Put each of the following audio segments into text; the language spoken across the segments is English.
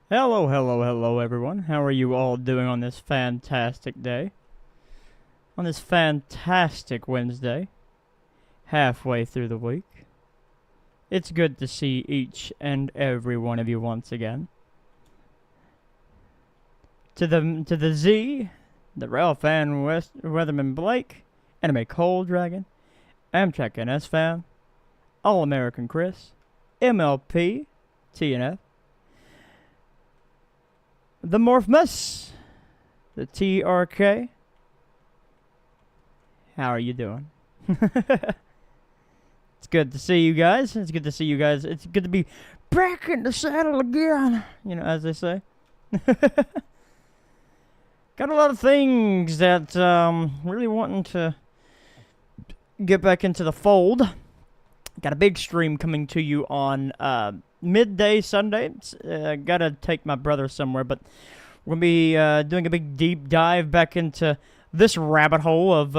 Hello, hello, hello, everyone. How are you all doing on this fantastic day? On this fantastic Wednesday, halfway through the week. It's good to see each and every one of you once again. To the Z, the Ralph and Weatherman Blake, Anime Cold Dragon, Amtrak NS Fan, All American Chris, MLP, TNF, the Morphmus, the TRK. How are you doing? It's good to see you guys. It's good to see you guys. It's good to be back in the saddle again, you know, as they say. Got a lot of things that really wanting to get back into the fold. Got a big stream coming to you on midday Sunday. Gotta take my brother somewhere, but we're gonna be doing a big deep dive back into this rabbit hole of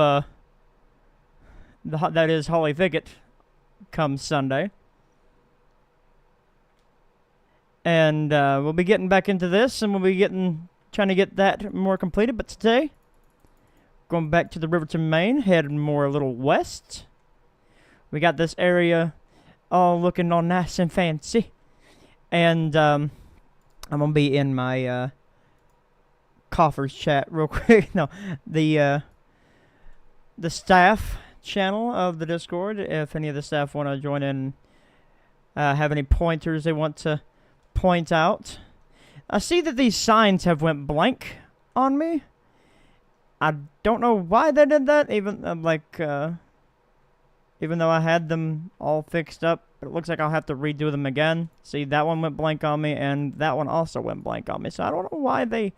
that is Holly Thicket come Sunday. And we'll be getting back into this, and we'll be trying to get that more completed. But today, going back to the Riverton, Maine, heading more a little west. We got this area all looking all nice and fancy. And I'm going to be in my coffers chat real quick. No, the staff channel of the Discord. If any of the staff want to join in, have any pointers they want to point out. I see that these signs have went blank on me. I don't know why they did that, even even though I had them all fixed up. But it looks like I'll have to redo them again. See, that one went blank on me, and that one also went blank on me. So I don't know why they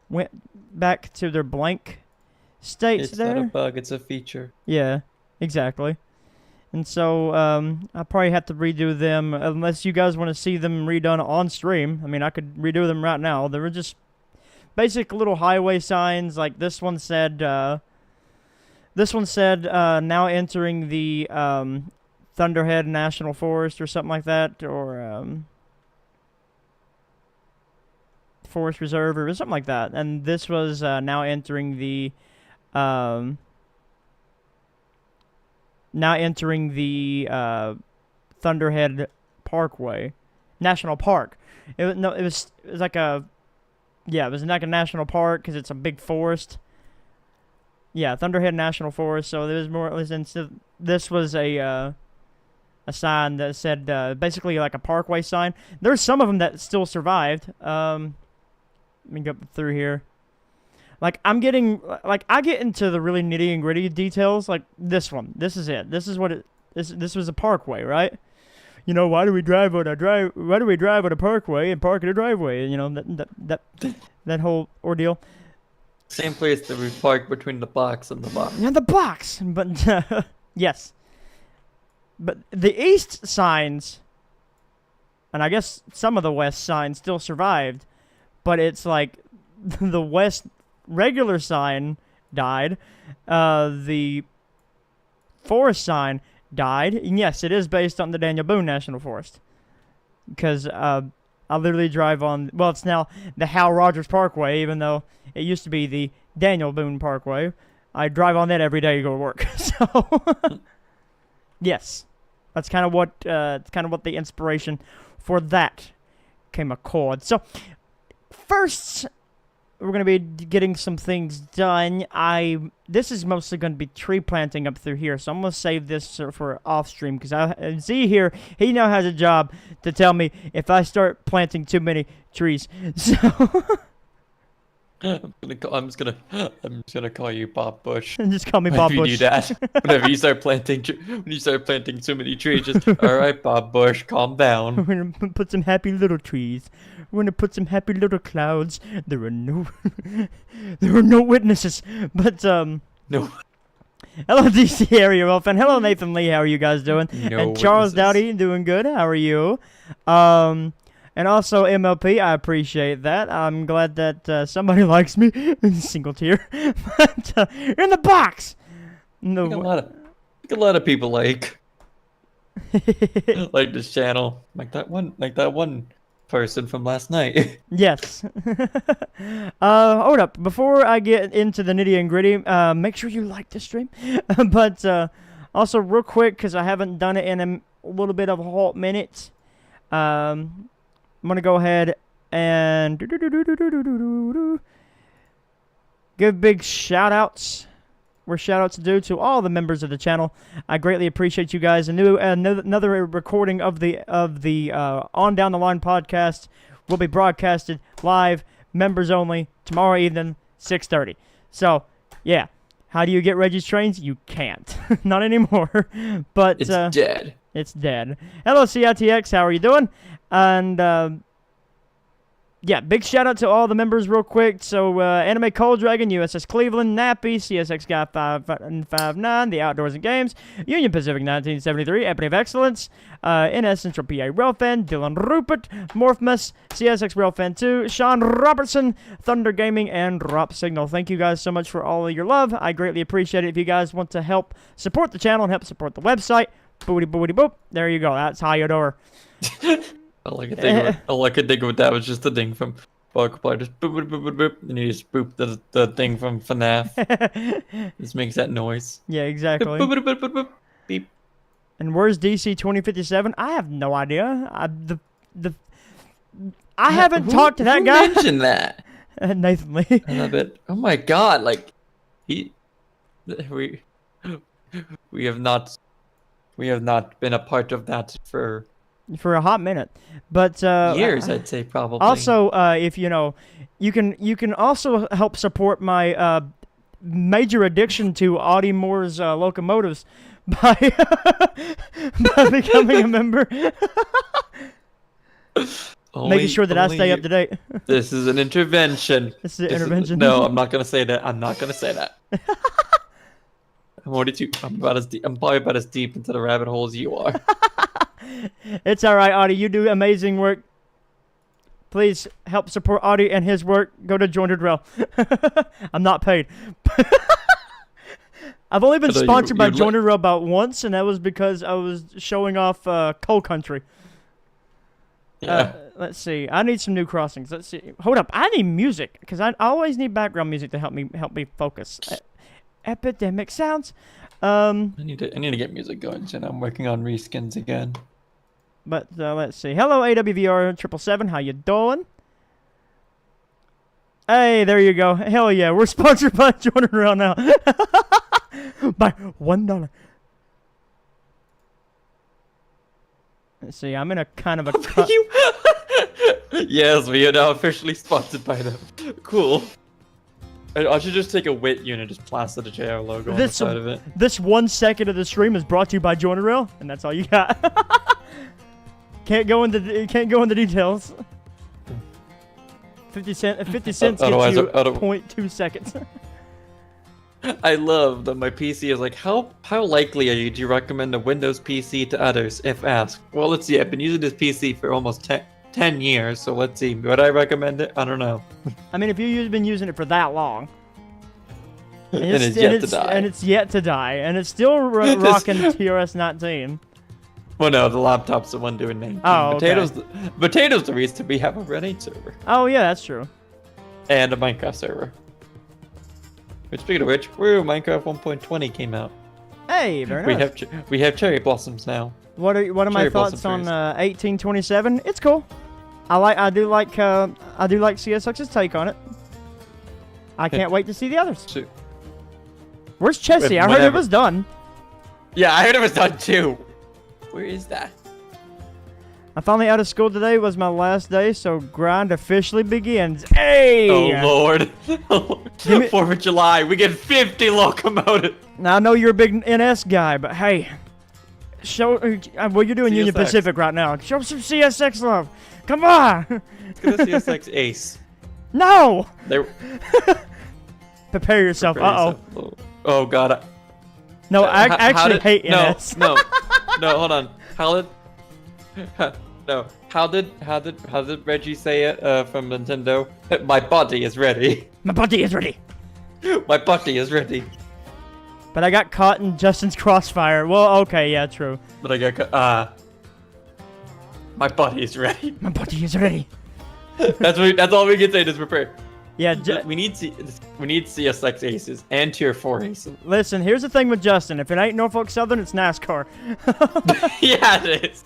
went back to their blank states there. It's not a bug, it's a feature. Yeah, exactly. And so I'll probably have to redo them, unless you guys want to see them redone on stream. I mean, I could redo them right now. They were just basic little highway signs. Like this one said, now entering the Thunderhead National Forest or something like that, or Forest Reserve or something like that. And this was now entering the Thunderhead Parkway, National Park. It was like a national park because it's a big forest. Yeah, Thunderhead National Forest. So there was more. This was a sign that said basically like a parkway sign. There's some of them that still survived. Let me go through here. Like I get into the really nitty and gritty details. Like this one, this is it. This is what it. This was a parkway, right? You know, why do we drive on a parkway and park in a driveway? You know that whole ordeal. Same place that we park between the box and the box. Yeah, the box. But yes. But the east signs, and I guess some of the west signs still survived, but it's like the west regular sign died, the forest sign died, and yes, it is based on the Daniel Boone National Forest, because I literally drive on, well, it's now the Hal Rogers Parkway, even though it used to be the Daniel Boone Parkway. I drive on that every day to go to work, so yes, that's kind of what the inspiration for that came accord. So first, we're going to be getting some things done. This is mostly going to be tree planting up through here, so I'm going to save this for off stream, because Z here, he now has a job to tell me if I start planting too many trees. So I'm just gonna call you Bob Bush. and just call me Bob Bush. If you do that, whenever you start planting too many trees, just all right, Bob Bush, calm down. We're going to put some happy little trees. We're going to put some happy little clouds. There are no witnesses. But, No. hello, DC Area Wolf, and hello, Nathan Lee. How are you guys doing? No and Charles witnesses. Dowdy, doing good. How are you? And also MLP, I appreciate that. I'm glad that somebody likes me. Single tear. But, in the box! No. I think a lot of people like this channel. Like that one person from last night. Yes. Hold up. Before I get into the nitty and gritty, make sure you like the stream. But also, real quick, because I haven't done it in a little bit of a hot minute, I'm going to go ahead and give big shout-outs. Where shout-outs due to all the members of the channel. I greatly appreciate you guys. Another recording of the On Down the Line podcast will be broadcasted live, members only, tomorrow evening, 6:30. So, yeah. How do you get Reggie's Trainz? You can't. Not anymore. But It's dead. It's dead. Hello, CITX. How are you doing? And, yeah, big shout out to all the members real quick. So, Anime Cold Dragon, USS Cleveland, Nappy, CSX Guy 559, The Outdoors and Games, Union Pacific 1973, Ebony of Excellence, NS Central PA Railfan, Dylan Rupert, Morphmus, CSX Railfan 2, Sean Robertson, Thunder Gaming, and Drop Signal. Thank you guys so much for all of your love. I greatly appreciate it. If you guys want to help support the channel and help support the website, boody boody boop, there you go. That's how you do her. All I could think of with that was just the thing from Markiplier, just boop boop boop boop boop, and you just boop the thing from FNAF. Just makes that noise. Yeah, exactly. Boop boop boop boop boop. Beep. And where's DC 2057? I have no idea. I haven't talked to that guy. Who mentioned that? Nathan Lee. I love it. Oh my god! Like we have not been a part of that for a hot minute, but years, I'd say probably. Also, if you know, you can also help support my major addiction to Audie Moore's locomotives by becoming a member. Making sure that I stay up to date. This is an intervention. This is an intervention. No, I'm not gonna say that. I'm not gonna say that. I'm probably about as deep into the rabbit hole as you are. It's all right, Audie. You do amazing work. Please help support Audie and his work. Go to Jointed Rail. I'm not paid. I've only been sponsored by Jointed Rail about once, and that was because I was showing off Coal Country. Yeah. Let's see. I need some new crossings. Let's see. Hold up. I need music because I always need background music to help me focus. Epidemic sounds. I need to get music going, and I'm working on reskins again. But let's see. Hello, AWVR 777. How you doing? Hey, there you go. Hell yeah, we're sponsored by Jordan Rail now. By $1. Let's see. I'm in a kind of a cut. Yes, we are now officially sponsored by them. Cool. I should just take a WIT unit, just plaster the JR logo on the side of it. This 1 second of the stream is brought to you by Jointed Rail, and that's all you got. Can't go into details. 50 cents gets you 0.2 seconds. I love that my PC is like, how likely are you to recommend a Windows PC to others if asked? Well, let's see. I've been using this PC for almost 10 years, so let's see. Would I recommend it? I don't know. I mean, if you've been using it for that long. And it's yet to die. And it's yet to die. And it's still rocking TRS-19. Well, no, the laptop's the one doing 19. Oh, okay. Potato's the reason we have a Reddit server. Oh, yeah, that's true. And a Minecraft server. Which, speaking of which, Minecraft 1.20 came out. Hey, very nice. We have cherry blossoms now. What are my thoughts on 1827? It's cool. I do like CSX's take on it. I can't wait to see the others. Shoot. Where's Chessie? I heard it was done. Yeah, I heard it was done too. Where is that? I finally out of school today. Was my last day, so grind officially begins. Hey! Oh Lord! 4th of July, we get 50 locomotives. Now I know you're a big NS guy, but hey, show what you're doing CSX. Union Pacific right now. Show some CSX love. Come on! Let's get a CSX ace. No! Prepare yourself. Oh God. No, I actually hate NS. No, hold on. How did Reggie say it from Nintendo? My body is ready. My body is ready. My body is ready. But I got caught in Justin's crossfire. Well, okay, yeah, true. But I got caught. My buddy's ready. My buddy is ready. That's all we can say. Just prepare. Yeah, we need CSX aces and tier 4 aces. listen, here's the thing with Justin. If it ain't Norfolk Southern, it's NASCAR. Yeah, it is.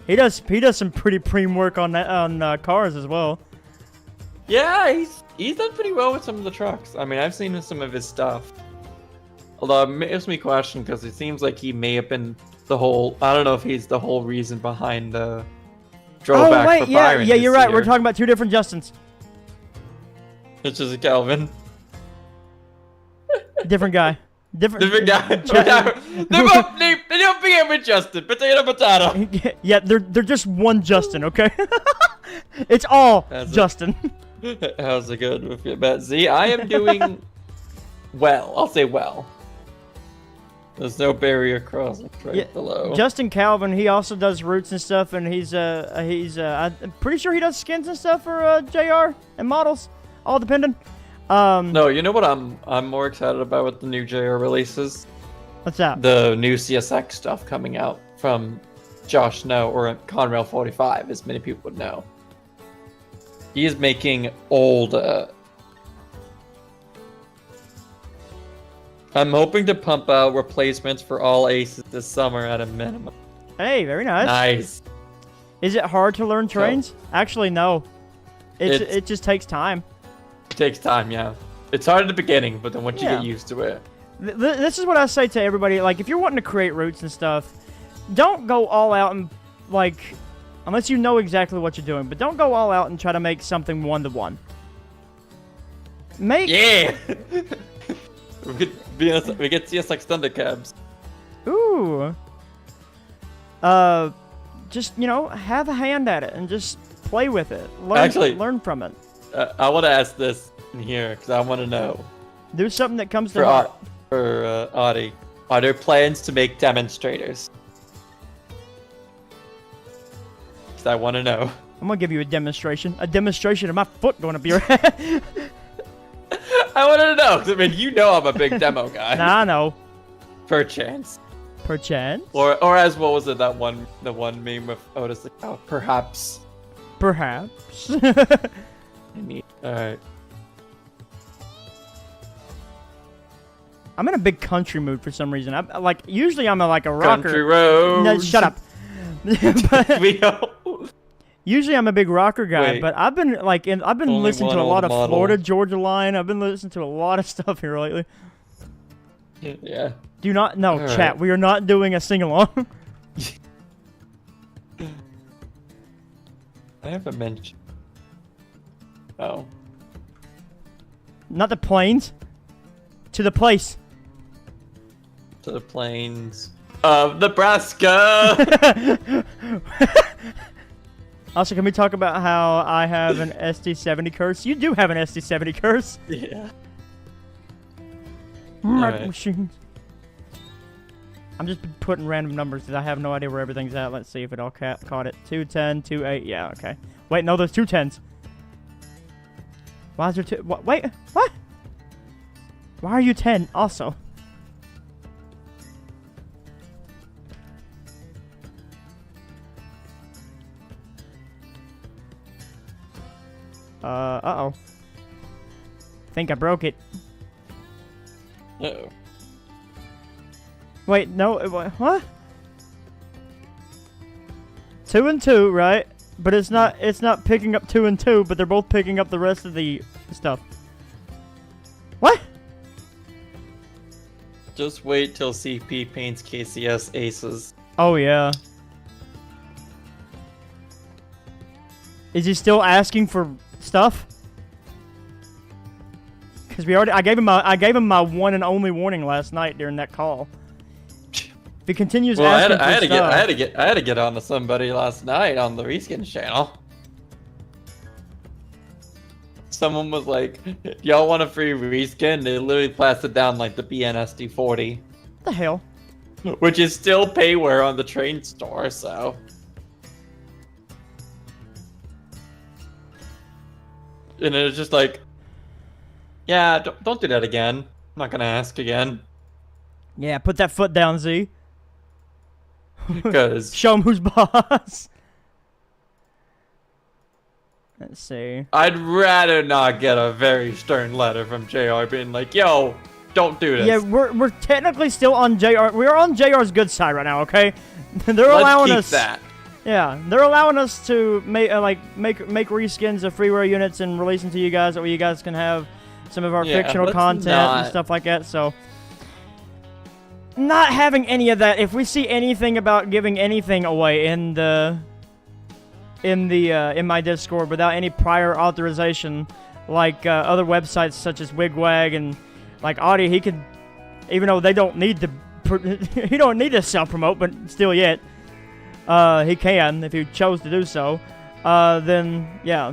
He does some pretty preem work on cars as well. Yeah, he's done pretty well with some of the trucks. I mean, I've seen some of his stuff. Although it makes me question because it seems like he may have been the whole. I don't know if he's the whole reason behind the throwback. Oh wait, for yeah, Byron you're this right. year. We're talking about two different Justins. Which is a Calvin. Different guy. Different guy. They don't begin with Justin. Potato. Yeah, they're just one Justin, okay? It's all Justin. How's it good with you, Matt Z? I am doing well. I'll say well. There's no barrier crossing right below. Justin Calvin, he also does roots and stuff, and he's I'm pretty sure he does skins and stuff for JR and models, all depending. No, you know what I'm more excited about with the new JR releases? What's that? The new CSX stuff coming out from Josh Snow or Conrail 45, as many people would know. He is making old. I'm hoping to pump out replacements for all aces this summer at a minimum. Hey, very nice. Nice. Is it hard to learn trains? Actually, no. It just takes time. It takes time, yeah. It's hard at the beginning, but then once you get used to it. This is what I say to everybody. Like, if you're wanting to create routes and stuff, don't go all out and, like, unless you know exactly what you're doing, but don't go all out and try to make something one-to-one. Yeah! we get CSX Thundercabs. Ooh. Just, have a hand at it and just play with it. Learn from it. I want to ask this in here because I want to know. Do something that comes to mind. For Audie, are there plans to make demonstrators? Because I want to know. I'm gonna give you a demonstration. A demonstration of my foot going up your head. I wanted to know because I mean, I'm a big demo guy. Nah, I know. Perchance. Or as what was it the one meme with Otis? Like, oh, perhaps. Alright. I'm in a big country mood for some reason. Usually I'm a rocker. Country roads. No, shut up. We know. Usually I'm a big rocker guy, but I've been listening to a lot of model. Florida Georgia Line. I've been listening to a lot of stuff here lately. Yeah. Do not no All chat. right. We are not doing a sing along. I haven't mentioned. Oh. Not the planes. To the place. To the plains of Nebraska. Also, can we talk about how I have an SD70 curse? You do have an SD70 curse. Yeah. Right. Machines. I'm just putting random numbers because I have no idea where everything's at. Let's see if it all caught it. 210, 28. Yeah, okay. Wait, no, there's two 10s. Why is there two? Wait, what? Why are you 10 also? Uh-oh. Think I broke it. Uh-oh. Wait, no, what? 2 and 2, right? But it's not picking up 2 and 2, but they're both picking up the rest of the stuff. What? Just wait till CP paints KCS aces. Oh yeah. Is he still asking for stuff? Because I gave him my one and only warning last night during that call. If he continues asking I for stuff, had to get on to somebody last night on the Reskins channel. Someone was like, "Y'all want a free reskin?" They literally plastered down like the BNSD40. what the hell? Which is still payware on the Trainz store, so. And it was just like, yeah, don't do that again. I'm not gonna ask again. Yeah, put that foot down, Z. Because Show him who's boss. Let's see. I'd rather not get a very stern letter from JR being like, yo, don't do this. Yeah, we're technically still on JR. We're on JR's good side right now, okay? They're allowing Let's us. keep that. Yeah, they're allowing us to make reskins of freeware units and release them to you guys, that way you guys can have some of our fictional let's content and not- stuff like that. So, not having any of that. If we see anything about giving anything away in my Discord without any prior authorization, like other websites such as Wigwag and like Audi, he could, even though they don't need to, he don't need to self promote, but still yet. He can, if he chose to do so, then, yeah,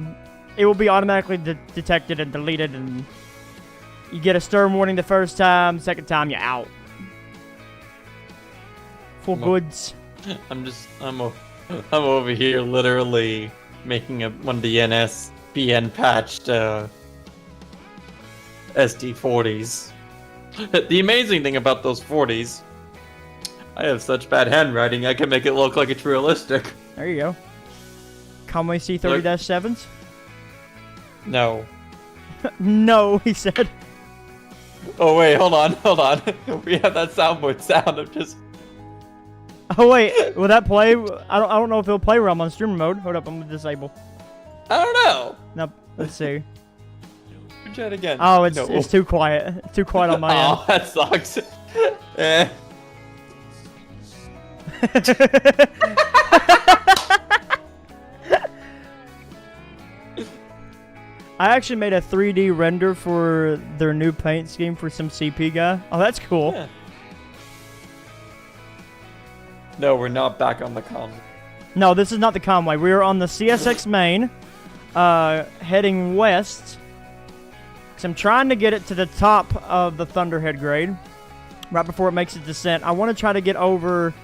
it will be automatically detected and deleted, and you get a stern warning the first time, second time, you're out. Full goods. I'm over here literally making one of the NSPN patched SD40s. The amazing thing about those 40s, I have such bad handwriting, I can make it look like it's realistic. There you go. Conway C30-7s? No. No, he said. Oh wait, hold on. We have that soundboard sound of just... Oh wait, will that play? I don't know if it'll play where I'm on streamer mode. Hold up, I'm gonna disable. I don't know. Nope, let's see. Try it again. Oh, it's No. it's too quiet. It's too quiet on my end. Oh, that sucks. Eh. I actually made a 3D render for their new paint scheme for some CP guy. Oh, that's cool. Yeah. No, we're not back on the com. No, this is not the Conway. We are on the CSX main, heading west. Cause I'm trying to get it to the top of the Thunderhead grade, right before it makes its descent. I want to try to get over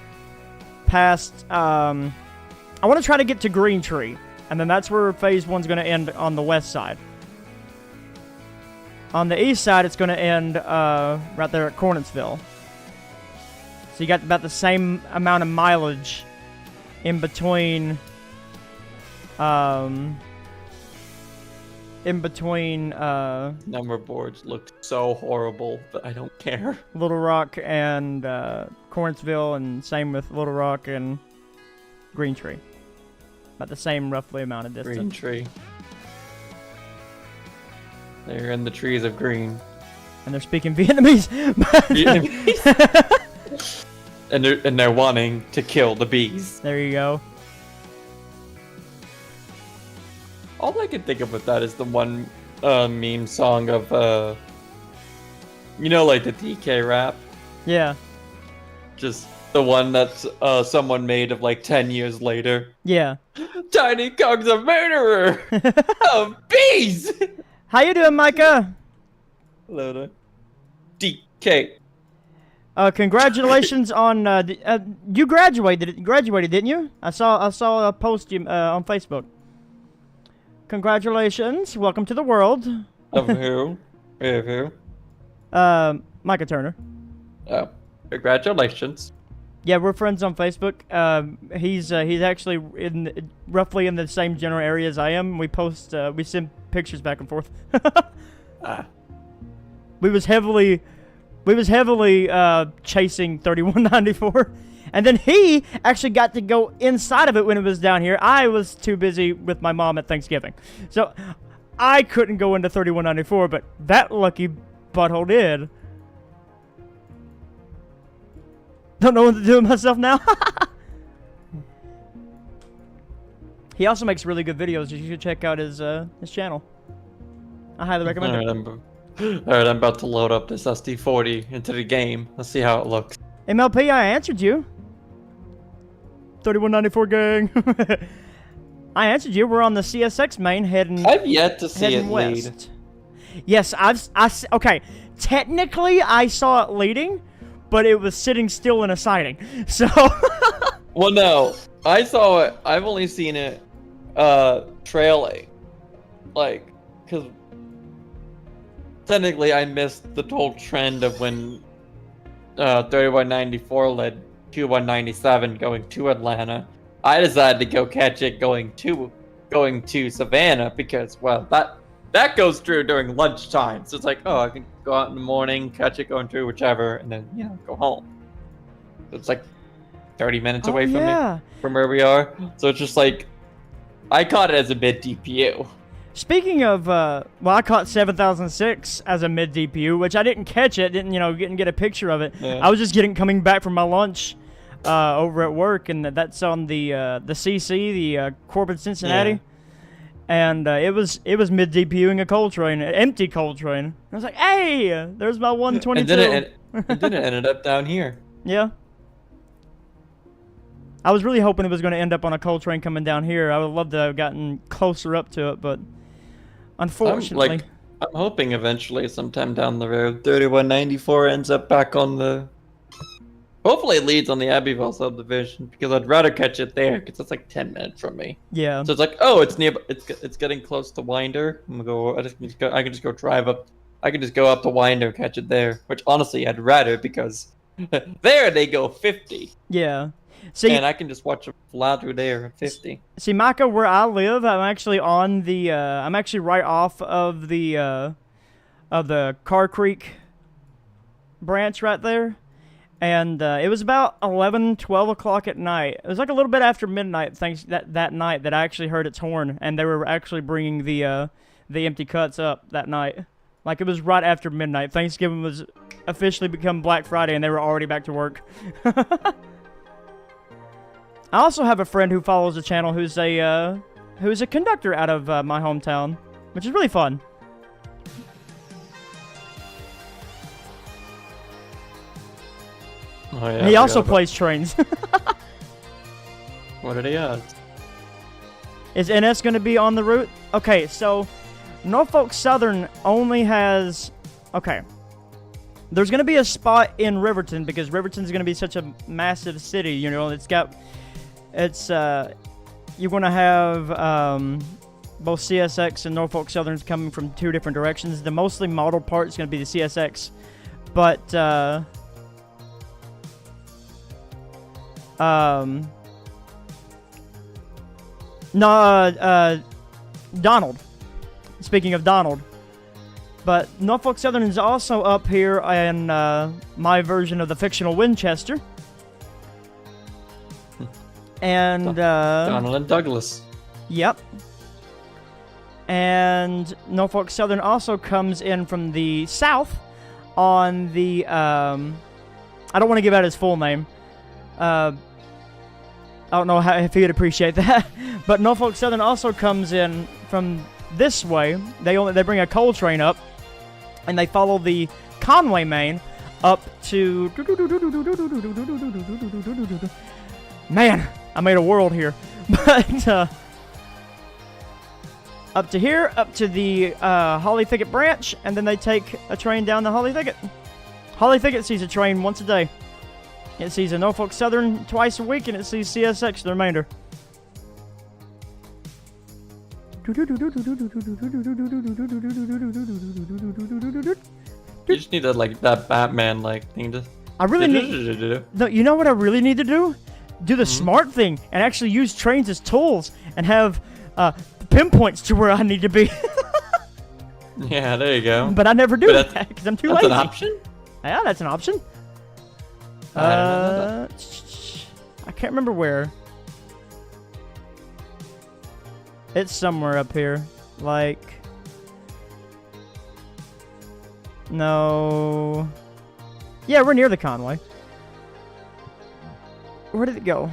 past. I want to try to get to Green Tree, and then that's where Phase 1's going to end on the west side. On the east side, it's going to end right there at Cornetsville. So you got about the same amount of mileage in between. Number boards look so horrible, but I don't care. Little Rock and Cornetsville, and same with Little Rock and Green Tree. About the same roughly amount of distance. Green tree. They're in the trees of green. And they're speaking Vietnamese. and they're wanting to kill the bees. There you go. All I can think of with that is the one meme song of like the DK rap. Yeah. Just the one that's someone made of like 10 years later. Yeah. Tiny Kong's a murderer of bees. How you doing, Micah? Hello there. DK. Congratulations on you graduated, didn't you? I saw a post you on Facebook. Congratulations, welcome to the world. Of who? Of who? Micah Turner. Oh, congratulations. Yeah, we're friends on Facebook. He's actually roughly in the same general area as I am. We send pictures back and forth. We was heavily chasing 3194, and then he actually got to go inside of it when it was down here. I was too busy with my mom at Thanksgiving, so I couldn't go into 3194, but that lucky butthole did. Don't know what to do with myself now. He also makes really good videos. You should check out his channel. I highly recommend it. Alright, I'm about to load up this SD40 into the game. Let's see how it looks. MLP, I answered you. 3194 gang. I answered you. We're on the CSX main heading. I've yet to see it west. lead. Yes, okay. Technically, I saw it leading, but it was sitting still in a siding. So. Well, no, I saw it. I've only seen it trailing, because technically I missed the whole trend of when 3194 led 2197 going to Atlanta. I decided to go catch it going to Savannah because, well, that goes through during lunchtime. So it's like, oh, I can go out in the morning, catch it going through whichever, and then go home. So it's like 30 minutes away from where we are. So it's just like, I caught it as a mid DPU. Speaking of, well, I caught 7006 as a mid DPU, which I didn't catch it, didn't get a picture of it. Yeah. I was just coming back from my lunch over at work, and that's on the CC, the Corbin Cincinnati, Yeah. and it was mid DPUing a coal train, an empty coal train. I was like, hey, there's my 122. And then it ended up down here. Yeah. I was really hoping it was going to end up on a coal train coming down here. I would love to have gotten closer up to it, but unfortunately. I'm hoping eventually, sometime down the road, 3194 ends up back on the. Hopefully, it leads on the Abbeville subdivision because I'd rather catch it there because it's like 10 minutes from me. Yeah. So it's like, oh, it's near. It's getting close to Winder. I'm gonna go. I can just go drive up. I can just go up to Winder and catch it there. Which honestly, I'd rather because there they go 50. Yeah. See, and I can just watch them fly through there at 50. See, Micah, where I live, I'm actually on the. I'm actually right off of the Car Creek branch right there, and it was about 11, 12 o'clock at night. It was like a little bit after midnight. That night that I actually heard its horn, and they were actually bringing the empty cuts up that night. Like it was right after midnight. Thanksgiving was officially become Black Friday, and they were already back to work. I also have a friend who follows the channel who's a conductor out of my hometown, which is really fun. Oh, yeah, He also plays trains. What are they at? Is NS going to be on the route? Okay, so Norfolk Southern only has... Okay. There's going to be a spot in Riverton because Riverton's going to be such a massive city, you're going to have both CSX and Norfolk Southerns coming from two different directions. The mostly model part is going to be the CSX, but Donald. Speaking of Donald. But Norfolk Southern is also up here in my version of the fictional Winchester. And Donald and Douglas. Yep. And Norfolk Southern also comes in from the south on the I don't want to give out his full name. I don't know if he would appreciate that. But Norfolk Southern also comes in from this way. They bring a coal train up and they follow the Conway main up to Man, I made a world here. But up to here, up to the Holly Thicket branch, and then they take a train down the Holly Thicket. Holly Thicket sees a train once a day. It sees a Norfolk Southern twice a week, and it sees CSX the remainder. You just need that Batman thing to. I really need. No, you know what I really need to do? Do the smart thing and actually use trains as tools and have pinpoints to where I need to be. Yeah, there you go. But I never do that because I'm too lazy. That's an option? Yeah, that's an option. I don't know I can't remember where. It's somewhere up here. No. Yeah, we're near the Conway. Where did it go?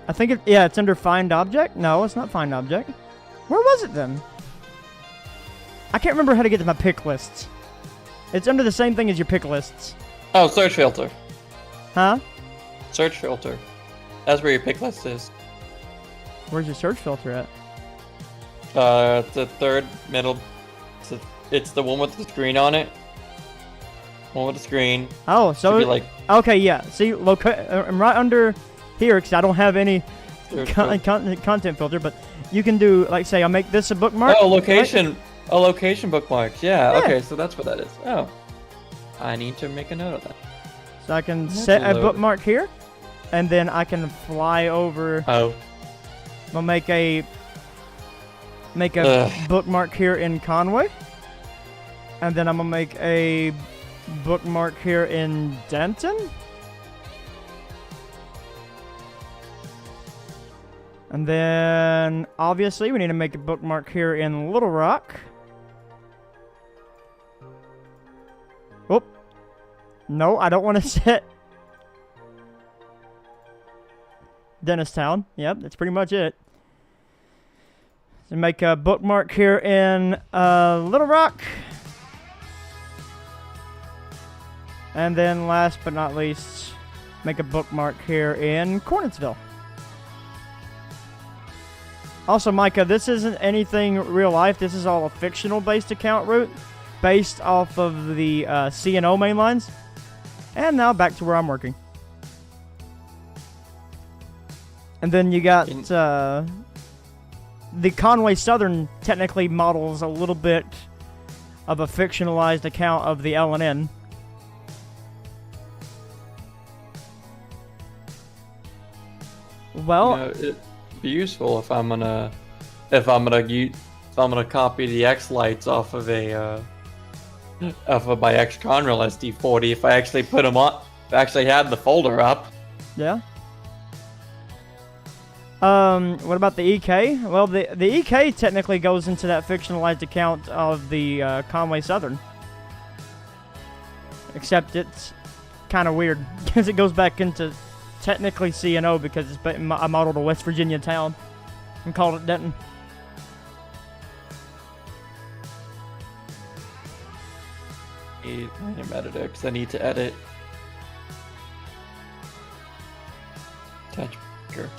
I think it's under Find Object? No, it's not Find Object. Where was it then? I can't remember how to get to my pick lists. It's under the same thing as your pick lists. Oh, search filter. Huh? Search filter. That's where your pick list is. Where's your search filter at? The third middle. It's the one with the screen on it. One with the screen. Oh, so okay, yeah. See, I'm right under here because I don't have any content filter, but you can do say I'll make this a bookmark. Oh, location. Oh, location bookmarks. Yeah, Yeah. okay, so that's what that is. Oh. I need to make a note of that. So I can That's set a loaded. bookmark here, and then I can fly over. Oh. I'll make a Ugh. bookmark here in Conway, and then I'm gonna make a bookmark here in Denton, and then obviously we need to make a bookmark here in Little Rock. Oh, no, I don't want to set Dennistown. Yep, that's pretty much it. So make a bookmark here in Little Rock. And then last but not least, make a bookmark here in Cornetsville. Also, Micah, this isn't anything real life. This is all a fictional based account route based off of the C&O main lines. And now back to where I'm working. And then you got the Conway Southern technically models a little bit of a fictionalized account of the L&N. Well, You know, it'd be useful if I'm gonna copy the X lights off of a my X Conrail SD40. If I actually put them on, if I actually had the folder up. yeah. What about the EK? Well, the EK technically goes into that fictionalized account of the Conway Southern. Except it's kind of weird because it goes back into technically C&O because it's I modeled a West Virginia town and called it Denton. Need an editor because I need to edit. Attach picture.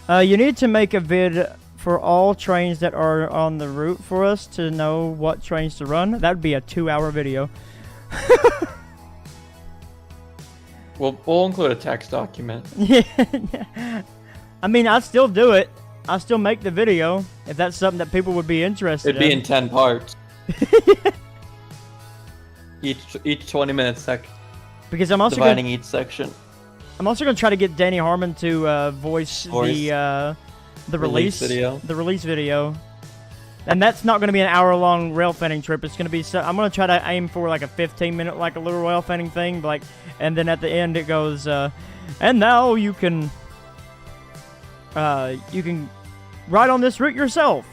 You need to make a vid for all trains that are on the route for us to know what trains to run. That would be a 2-hour video. We'll include a text document. Yeah. I mean, I'd still do it. I'll still make the video if that's something that people would be interested It'd be in 10 parts. Each 20-minute section. Because I'm also Dividing each section. I'm also gonna try to get Danny Harmon to voice the release video. The release video. And that's not gonna be an hour-long rail fanning trip. It's gonna be I'm gonna try to aim for like a 15-minute, like a little rail fanning thing, like, and then at the end it goes, and now you can ride on this route yourself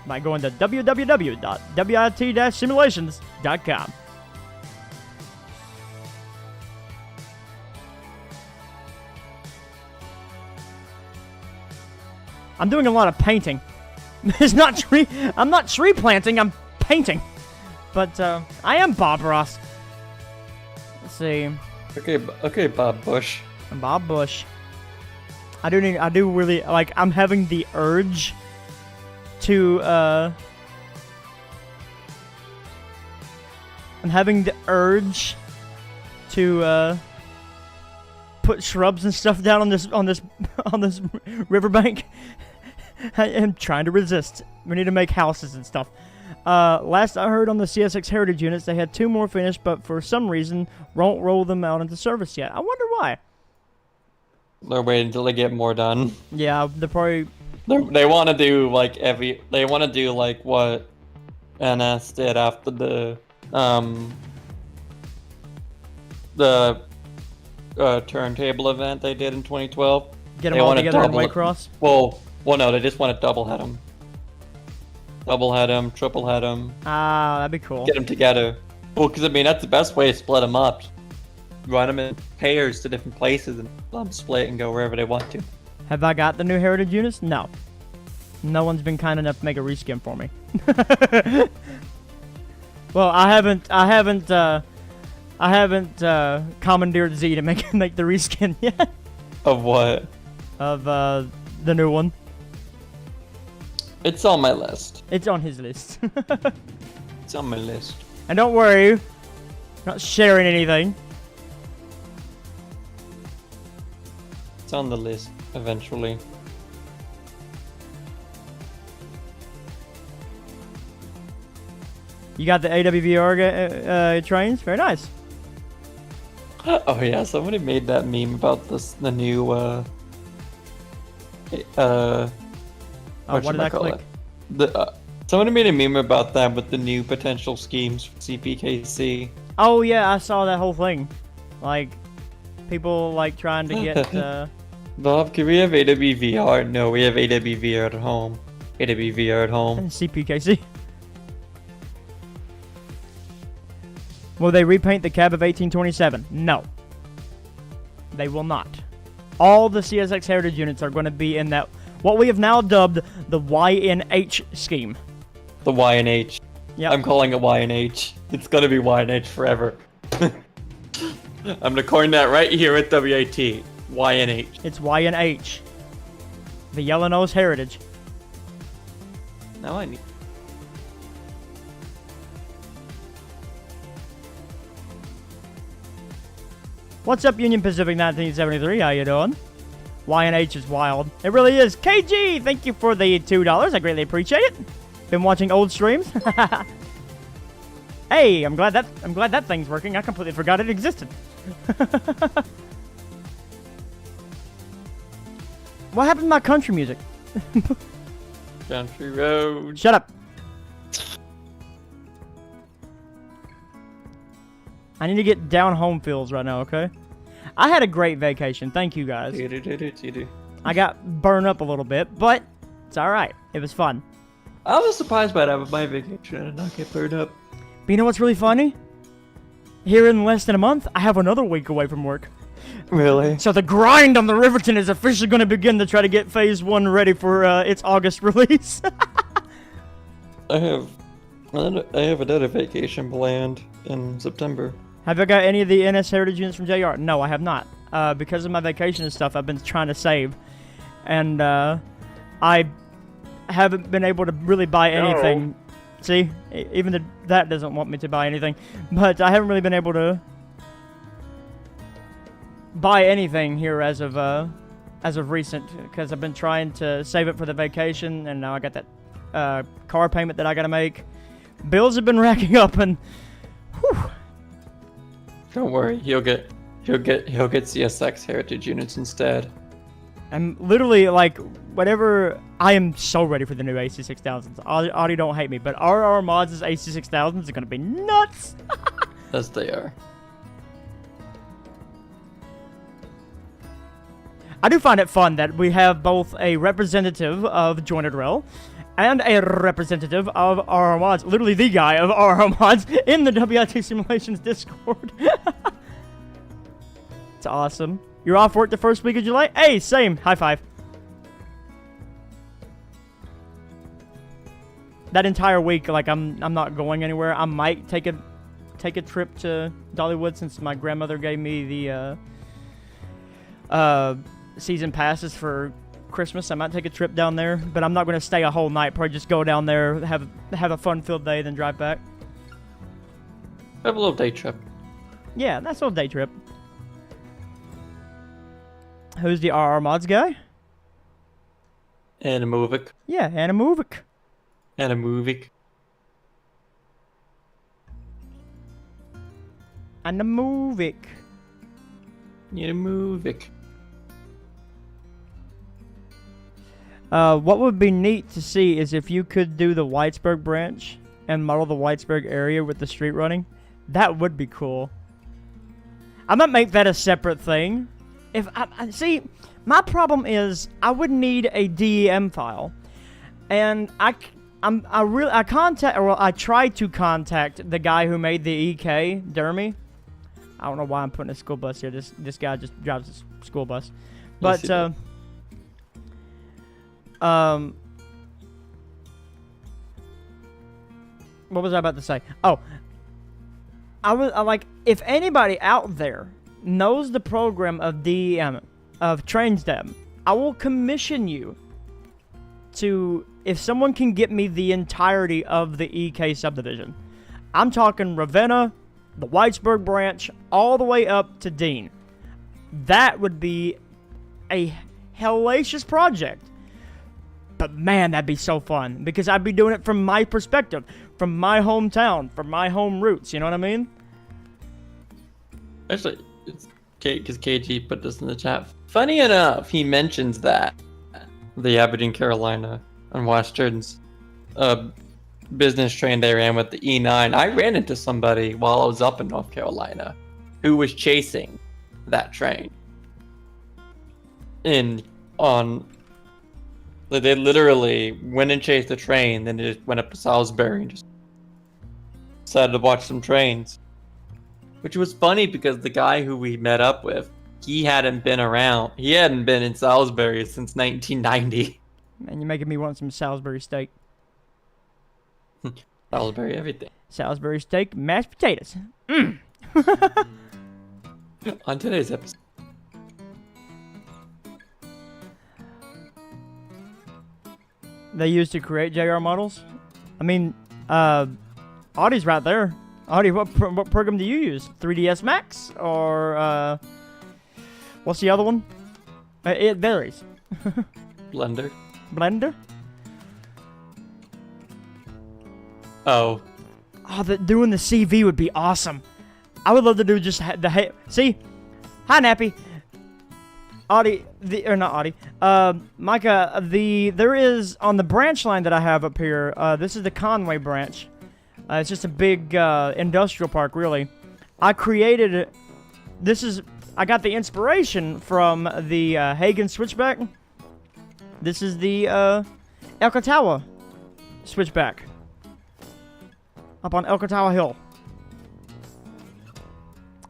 by going to www.wit-simulations.com. I'm doing a lot of painting. It's not tree. I'm not tree planting. I'm painting. But I am Bob Ross. Let's see. Okay, Bob Bush. I'm Bob Bush. I do really like. I'm having the urge to. I'm having the urge to put shrubs and stuff down on this riverbank. I am trying to resist. We need to make houses and stuff. Last I heard on the CSX Heritage units, they had 2 more finished, but for some reason won't roll them out into service yet. I wonder why. They're waiting until they get more done. Yeah, they're probably. They want to do like They want to do like what NS did after the turntable event they did in 2012. Get them all together in Waycross? Well, no, they just want to double head them. Double head them, triple head them. Ah, that'd be cool. Get them together. Well, because I mean, that's the best way to split them up. Run them in pairs to different places and let them split and go wherever they want to. Have I got the new Heritage units? No. No one's been kind enough to make a reskin for me. Well, I haven't commandeered Z to make the reskin yet. Of what? Of the new one. It's on my list. It's on his list. It's on my list. And don't worry, not sharing anything. It's on the list eventually. You got the AWVR trains? Very nice. Oh yeah, somebody made that meme about the new What did I click? Somebody made a meme about that with the new potential schemes for CPKC. Oh yeah, I saw that whole thing. Like, people like trying to get. Bob, can we have AWVR? No, we have AWVR at home. AWVR at home. CPKC. Will they repaint the cab of 1827? No. They will not. All the CSX Heritage units are going to be in that, what we have now dubbed the YNH scheme. The YNH. Yeah. I'm calling it YNH. It's going to be YNH forever. I'm going to coin that right here at WIT. YNH. It's YNH. The Yellow Nose Heritage. Now I need... What's up, Union Pacific 1973? How you doing? YNH is wild. It really is. KG, thank you for the $2. I greatly appreciate it. Been watching old streams. Hey, I'm glad that thing's working. I completely forgot it existed. What happened to my country music? Country road. Shut up. I need to get down home feels right now, okay? I had a great vacation. Thank you, guys. I got burned up a little bit, but it's alright. It was fun. I was surprised by that with my vacation. I did not get burned up. But you know what's really funny? Here in less than a month, I have another week away from work. Really? So the grind on the Riverton is officially going to begin to try to get Phase 1 ready for its August release. I have another vacation planned in September. Have I got any of the NS Heritage units from JR? No, I have not. Because of my vacation and stuff, I've been trying to save. And I haven't been able to really buy anything. No. See? Even that doesn't want me to buy anything. But I haven't really been able to buy anything here as of recent. Because I've been trying to save it for the vacation. And now I got that car payment that I got to make. Bills have been racking up and... Whew. Don't worry, he'll get CSX Heritage units instead. I'm literally like, whatever. I am so ready for the new AC6000s. Audi, don't hate me, but RR Mods' AC6000s are gonna be nuts. Yes, they are. I do find it fun that we have both a representative of Jointed Rail and a representative of RR Mods, literally the guy of RR Mods, in the WIT Simulations Discord. It's awesome. You're off work the first week of July? Hey, same. High five. That entire week, like, I'm not going anywhere. I might take a trip to Dollywood since my grandmother gave me the season passes for Christmas. I might take a trip down there, but I'm not going to stay a whole night. Probably just go down there, have a fun-filled day, then drive back. Have a little day trip. Yeah, that's a little day trip. Who's the RR Mods guy? Animovic. Yeah, Animovic. Animovic. Animovic. Animovic. What would be neat to see is if you could do the Whitesburg branch and model the Whitesburg area with the street running. That would be cool. I might make that a separate thing. If I see, my problem is I would need a DEM file, and I tried to contact the guy who made the EK Dermy. I don't know why I'm putting a school bus here. This guy just drives a school bus, but what was I about to say? Oh, I like, if anybody out there knows the program of DEM, of Trainz Painting, I will commission you to, if someone can get me the entirety of the EK subdivision. I'm talking Ravenna, the Whitesburg branch, all the way up to Dean. That would be a hellacious project. But man, that'd be so fun because I'd be doing it from my perspective, from my hometown, from my home roots. You know what I mean? Actually, it's because KG put this in the chat. Funny enough, he mentions that the Aberdeen, Carolina, and Western's business train they ran with the E9. I ran into somebody while I was up in North Carolina who was chasing that train. They literally went and chased the train, then they just went up to Salisbury and just decided to watch some trains. Which was funny because the guy who we met up with, he hadn't been in Salisbury since 1990. Man, you're making me want some Salisbury steak. Salisbury everything. Salisbury steak, mashed potatoes. On today's episode. They used to create JR models? I mean, Audie's right there. Audie, what program do you use? 3ds Max? Or, what's the other one? It varies. Blender. Blender? Oh. Oh, doing the CV would be awesome. I would love to do just see? Hi, Nappy. Audie, not Audie. Micah, there is, on the branch line that I have up here, this is the Conway branch. It's just a big industrial park, really. I created, I got the inspiration from the Hagen switchback. This is the Elkatawa switchback. Up on Elkatawa Hill.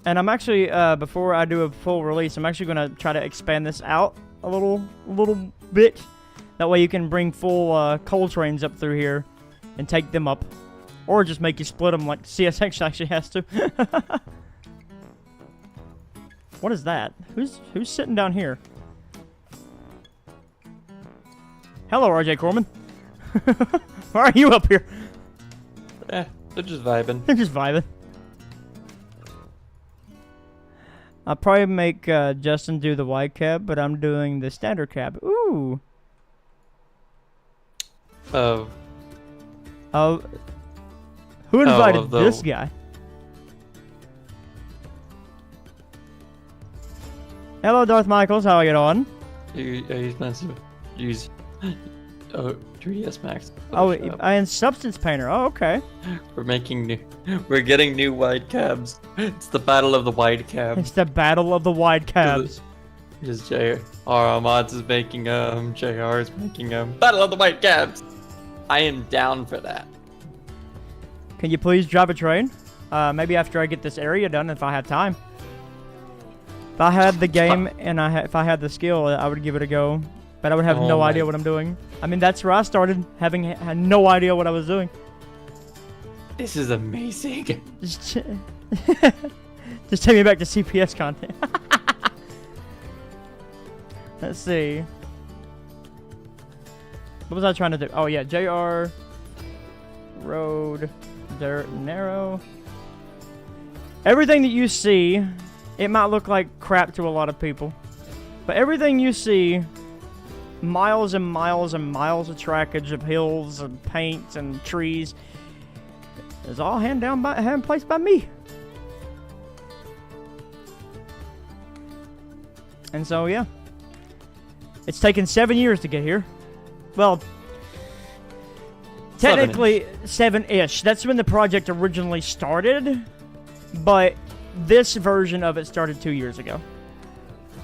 And I'm actually, before I do a full release, I'm actually going to try to expand this out a little bit. That way you can bring full coal trains up through here and take them up. Or just make you split them like CSX actually has to. What is that? Who's sitting down here? Hello, RJ Corman. Why are you up here? They're just vibing. They're just vibing. I'll probably make Justin do the wide cab, but I'm doing the standard cab. Ooh. Who invited this guy? Hello, Darth Michaels. How are you doing? He's meant to use 3ds Max. Oh, I am Substance Painter. Oh, okay. We're getting new wide cabs. It's the battle of the wide cabs. It's the battle of the wide cabs. Just JR Mods is making JR is making battle of the wide cabs. I am down for that. Can you please drive a train? Maybe after I get this area done, if I have time. If I had the game and if I had the skill, I would give it a go. But I would have no idea what I'm doing. I mean, that's where I started, had no idea what I was doing. This is amazing. Just take me back to CPS content. Let's see. What was I trying to do? Oh yeah, JR Road, dirt, narrow. Everything that you see, it might look like crap to a lot of people, but everything you see, miles and miles and miles of trackage of hills and paint and trees, is all hand placed by me. And so yeah, it's taken 7 years to get here. Well, technically 7-ish. That's when the project originally started, but this version of it started 2 years ago.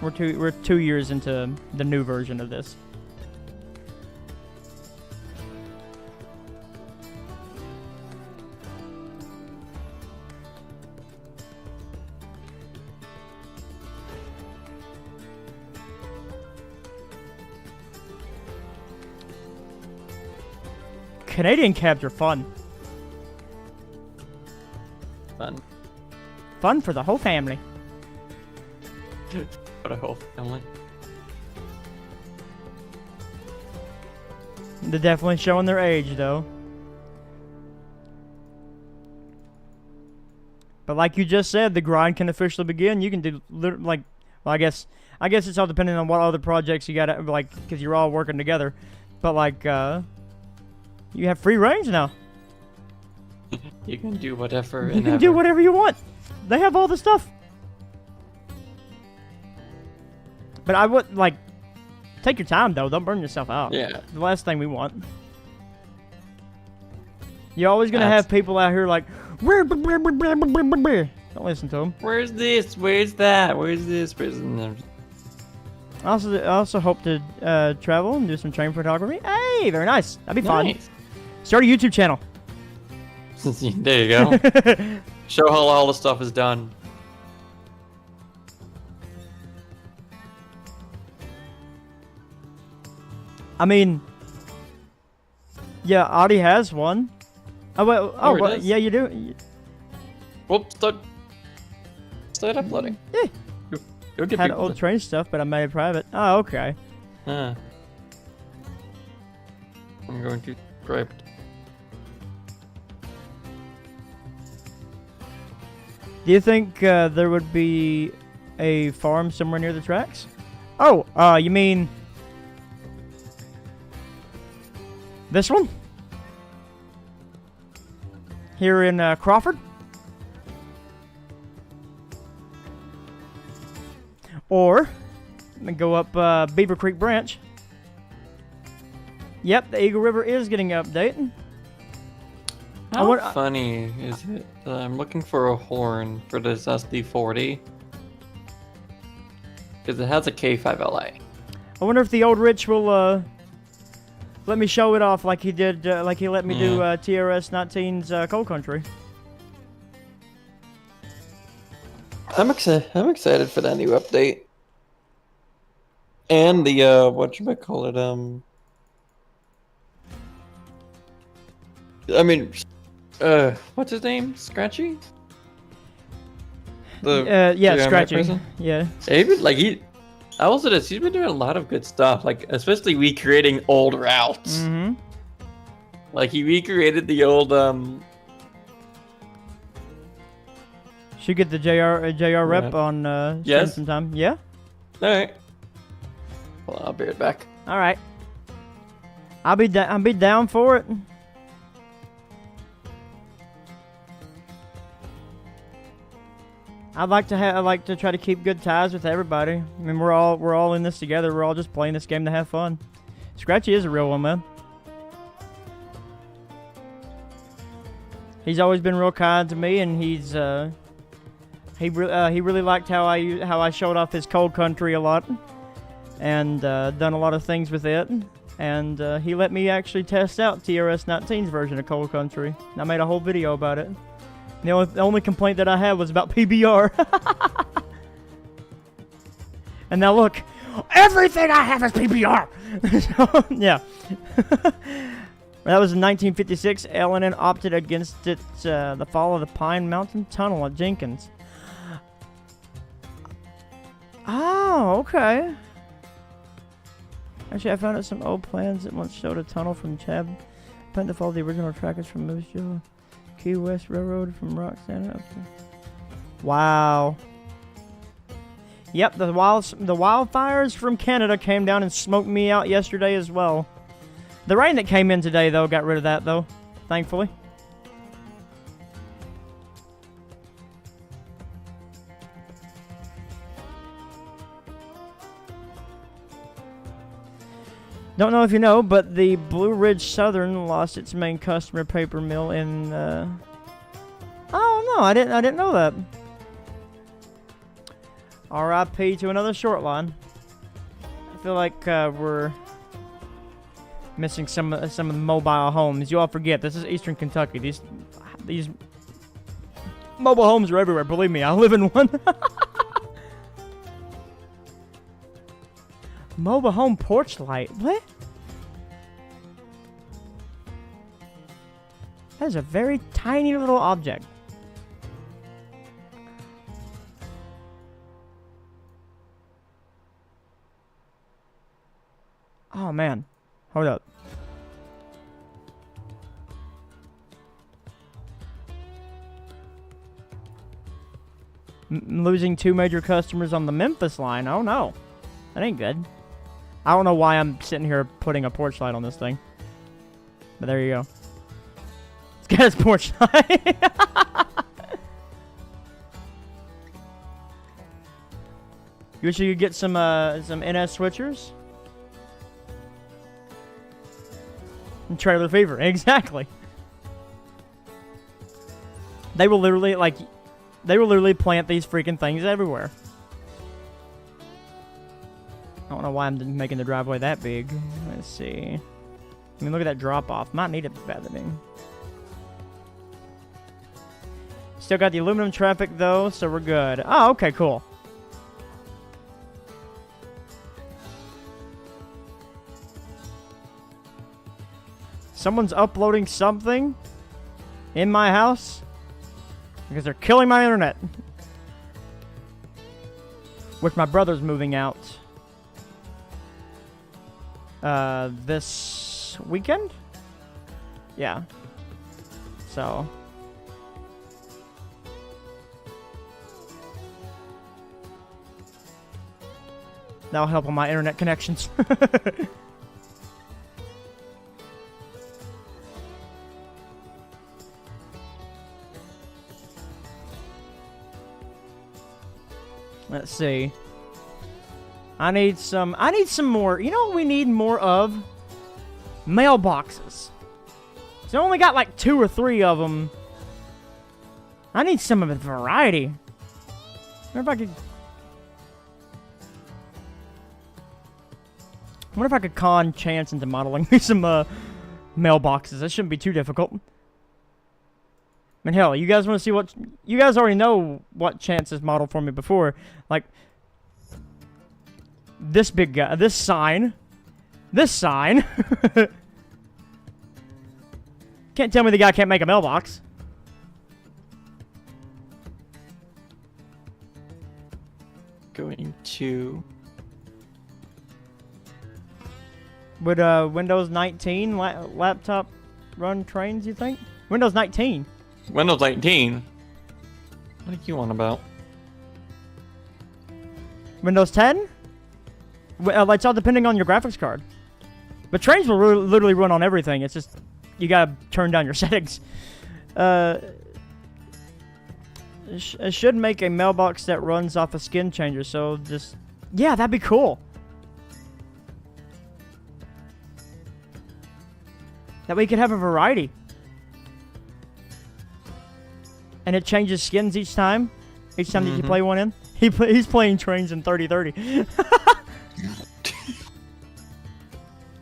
We're 2 years into the new version of this. Canadian cabs are fun. Fun for the whole family. For the whole family. They're definitely showing their age, though. But like you just said, the grind can officially begin. You can do well, I guess it's all depending on what other projects you got, like, because you're all working together. But like, you have free range now. You can do whatever. You can do whatever you want. They have all the stuff. But I would like take your time though. Don't burn yourself out. Yeah. The last thing we want. You're always gonna have people out here like, don't listen to them. Where's this? Where's that? Where's this? Where's that? I also hope to travel and do some train photography. Hey, very nice. That'd be fun. Start a YouTube channel. There you go. Show how all the stuff is done. I mean, yeah, Audi has one. Oh, well, yeah, you do. Whoops, start uploading. Yeah. You'll get Had people old to- train stuff, but I made it private. Oh, okay. I'm going to grab. Do you think there would be a farm somewhere near the tracks? Oh, you mean this one? Here in Crawford? Or go up Beaver Creek Branch. Yep, the Eagle River is getting an update. How funny is it? I'm looking for a horn for this SD40 because it has a K5LA. I wonder if the old Rich will let me show it off like he did, like he let me do TRS 19's Cold Country. I'm excited for that new update. And the whatchamacallit, I mean, what's his name? Scratchy? Yeah, Scratchy. Person? Yeah. He's been doing a lot of good stuff, like especially recreating old routes. Mm-hmm. Like he recreated the old Should get the JR rep on yes. sometime. Yeah. All right. Well, I'll be right back. All right. I'll be down for it. I'd like to try to keep good ties with everybody. I mean, we're all in this together. We're all just playing this game to have fun. Scratchy is a real one, man. He's always been real kind to me, and he really liked how I showed off his Cold Country a lot, and done a lot of things with it. And he let me actually test out TRS 19's version of Cold Country. And I made a whole video about it. The only complaint that I had was about PBR. And now look, everything I have is PBR. So, yeah. That was in 1956. L&N opted against it, the fall of the Pine Mountain Tunnel at Jenkins. Oh, okay. Actually, I found out some old plans that once showed a tunnel from Chab. Planned to follow the original trackers from Moose Jaw. Key West Railroad from Roxanne up to... Wow. Yep, the wildfires from Canada came down and smoked me out yesterday as well. The rain that came in today, though, got rid of that, though. Thankfully. Don't know if you know, but the Blue Ridge Southern lost its main customer paper mill in, Oh, no, I didn't know that. R.I.P. to another short line. I feel like, we're missing some of the mobile homes. You all forget, this is Eastern Kentucky. These mobile homes are everywhere. Believe me, I live in one. Mobile home porch light. What? That is a very tiny little object. Oh man. Hold up. Losing 2 major customers on the Memphis line. Oh no. That ain't good. I don't know why I'm sitting here putting a porch light on this thing. But there you go. It's got its porch light. You wish you could get some NS switchers? And trailer fever, exactly. They will literally plant these freaking things everywhere. I don't know why I'm making the driveway that big. Let's see. I mean, look at that drop off. Might need it better than. Still got the aluminum traffic though, so we're good. Oh, okay, cool. Someone's uploading something in my house because they're killing my internet. Which my brother's moving out this weekend? Yeah. So. That'll help on my internet connections. Let's see. I need some more. You know what we need more of? Mailboxes. So I only got like 2 or 3 of them. I need some of the variety. Wonder if I could con Chance into modeling me some mailboxes. That shouldn't be too difficult. I mean, hell, you guys want to see what... You guys already know what Chance has modeled for me before. Like, this big guy, this sign. This sign. Can't tell me the guy can't make a mailbox. Going to... Would Windows 19 laptop run Trainz, you think? Windows 19. Windows 19? What are you on about? Windows 10? It's all depending on your graphics card. But Trainz will literally run on everything. It's just, you gotta turn down your settings. It should make a mailbox that runs off a skin changer, so just... Yeah, that'd be cool. That way you could have a variety. And it changes skins each time. Each time that you play one in. He's playing Trainz in 3030.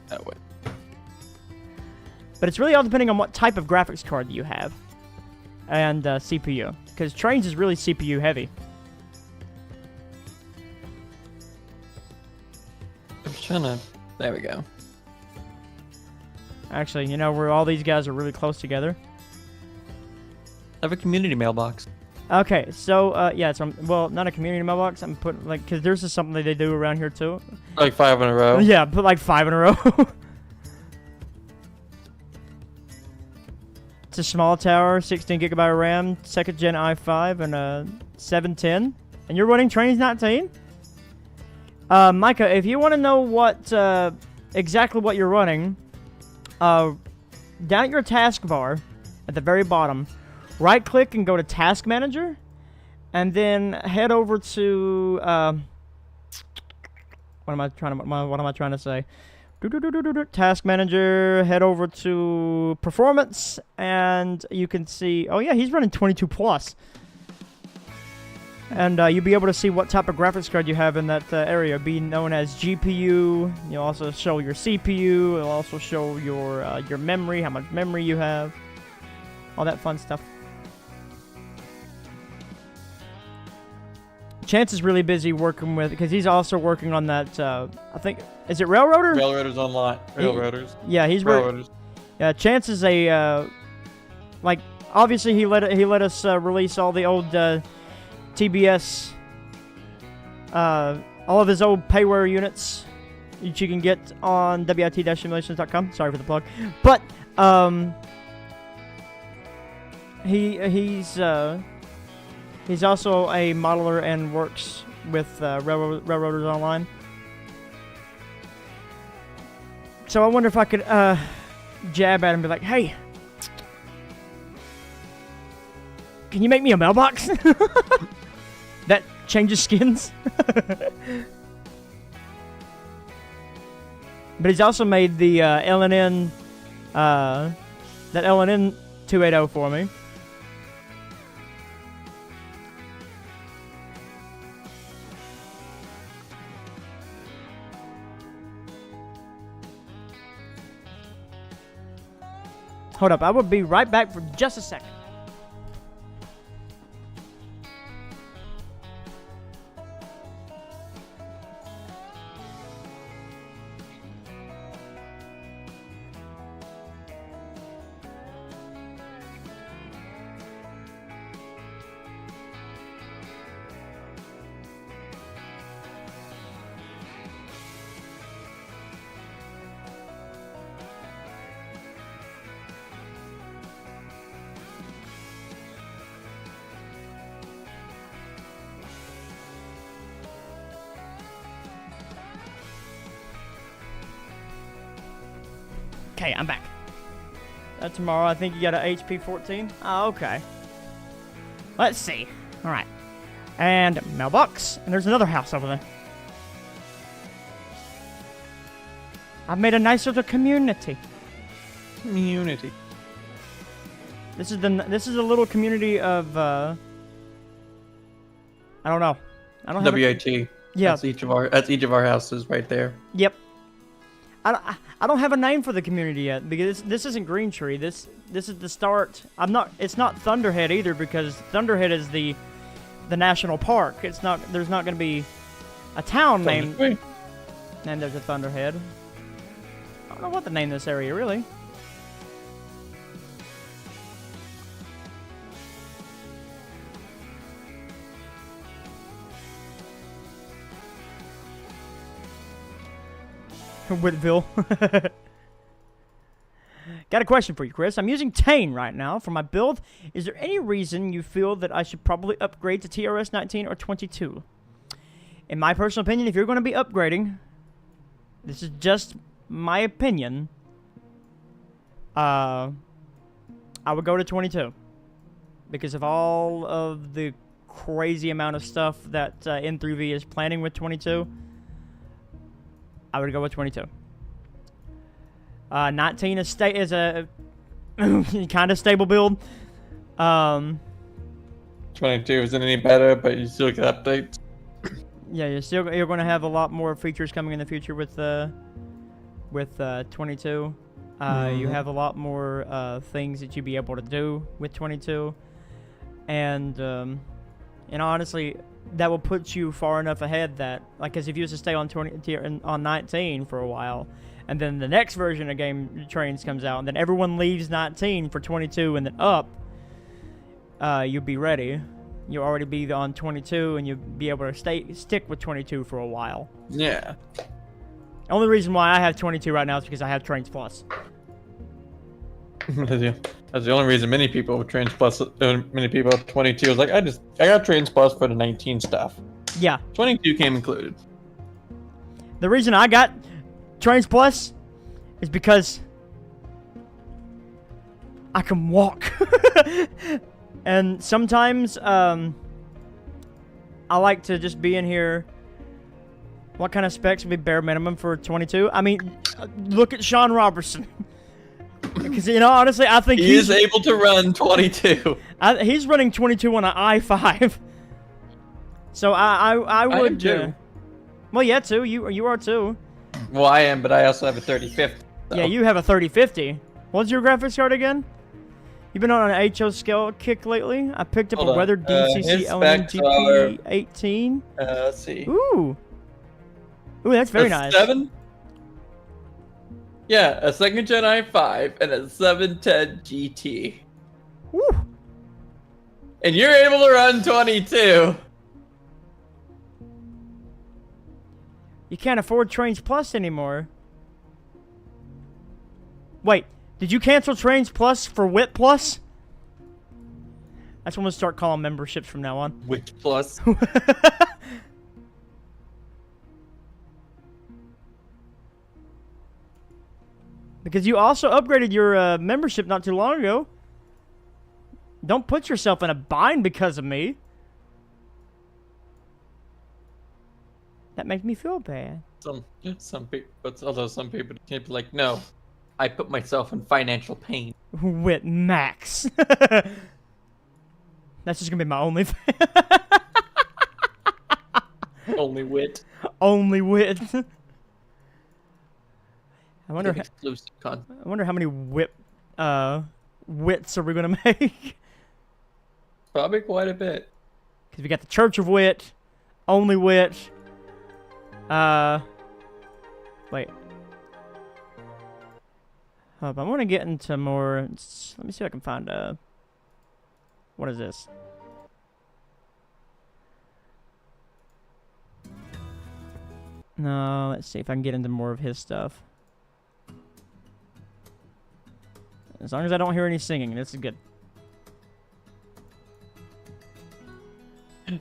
That way. But it's really all depending on what type of graphics card that you have. And CPU. Because Trainz is really CPU heavy. I'm trying to... There we go. Actually, you know where all these guys are really close together? I have a community mailbox. Okay, so, yeah, it's well, not a community mailbox. I'm putting, like, because there's just something that they do around here, too. Like 5 in a row? Yeah, put like 5 in a row. It's a small tower, 16 gigabyte RAM, 2nd gen i5, and a 710. And you're running Trainz 19? Micah, if you want to know what, exactly what you're running, down at your taskbar, at the very bottom, right-click and go to Task Manager, and then head over to what am I trying to say? Task Manager. Head over to Performance, and you can see. Oh yeah, he's running 22 plus, and you'll be able to see what type of graphics card you have in that area. Be known as GPU. You'll also show your CPU. It'll also show your memory, how much memory you have, all that fun stuff. Chance is really busy working with, because he's also working on that, I think, is it Railroader? Railroaders online. Railroaders. Yeah, he's Railroaders. Yeah, Chance is a, like, obviously he let us release all the old TBS, all of his old payware units, which you can get on wit-simulations.com. Sorry for the plug. But, he's also a modeler and works with Railroaders Online. So I wonder if I could jab at him and be like, hey, can you make me a mailbox? That changes skins. But he's also made the LNN, that LNN 280 for me. Hold up, I will be right back for just a second. Okay, I'm back. Tomorrow, I think you got a HP 14. Oh, okay. Let's see. All right. And mailbox. And there's another house over there. I've made a nice little community. Community. This is a little community of I don't know. I don't have WIT. Yeah. That's each of our houses right there. Yep. I don't have a name for the community yet because this isn't Green Tree. This is the start. It's not Thunderhead either because Thunderhead is the national park. There's not going to be a town named there's a Thunderhead. I don't know what to name this area really. Whitville. Got a question for you, Chris. I'm using Tane right now for my build. Is there any reason you feel that I should probably upgrade to TRS 19 or 22? In my personal opinion, if you're going to be upgrading, this is just my opinion, I would go to 22. Because of all of the crazy amount of stuff that N3V is planning with 22, I would go with 22. 19 is a kind of stable build. 22 isn't any better, but you still get updates. Yeah, you're going to have a lot more features coming in the future with 22. You have a lot more things that you'll be able to do with 22, and honestly, that will put you far enough ahead that, like, because if you used to stay on 19 for a while, and then the next version of game Trainz comes out, and then everyone leaves 19 for 22 and then up, you'll be ready. You'll already be on 22, and you'll be able to stick with 22 for a while. Yeah. Only reason why I have 22 right now is because I have Trainz Plus. That's the only reason many people with Trainz Plus, many people with 22 is like, I got Trainz Plus for the 19 stuff. Yeah. 22 came included. The reason I got Trainz Plus is because I can walk. And sometimes I like to just be in here. What kind of specs would be bare minimum for 22? I mean, look at Sean Robertson. Because, honestly, I think he is able to run 22. He's running 22 on an i5. So I would... I am too. Well, yeah, too. You are too. Well, I am, but I also have a 3050. So. Yeah, you have a 3050. What's your graphics card again? You've been on an HO scale kick lately? I picked up a weathered DCC LNGP 18. Let's see. Ooh, that's very nice. 7? Yeah, a 2nd gen i5 and a 710 GT. Woo. And you're able to run 22. You can't afford Trainz Plus anymore. Wait, did you cancel Trainz Plus for WIT Plus? That's when we'll start calling memberships from now on. WIT Plus. Because you also upgraded your membership not too long ago. Don't put yourself in a bind because of me. That makes me feel bad. Some people, but although some people can't be like, no, I put myself in financial pain. WIT Max. That's just gonna be my only. Only wit. Only WIT. I wonder. Exclusive content. I wonder how many wits are we gonna make? Probably quite a bit. Because we got the Church of Wit, Only Wit. Wait. I want to get into more. Let me see if I can find what is this? No, let's see if I can get into more of his stuff. As long as I don't hear any singing, this is good.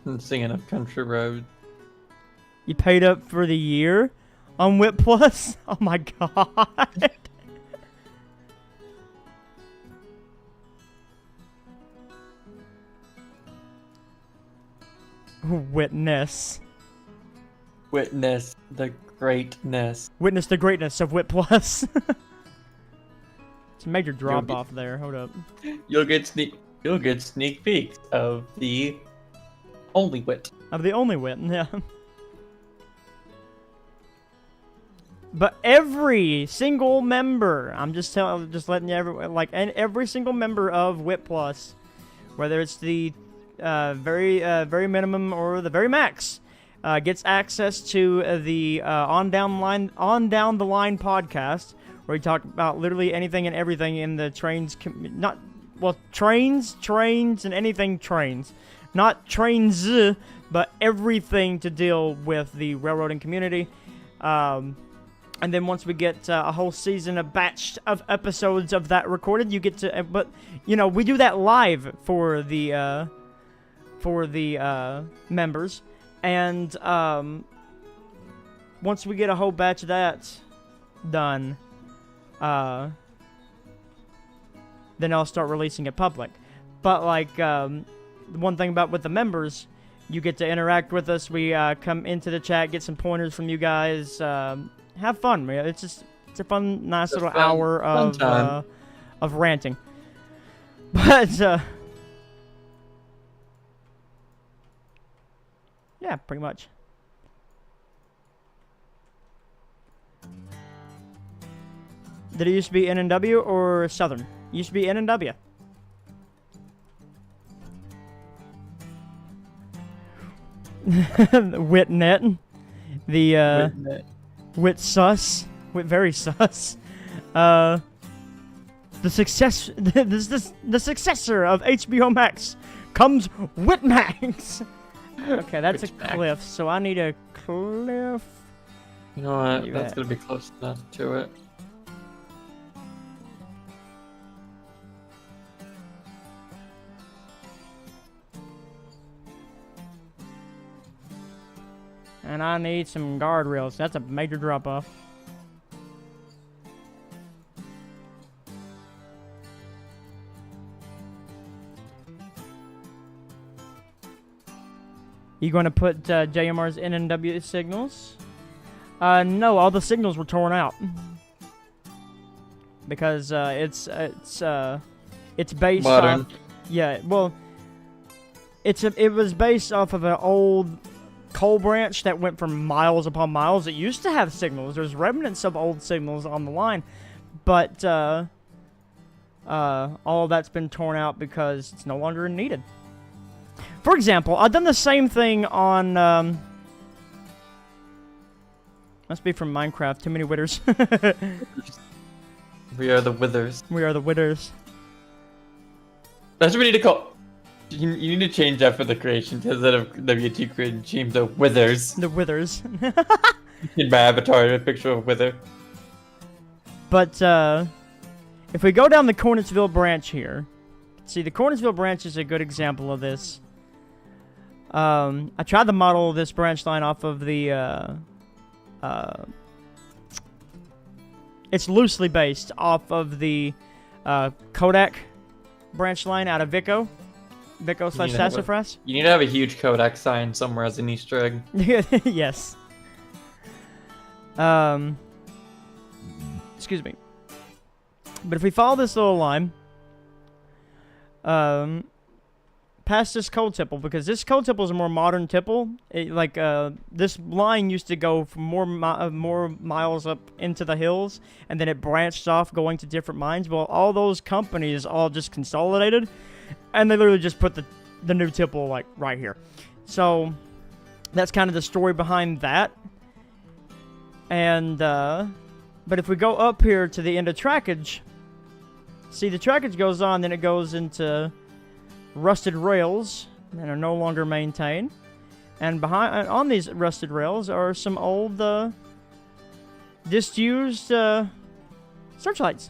I'm singing up Country Road. You paid up for the year on WIT Plus? Oh my god. Witness. Witness the greatness. Witness the greatness of WIT Plus. It's a major drop off there. Hold up. You'll get sneak peeks of the only wit. Of the only wit, yeah. But every single member, I'm just letting you every single member of WIT Plus, whether it's the very minimum or the very max, gets access to the on down the line podcast, where we talk about literally anything and everything in the trains. Trains, and anything trains, not trains, but everything to deal with the railroading community. And then once we get a whole season, a batch of episodes of that recorded, you get to. But you know, we do that live for the members, and once we get a whole batch of that done, then I'll start releasing it public. But like the one thing about with the members, you get to interact with us. We come into the chat, get some pointers from you guys. Have fun, man. It's a fun, nice little hour of ranting. But yeah, pretty much. Did it used to be N&W or Southern? It used to be N&W. Witnet. The Witnet. Wit sus. Wit very sus. The successor of HBO Max comes Wit Max. Okay, that's a cliff, so I need a cliff. You know what? That's gonna be close enough to it. And I need some guardrails. That's a major drop-off. You going to put JMR's N&W signals? No, all the signals were torn out. Because it's based modern. off... Yeah, well... It was based off of an old coal branch that went for miles upon miles. It used to have signals. There's remnants of old signals on the line, but all of that's been torn out because it's no longer needed. For example, I've done the same thing on must be from Minecraft. Too many witters. We are the withers. We are the witters. That's what we need to call. You need to change that for the creation instead of WT creation. Change the withers. The withers. In my avatar, a picture of wither. But if we go down the Cornetsville branch here, see the Cornetsville branch is a good example of this. I tried to model this branch line off of the it's loosely based off of the Kodak branch line out of Vico slash Sassafras. You need to have a huge Kodak sign somewhere as an Easter egg. Yes. Excuse me. But if we follow this little line, past this coal tipple, because this coal tipple is a more modern tipple. This line used to go from more miles up into the hills, and then it branched off going to different mines. Well, all those companies all just consolidated, and they literally just put the new tipple like right here. So that's kind of the story behind that. And but if we go up here to the end of trackage, see the trackage goes on, then it goes into rusted rails that are no longer maintained, and on these rusted rails are some old disused searchlights.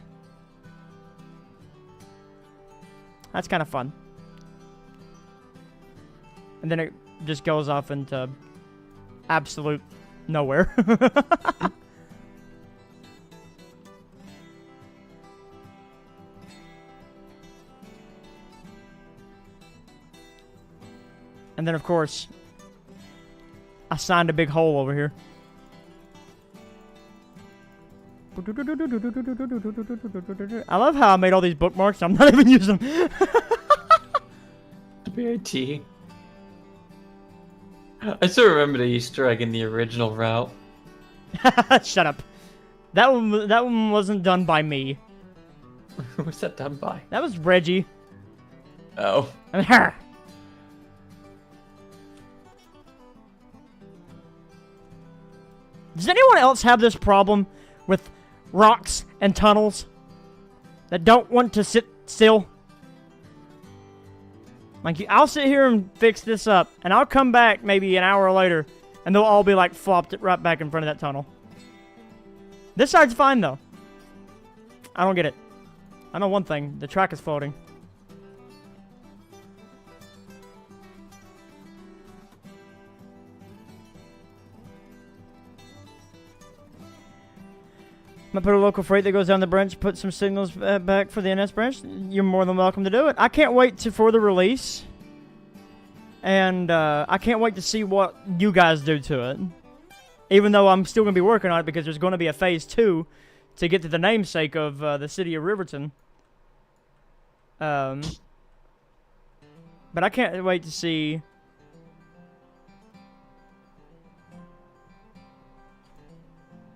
That's kind of fun. And then it just goes off into absolute nowhere. And then, of course, I signed a big hole over here. I love how I made all these bookmarks. I'm not even using them. BIT. I still remember the Easter egg in the original route. Shut up. That one wasn't done by me. Who was that done by? That was Reggie. Oh. I mean, her. Does anyone else have this problem with rocks and tunnels that don't want to sit still? Like, I'll sit here and fix this up, and I'll come back maybe an hour later, and they'll all be like flopped right back in front of that tunnel. This side's fine though. I don't get it. I know one thing: the track is floating. I'm gonna put a local freight that goes down the branch, put some signals back for the NS branch. You're more than welcome to do it. I can't wait for the release. And I can't wait to see what you guys do to it. Even though I'm still going to be working on it because there's going to be a phase 2 to get to the namesake of the city of Riverton. But I can't wait to see...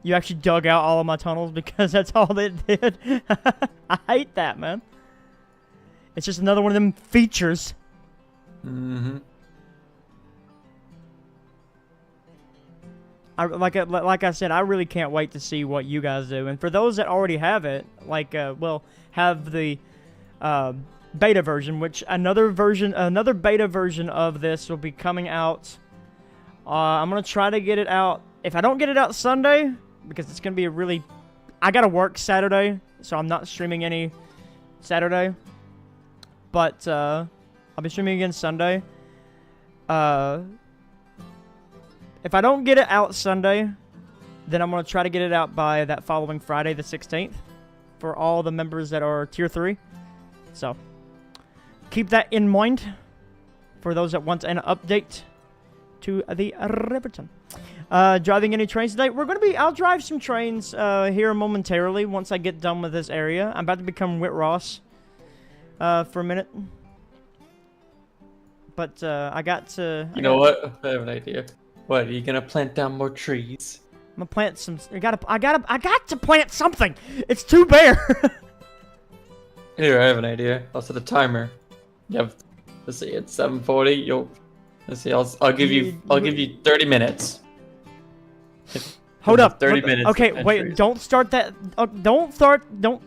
You actually dug out all of my tunnels because that's all they did. I hate that, man. It's just another one of them features. Mm-hmm. Like I said, I really can't wait to see what you guys do. And for those that already have it, have the beta version, which another beta version of this will be coming out. I'm gonna try to get it out. If I don't get it out Sunday, because it's gonna be I gotta work Saturday, so I'm not streaming any Saturday. But I'll be streaming again Sunday. If I don't get it out Sunday, then I'm gonna try to get it out by that following Friday, the 16th, for all the members that are Tier 3. So keep that in mind for those that want an update to the Riverton. Driving any trains today? I'll drive some trains here momentarily once I get done with this area. I'm about to become WIT Ross for a minute. But I got to... You know what? I have an idea. What, are you gonna plant down more trees? I'm gonna plant some... I got to plant something! It's too bare! Here, I have an idea. I'll set a timer. You have... Let's see, it's 7:40. Let's see, I'll give you 30 minutes. Hold up. 30 minutes. Okay, wait. Don't start that. Don't start. Don't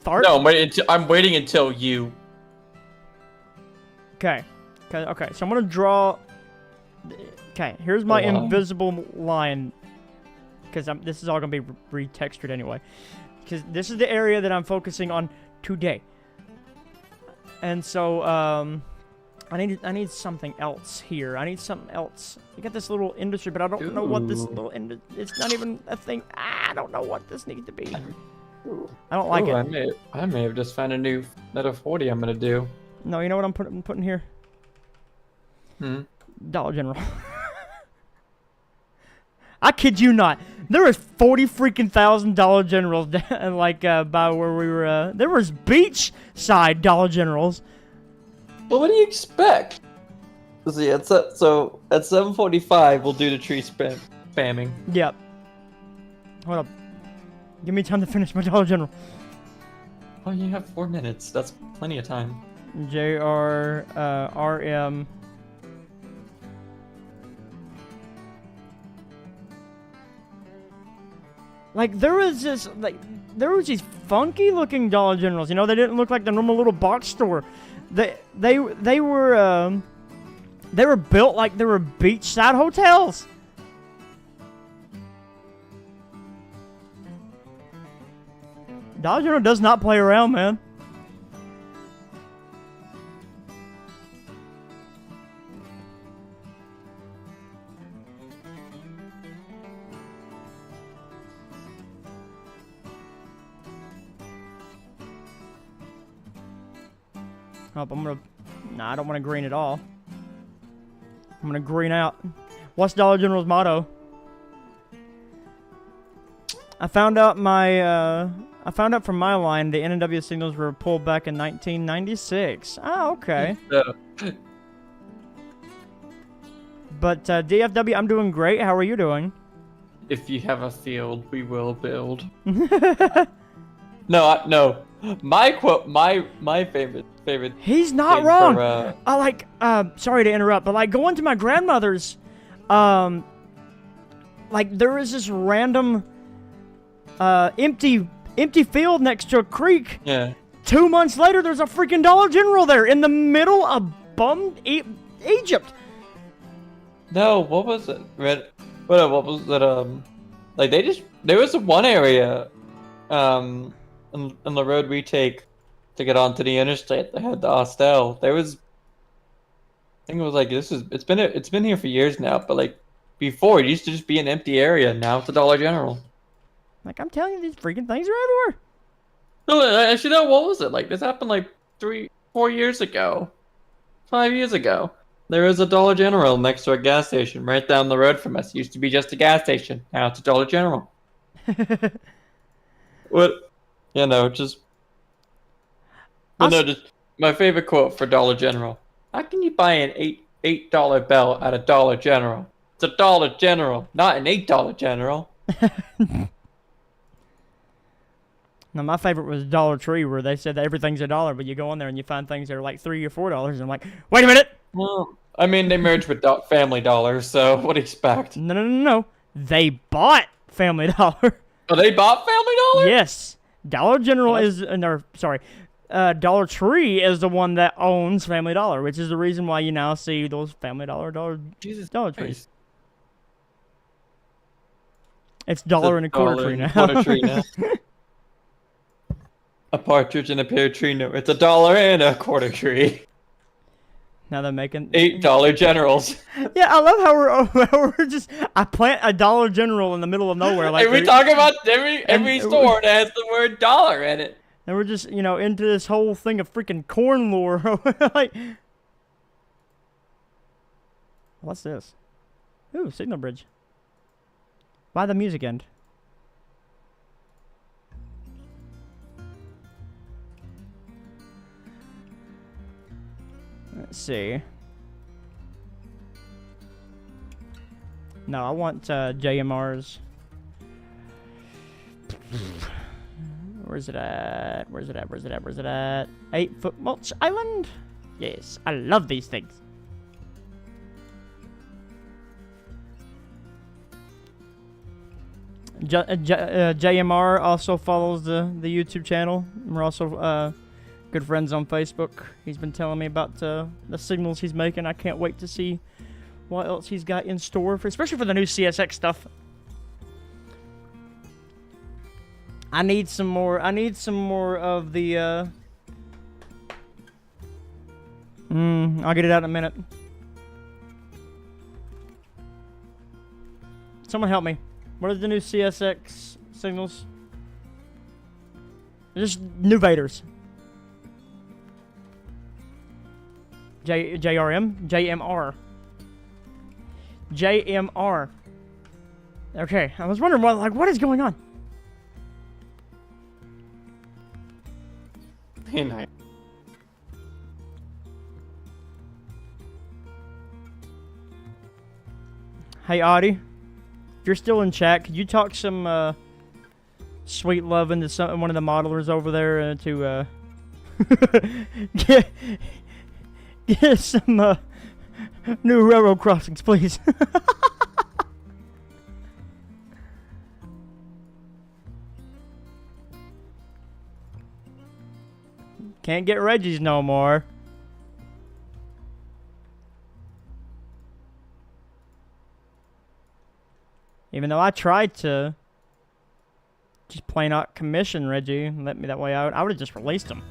start. No, I'm waiting until you. Okay. Okay. So I'm gonna draw. Okay. Here's my invisible line. Because this is all gonna be retextured anyway. Because this is the area that I'm focusing on today. And so I need something else here. I need something else. You got this little industry, but I don't know what this little it's not even a thing. I don't know what this needs to be. Ooh. I don't like Ooh, it. I may have just found a new another 40 I'm gonna do. No, you know what I'm putting here? Hmm. Dollar General. I kid you not. There was 40 freaking thousand Dollar Generals like by where we were. There was beachside Dollar Generals. Well, what do you expect? See, so at 7:45 we'll do the tree spamming. Yep. Hold up. Give me time to finish my Dollar General. Oh, you have 4 minutes. That's plenty of time. JRRM. Like there was these funky looking Dollar Generals. You know, they didn't look like the normal little box store. They were built like they were beachside hotels. Dollar General does not play around, man. Oh, I don't want to green at all. I'm gonna green out. What's Dollar General's motto? I found out from my line the NW signals were pulled back in 1996. Oh, okay. But DFW, I'm doing great. How are you doing? If you have a field, we will build. No. My quote, my favorite. He's not wrong. I like. Sorry to interrupt, but like going to my grandmother's, like there was this random, empty field next to a creek. Yeah. 2 months later, there's a freaking Dollar General there in the middle of bummed Egypt. No, what was it? What was it? Like there was one area, on the road we take to get onto the interstate that had the hostel. There was, I think it was like it's been here for years now, but like before it used to just be an empty area. Now it's a Dollar General. Like I'm telling you, these freaking things are everywhere. No, actually, no. What was it? Like this happened like 3-4 years ago, 5 years ago. There was a Dollar General next to a gas station right down the road from us. It used to be just a gas station. Now it's a Dollar General. What? You know, just. But no, just my favorite quote for Dollar General. How can you buy an $8 belt at a Dollar General? It's a Dollar General, not an $8 General. Now, my favorite was Dollar Tree, where they said that everything's $1, but you go on there and you find things that are like $3 or $4, and I'm like, wait a minute! Well, I mean, they merged with Family Dollar, so what do you expect? No. They bought Family Dollar. Oh, they bought Family Dollar? Yes. Dollar General Dollar Tree is the one that owns Family Dollar, which is the reason why you now see those Family Dollar Dollar Trees. It's $1 and a quarter tree now. Quarter tree now. A partridge in a pear tree. No, it's $1 and a quarter tree. Now they're making $8 Generals. Yeah, I love how we're just. I plant a Dollar General in the middle of nowhere. Like and we talk about every store that has the word dollar in it. And we're just, into this whole thing of freaking corn lore. Like, what's this? Ooh, signal bridge. Why the music end? Let's see. No, I want JMR's. Where's it at? 8-foot mulch island? Yes, I love these things. JMR also follows the YouTube channel. We're also good friends on Facebook. He's been telling me about the signals he's making. I can't wait to see what else he's got in store, especially for the new CSX stuff. I need some more of the I'll get it out in a minute. Someone help me. What are the new CSX signals? Just new Vaders. JRM? JMR. JMR. Okay, I was wondering what is going on? Hey, nice. Hey, Audie. If you're still in chat, could you talk some sweet love into one of the modelers over there to get some new railroad crossings, please? Can't get Reggie's no more. Even though I tried to just plain out commission Reggie and let me that way out, I would have just released him.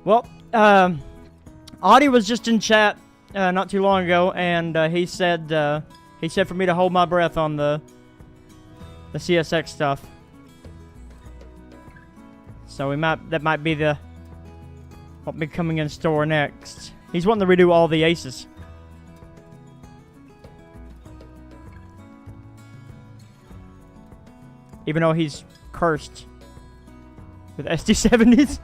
Well, Audie was just in chat not too long ago, and he said for me to hold my breath on the CSX stuff. So that might be what be coming in store next. He's wanting to redo all the aces. Even though he's cursed with SD70s.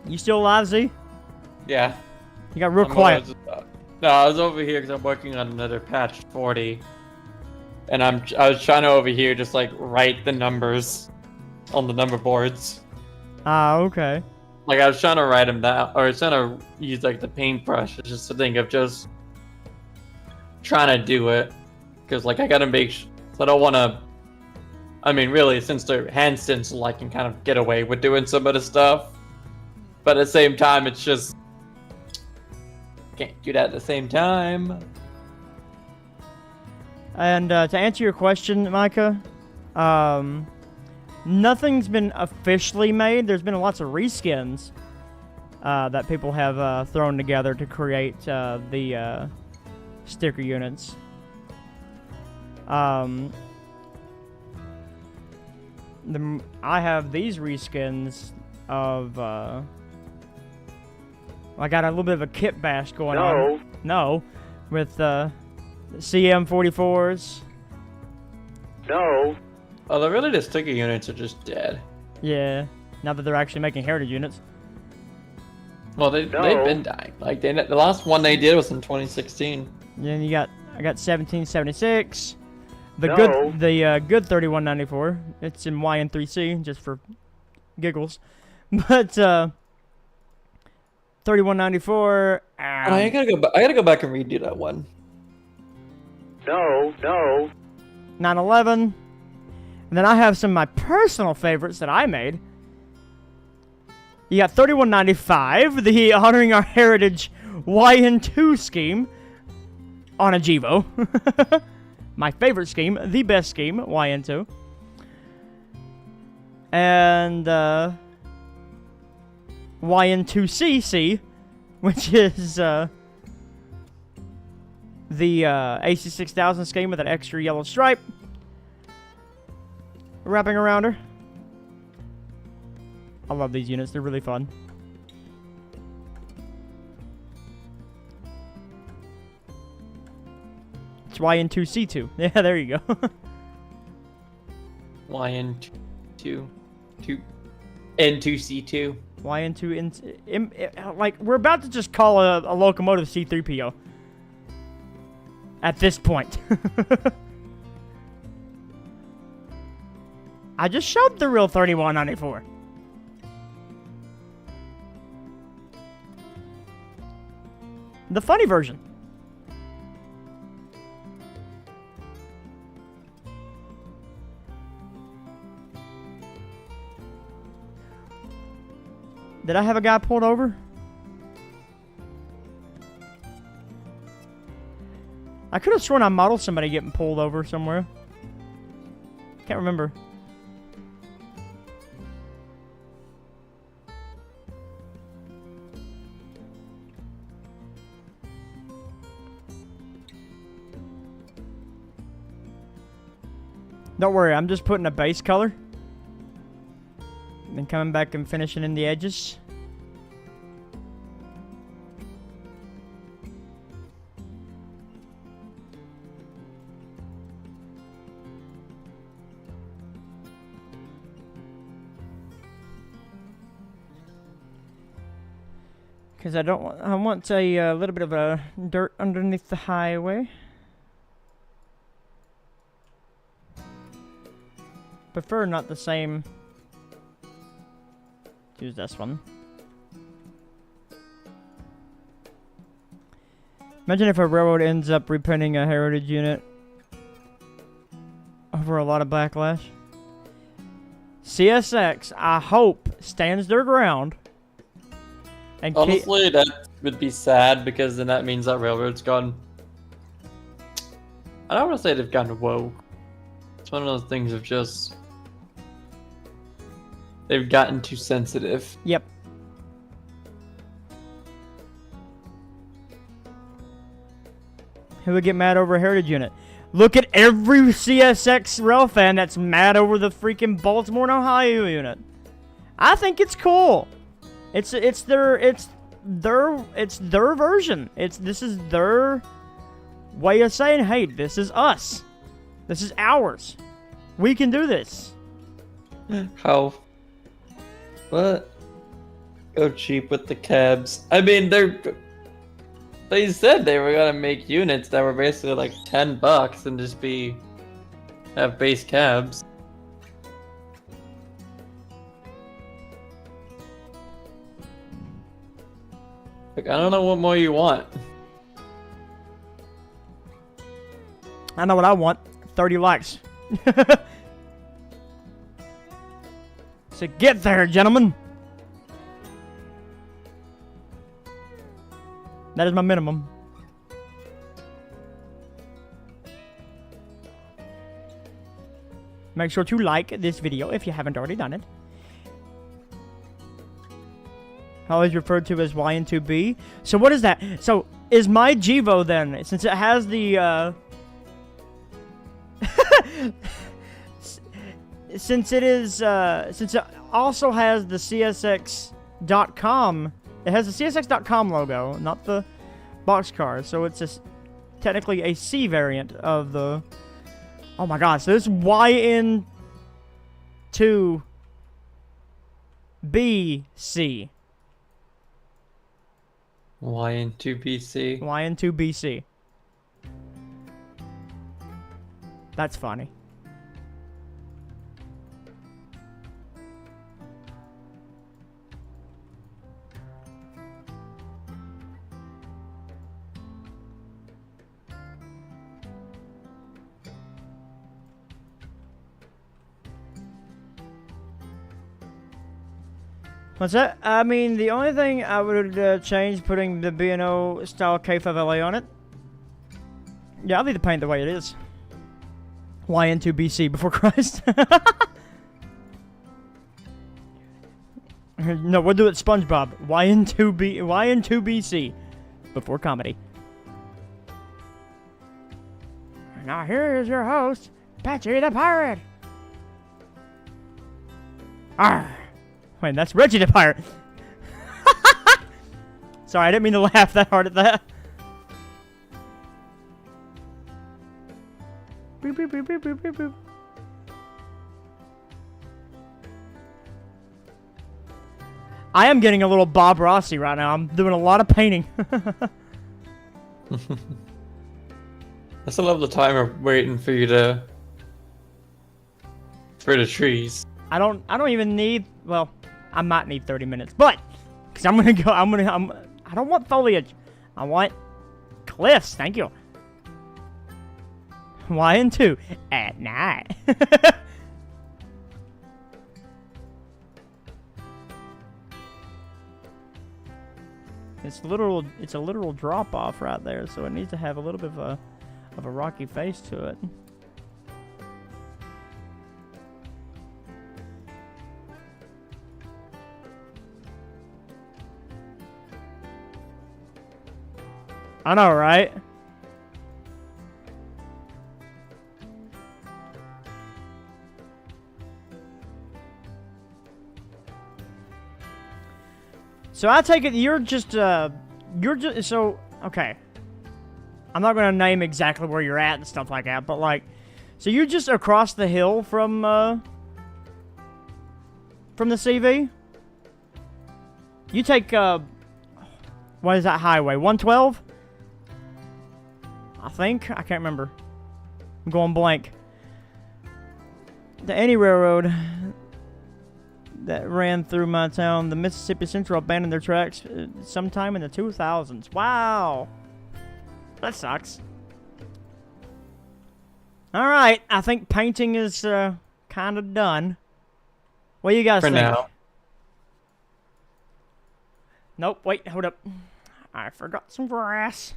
You still alive, Z? Yeah. You got real quiet. No, I was over here because I'm working on another patch 40. And I was trying to over here just like write the numbers on the number boards. Ah, okay. Like I was trying to write them down, or I was trying to use like the paintbrush. It's just a thing of just trying to do it, because like I gotta make sure. I don't want to. I mean, really, since the hand stencil, I can kind of get away with doing some of the stuff, but at the same time, it's just can't do that at the same time. And to answer your question, Micah, nothing's been officially made. There's been lots of reskins that people have thrown together to create the sticker units. I have these reskins of... I got a little bit of a kit bash going on. No. With... CM44s. No. Oh, really the sticker units are just dead. Yeah. Now that they're actually making heritage units. Well, they've been dying. Like the last one they did was in 2016. Yeah, and I got 1776. The good 3194. It's in YN3C just for giggles. But 3194. I gotta go back and redo that one. No. 911. And then I have some of my personal favorites that I made. You got 3195, the Honoring Our Heritage YN2 scheme on a Jivo. My favorite scheme, the best scheme, YN2. And YN2CC, which is the AC6000 scheme with that extra yellow stripe wrapping around her. I love these units. They're really fun. It's YN2C2. Yeah, there you go. YN2. N2C2. YN2... Like, we're about to just call a Locomotive C3PO. At this point. I just showed the real 3194. The funny version. Did I have a guy pulled over? I could have sworn I modeled somebody getting pulled over somewhere. Can't remember. Don't worry, I'm just putting a base color. And then coming back and finishing in the edges. Because I want a little bit of a dirt underneath the highway. Prefer not the same. Use this one. Imagine if a railroad ends up repainting a heritage unit over a lot of backlash. CSX, I hope, stands their ground. And honestly, that would be sad because then that means that railroad's gone. I don't want to say they've gone woke. It's one of those things of just they've gotten too sensitive. Yep. Who would get mad over a heritage unit? Look at every CSX rail fan that's mad over the freaking Baltimore and Ohio unit. I think it's cool. It's their version. This is their way of saying, hey, this is us. This is ours. We can do this. How? What? Go cheap with the cabs. I mean, they said they were gonna make units that were basically like $10 and just have base cabs. Like, I don't know what more you want. I know what I want. 30 likes. So get there, gentlemen. That is my minimum. Make sure to like this video if you haven't already done it. Always referred to as YN2B. So what is that? So is my Jivo then, since it has the since it also has the CSX.com, it has the CSX.com logo, not the boxcar. So it's just technically a C variant of the. Oh my god! So this YN2BC. YN2BC. YN2BC. That's funny. What's that? I mean, the only thing I would change putting the B&O style K5LA on it. Yeah, I'll leave the paint the way it is. YN2BC before Christ. No, we'll do it SpongeBob. YN2BC before comedy. Now here is your host, Patchy the Pirate. Arr. Wait, that's Reggie the Pirate. Sorry, I didn't mean to laugh that hard at that. Boop, boop, boop, boop, boop, boop, boop. I am getting a little Bob Rossi right now. I'm doing a lot of painting. I still love the timer waiting for you to for the trees. I don't even need, well, I might need 30 minutes, but because I don't want foliage. I want cliffs. Thank you. YN2 at night. It's a literal drop off right there, so it needs to have a little bit of a rocky face to it. I know, right? So I take it so okay. I'm not gonna name exactly where you're at and stuff like that, but like, so you're just across the hill from the CV. You take what is that highway? 112? I think. I can't remember. I'm going blank. The any railroad that ran through my town, the Mississippi Central, abandoned their tracks sometime in the 2000s. Wow. That sucks. Alright, I think painting is kind of done. What do you guys think? For now. Nope, wait, hold up. I forgot some grass.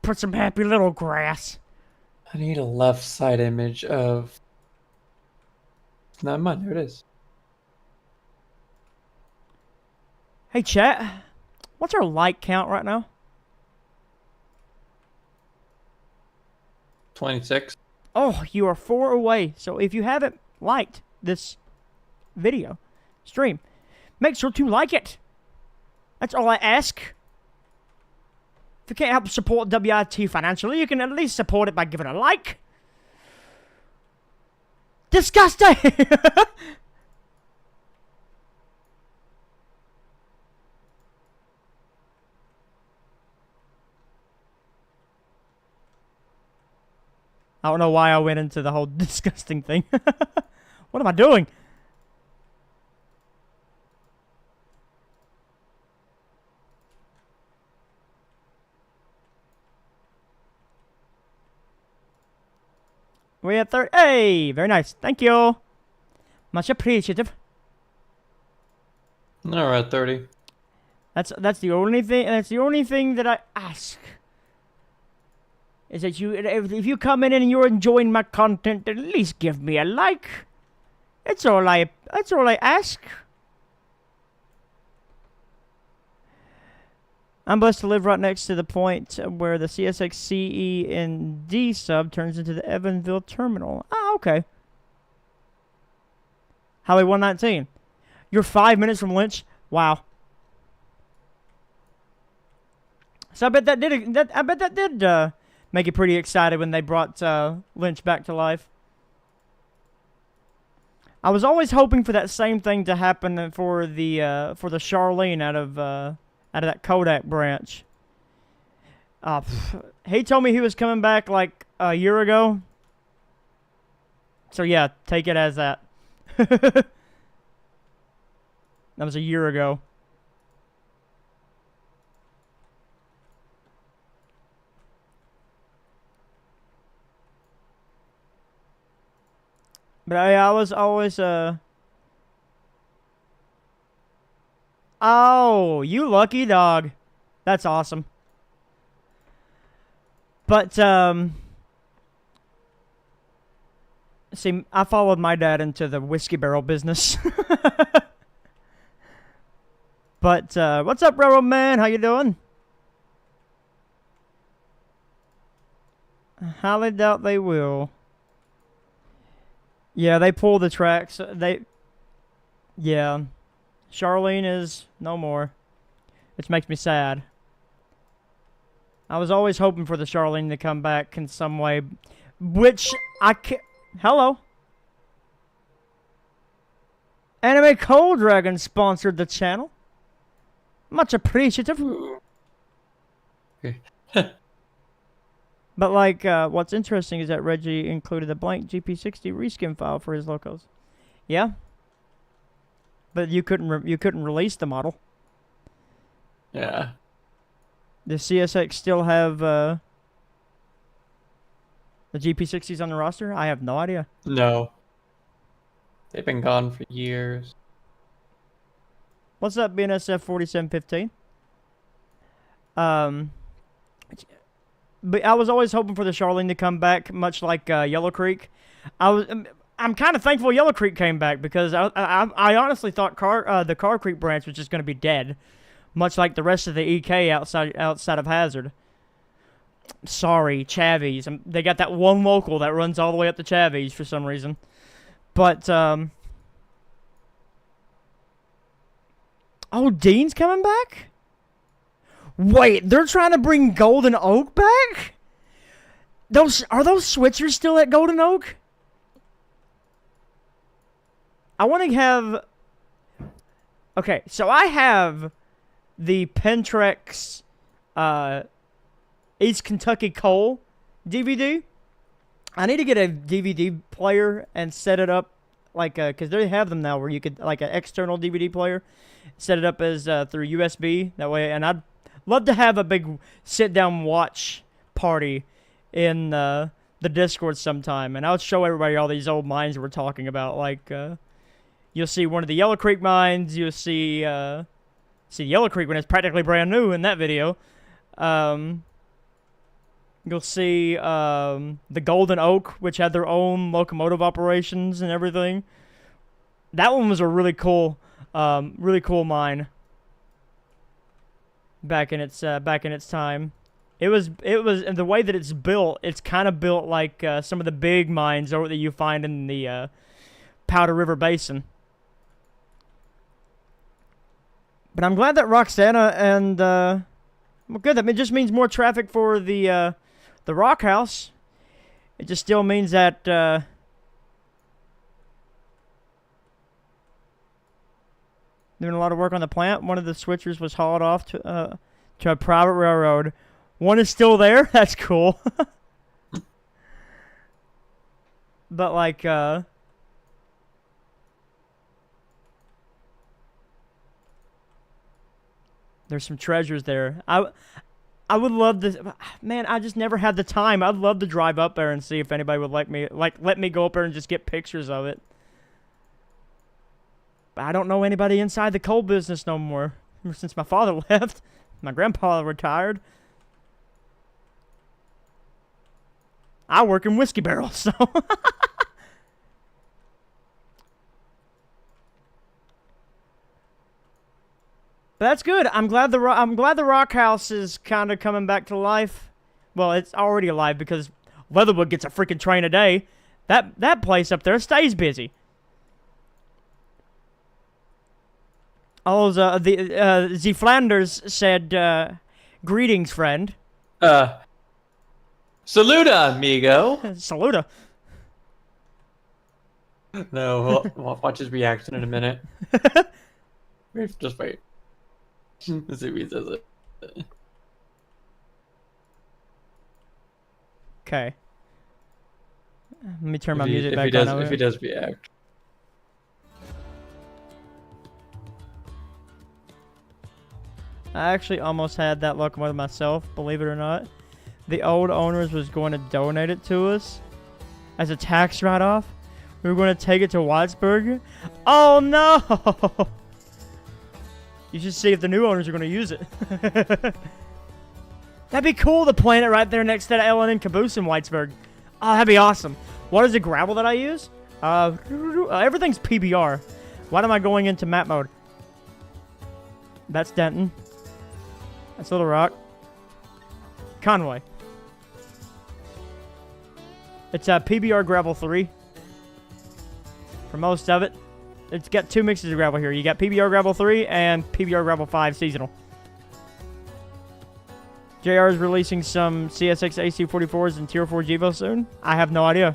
Put some happy little grass. I need a left side image of... Not mine, there it is. Hey, chat. What's our like count right now? 26. Oh, you are 4 away. So if you haven't liked this video, stream, make sure to like it. That's all I ask. If you can't help support WIT financially, you can at least support it by giving a like. Disgusting! I don't know why I went into the whole disgusting thing. What am I doing? We at 30. Hey, very nice. Thank you. Much appreciative. No, we're at 30. That's the only thing. That's the only thing that I ask. Is that if you come in and you're enjoying my content, at least give me a like. That's all I ask. I'm blessed to live right next to the point where the CSX CE and D sub turns into the Evansville terminal. Ah, okay. Highway 119. You're 5 minutes from Lynch. Wow. So I bet that did make you pretty excited when they brought Lynch back to life. I was always hoping for that same thing to happen for the Charlene out of that Kodak branch. He told me he was coming back like a year ago. So yeah, take it as that. That was a year ago. But I was always, Oh, you lucky dog. That's awesome. But, see, I followed my dad into the whiskey barrel business. But, what's up, Railroad Man? How you doing? I highly doubt they will. Yeah, they pull the tracks. Yeah. Charlene is no more. Which makes me sad. I was always hoping for the Charlene to come back in some way. Which I can't... Hello. Anime Cold Dragon sponsored the channel. Much appreciative. Okay. But like, what's interesting is that Reggie included a blank GP60 reskin file for his locos. Yeah. But you couldn't release the model. Yeah. Does CSX still have the GP60s on the roster? I have no idea. No. They've been gone for years. What's up, BNSF 4715? But I was always hoping for the Charlene to come back, much like Yellow Creek. I'm kind of thankful Yellow Creek came back because I honestly thought the Car Creek branch was just going to be dead, much like the rest of the EK outside of Hazard. Sorry, Chavies. They got that one local that runs all the way up to Chavies for some reason. But Oh, Dean's coming back? Wait, they're trying to bring Golden Oak back? Are those switchers still at Golden Oak? I want to have... Okay, so I have the Pentrex East Kentucky Coal DVD. I need to get a DVD player and set it up like because they have them now where you could like an external DVD player, set it up as through USB that way. And I'd love to have a big sit down watch party in the Discord sometime, and I'll show everybody all these old mines we're talking about. Like you'll see one of the Yellow Creek mines. You'll see Yellow Creek when it's practically brand new in that video. You'll see the Golden Oak, which had their own locomotive operations and everything. That one was a really cool mine. Back in its time, it was and the way that it's built. It's kind of built like some of the big mines that you find in the Powder River Basin. But I'm glad that Roxana and well, good. That just means more traffic for the Rock House. It just still means that doing a lot of work on the plant. One of the switchers was hauled off to a private railroad. One is still there. That's cool. But like there's some treasures there. I would love to, man. I just never had the time. I'd love to drive up there and see if anybody would let me go up there and just get pictures of it. But I don't know anybody inside the coal business no more. Ever since my father left, my grandpa retired. I work in whiskey barrels, so. But that's good. I'm glad the Rock House is kind of coming back to life. Well, it's already alive because Leatherwood gets a freaking train a day. That place up there stays busy. Oh, the Flanders said, "Greetings, friend." Saluda, amigo. Saluda. No, we'll watch his reaction in a minute. Just wait. Let's see if he says it. Okay. Let me turn my music back on. If he does react. I actually almost had that locomotive myself, believe it or not. The old owners was going to donate it to us as a tax write-off. We were going to take it to Whitesburg. Oh no! You should see if the new owners are going to use it. That'd be cool to plant it right there next to the L&N Caboose in Whitesburg. Oh, that'd be awesome. What is the gravel that I use? Everything's PBR. Why am I going into map mode? That's Denton. That's Little Rock. Conway. It's PBR Gravel 3. For most of it. It's got two mixes of gravel here. You got PBR Gravel 3 and PBR Gravel 5 seasonal. JR is releasing some CSX AC44s and Tier 4 Gevo soon. I have no idea.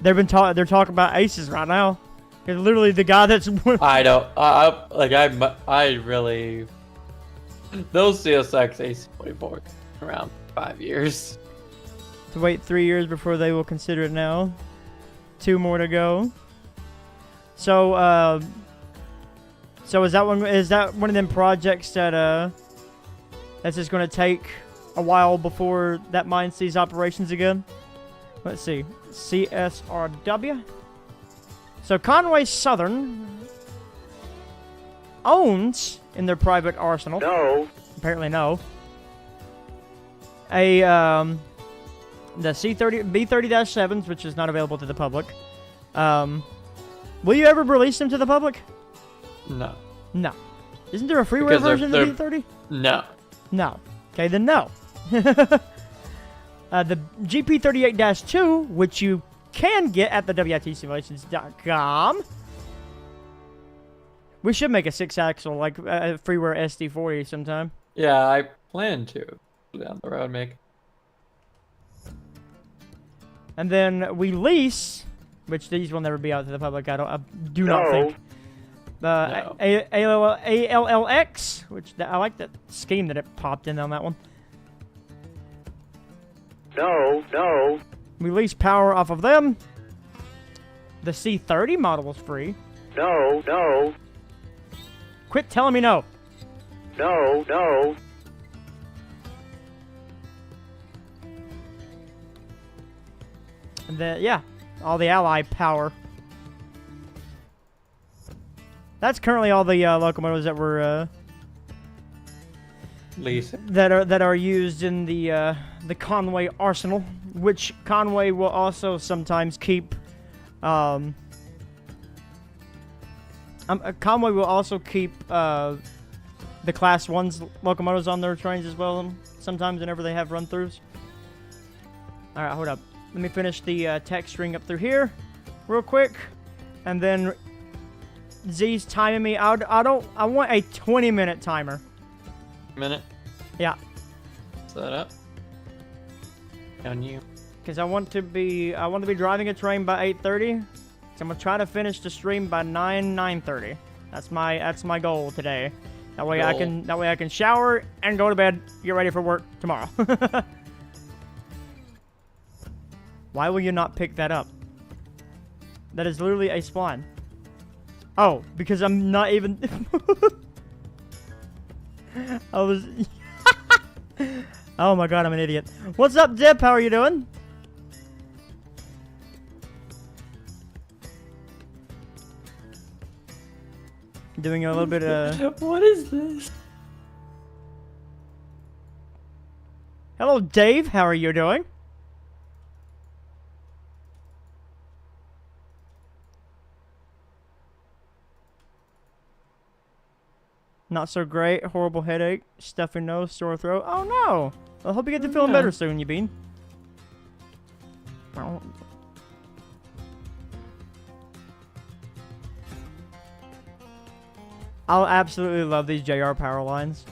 They're talking about aces right now. It's literally the guy that's. I don't. I really. Those CSX AC44 around 5 years. To wait 3 years before they will consider it now. 2 more to go. So, so is that one of them projects that that's just going to take a while before that mine sees operations again? Let's see, CSRW. So Conway Southern owns in their private arsenal. No. Apparently no. The B30-7s, which is not available to the public. Will you ever release them to the public? No. No. Isn't there a freeware version of the B30? No. No. Okay, then no. The GP38-2, which you can get at the WITsimulations.com, We should make a 6-axle, like freeware SD40 sometime. Yeah, I plan to down the road make. And then we lease, which these will never be out to the public. I do not think. No. ALLX, which I like that scheme that it popped in on that one. No. We lease power off of them. The C30 model is free. No. Quit telling me no. No. And then, yeah, all the ally power. That's currently all the locomotives that were Leasing. that are used in the Conway arsenal, which Conway will also sometimes keep. Conway will also keep the Class 1's locomotives on their trains as well, sometimes whenever they have run-throughs. Alright, hold up. Let me finish the text string up through here real quick, and then Z's timing me. I want a 20-minute timer. Minute. Yeah. Set up. On you. Because I want to be driving a train by 8:30. So I'm gonna try to finish the stream by 9:30. That's my goal today. That way I can shower and go to bed, get ready for work tomorrow. Why will you not pick that up? That is literally a spline. Oh, because I'm not even. I was. Oh my god, I'm an idiot. What's up, Dip? How are you doing? Doing a little bit of. What is this? Hello, Dave. How are you doing? Not so great. Horrible headache. Stuffy nose. Sore throat. Oh no! I hope you get to feeling better soon, you bean. I'll absolutely love these JR power lines.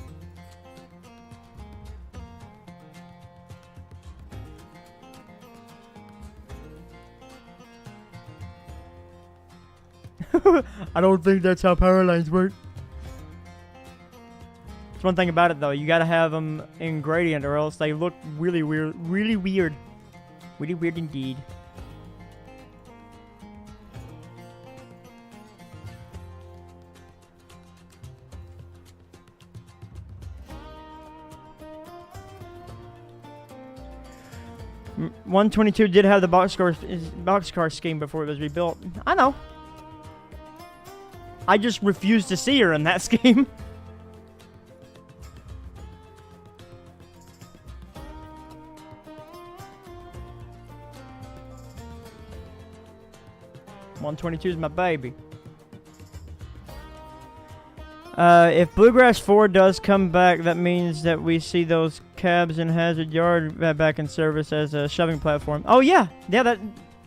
I don't think that's how power lines work. That's one thing about it, though. You gotta have them in gradient, or else they look really weird. Really weird. Really weird indeed. Mm, 122 did have the boxcar scheme before it was rebuilt. I know. I just refused to see her in that scheme. .122 is my baby. If Bluegrass 4 does come back, that means that we see those cabs in Hazard Yard back in service as a shoving platform. Oh yeah, yeah. That.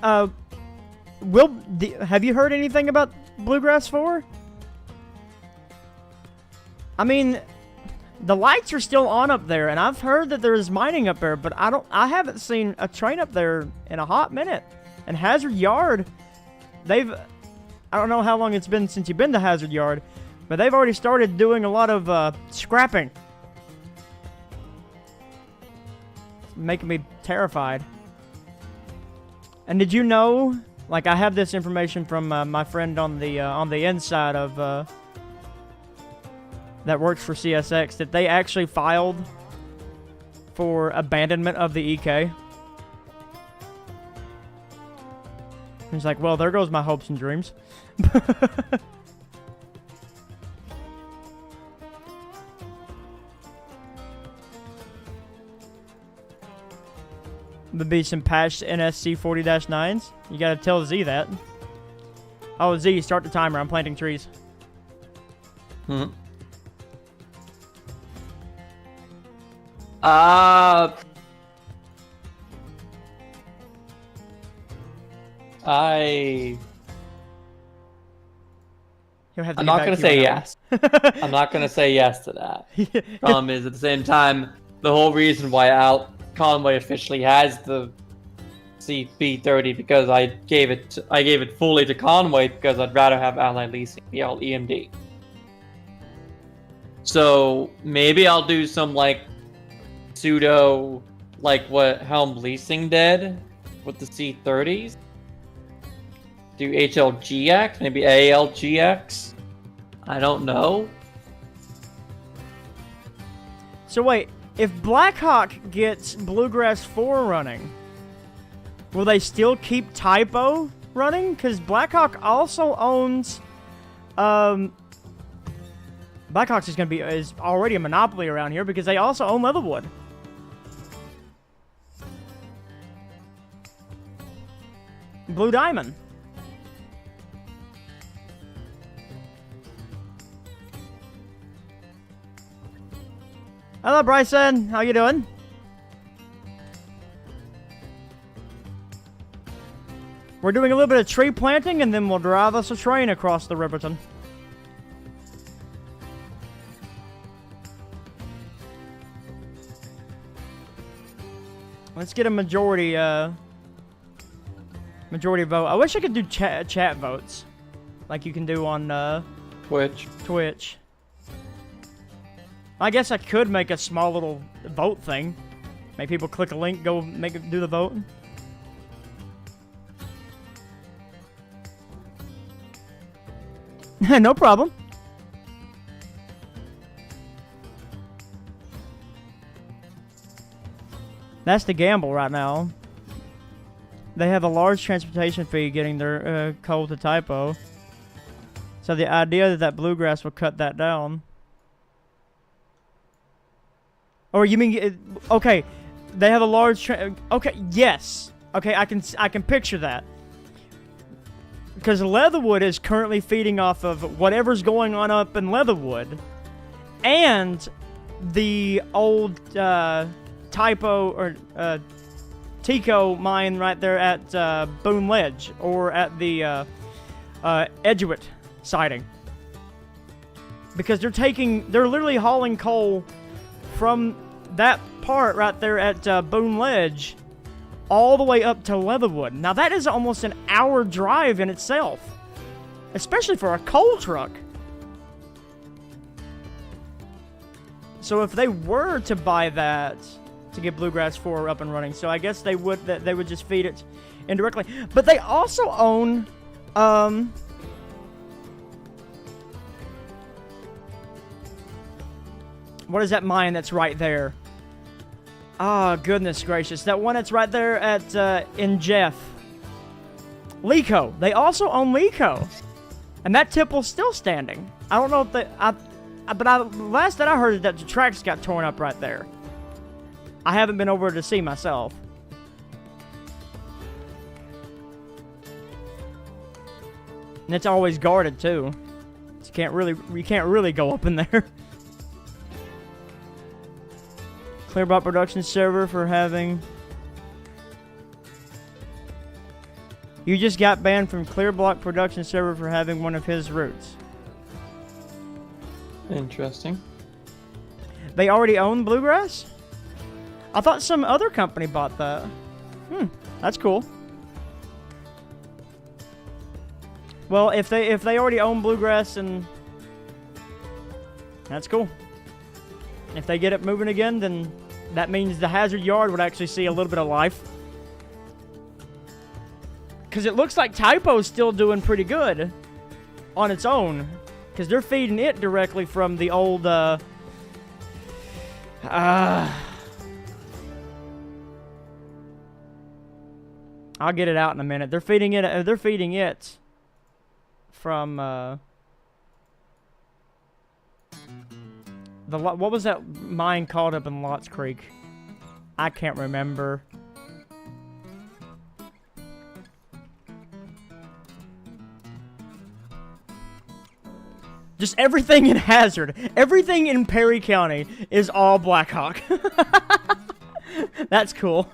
Have you heard anything about Bluegrass 4? I mean, the lights are still on up there, and I've heard that there is mining up there, but I haven't seen a train up there in a hot minute. And Hazard Yard, I don't know how long it's been since you've been to Hazard Yard, but they've already started doing a lot of scrapping. It's making me terrified. And did you know? Like, I have this information from my friend on the inside of that works for CSX, that they actually filed for abandonment of the EK. He's like, well, there goes my hopes and dreams. There'll be some patched NSC 40-9s. You gotta tell Z that. Oh, Z, start the timer. I'm planting trees. He'll have to I'm get not back gonna to say you on yes. I'm not gonna say yes to that. Problem is, at the same time, the whole reason why Conway officially has the CB30 because I gave it fully to Conway because I'd rather have Allied Leasing be all EMD. So maybe I'll do some like pseudo, like what Helm Leasing did with the C30s. Do HLGX, maybe ALGX. I don't know. So wait, if Blackhawk gets Bluegrass 4 running, will they still keep Typo running? Because Blackhawk also owns, Blackhawks is already a monopoly around here because they also own Leatherwood. Blue Diamond. Hello, Bryson. How you doing? We're doing a little bit of tree planting, and then we'll drive us a train across the Riverton. Let's get a majority vote. I wish I could do chat votes, like you can do on Twitch. I guess I could make a small little vote thing. Make people click a link, go do the vote. No problem. That's the gamble right now. They have a large transportation fee getting their coal to Typo. So the idea that Bluegrass will cut that down. Or you mean, okay, they have a large, okay, yes. Okay, I can picture that. Because Leatherwood is currently feeding off of whatever's going on up in Leatherwood. And the old Typo or Tico mine right there at Boone Ledge. Or at the Edgewood sighting. Because they're literally hauling coal from that part right there at Boone Ledge all the way up to Leatherwood. Now that is almost an hour drive in itself, especially for a coal truck. So if they were to buy that to get Bluegrass 4 up and running, so I guess they would just feed it indirectly. But they also own what is that mine that's right there? Ah, goodness gracious. That one that's right there at, in Jeff. Lico. They also own Lico. And that tipple's still standing. I don't know if they, last that I heard is that the tracks got torn up right there. I haven't been over to see myself. And it's always guarded too. So you can't really go up in there. Clearbot production server for having... You just got banned from Clearblock production server for having one of his routes. Interesting. They already own Bluegrass? I thought some other company bought that. That's cool. Well, if they already own Bluegrass, and that's cool. If they get it moving again, then that means the Hazard Yard would actually see a little bit of life. Because it looks like Typo's still doing pretty good on its own. Because they're feeding it directly from the old, I'll get it out in a minute. They're feeding it from, what was that mine called up in Lots Creek? I can't remember. Just everything in Hazard, everything in Perry County is all Blackhawk. That's cool.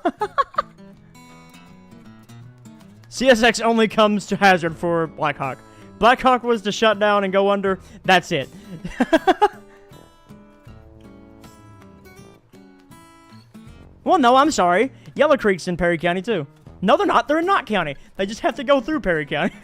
CSX only comes to Hazard for Blackhawk. Blackhawk was to shut down and go under, that's it. Well, no, I'm sorry. Yellow Creek's in Perry County, too. No, they're not. They're in Knott County. They just have to go through Perry County.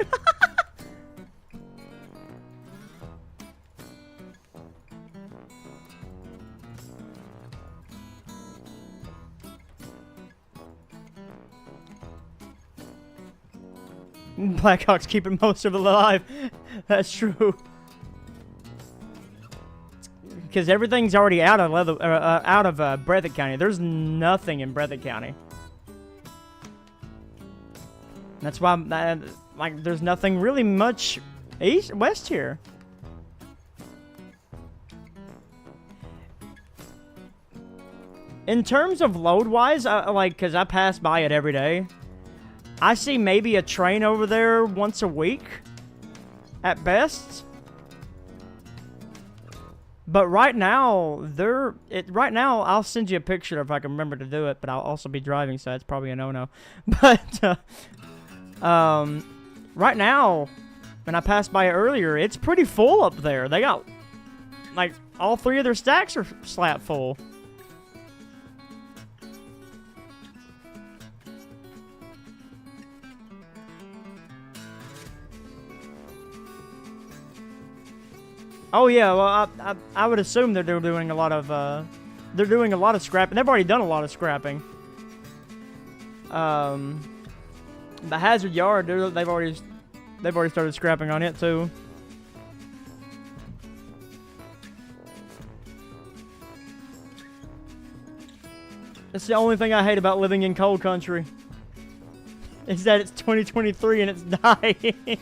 Blackhawk's keeping most of it alive. That's true. Because everything's already out of Breathitt County. There's nothing in Breathitt County. That's why, like, there's nothing really much west here. In terms of load-wise, because I pass by it every day, I see maybe a train over there once a week, at best. But right now, right now, I'll send you a picture if I can remember to do it, but I'll also be driving, so it's probably a no-no. But, right now, when I passed by it earlier, it's pretty full up there. They got, like, all 3 of their stacks are slap full. Oh yeah, well I would assume that they're doing a lot of scrapping. They've already done a lot of scrapping. The Hazard Yard, they've already started scrapping on it too. That's the only thing I hate about living in coal country. Is that it's 2023 and it's dying.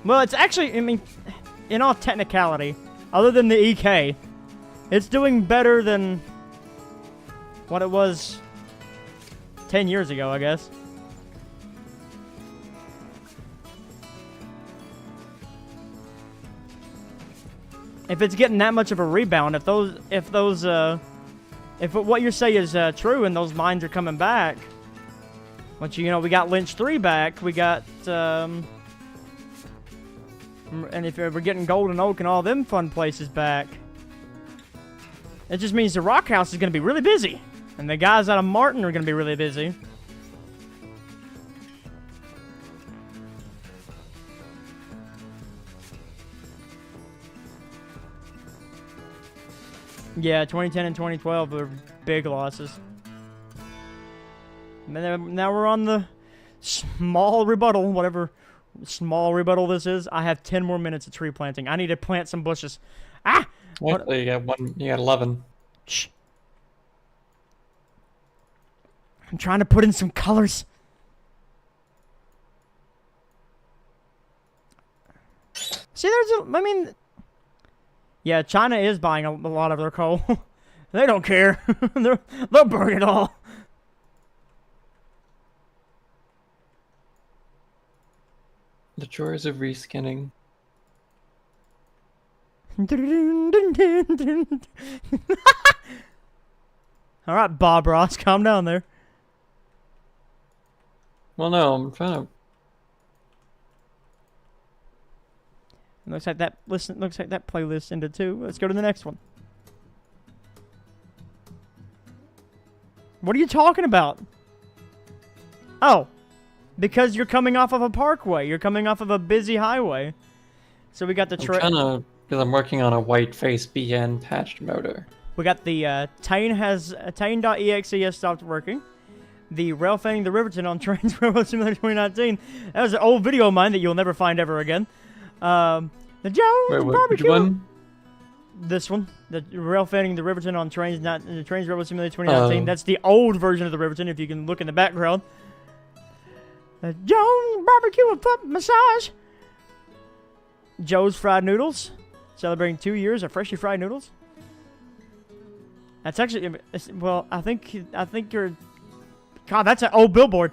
Well, it's actually, I mean, in all technicality, other than the EK, it's doing better than what it was 10 years ago, I guess. If it's getting that much of a rebound, if what you say is true and those mines are coming back, which, you know, we got Lynch 3 back, we got, and if we're getting Golden Oak and all them fun places back, it just means the Rock House is going to be really busy. And the guys out of Martin are going to be really busy. Yeah, 2010 and 2012 were big losses. Now we're on the small rebuttal, whatever small rebuttal this is. I have 10 more minutes of tree planting. I need to plant some bushes. Ah! Actually, you got 11. Shh. I'm trying to put in some colors. See, yeah, China is buying a lot of their coal. They don't care. They'll burn it all. The joys of reskinning. All right, Bob Ross, calm down there. Well, no, I'm trying to. Looks like that playlist ended too. Let's go to the next one. What are you talking about? Oh, because you're coming off of a parkway. You're coming off of a busy highway. So we got the because I'm working on a whiteface BN patched motor. We got the Train.exe has stopped working. The rail fanning the Riverton on Trainz Railroad Simulator 2019. That was an old video of mine that you'll never find ever again. The Jones Barbecue. Which one? This one, the rail fanning the Riverton on Trainz Railroad Simulator 2019. That's the old version of the Riverton. If you can look in the background. The Jones Barbecue and Foot Massage. Joe's Fried Noodles, celebrating 2 years of freshly fried noodles. That's actually, well, I think you're. God, that's an old billboard.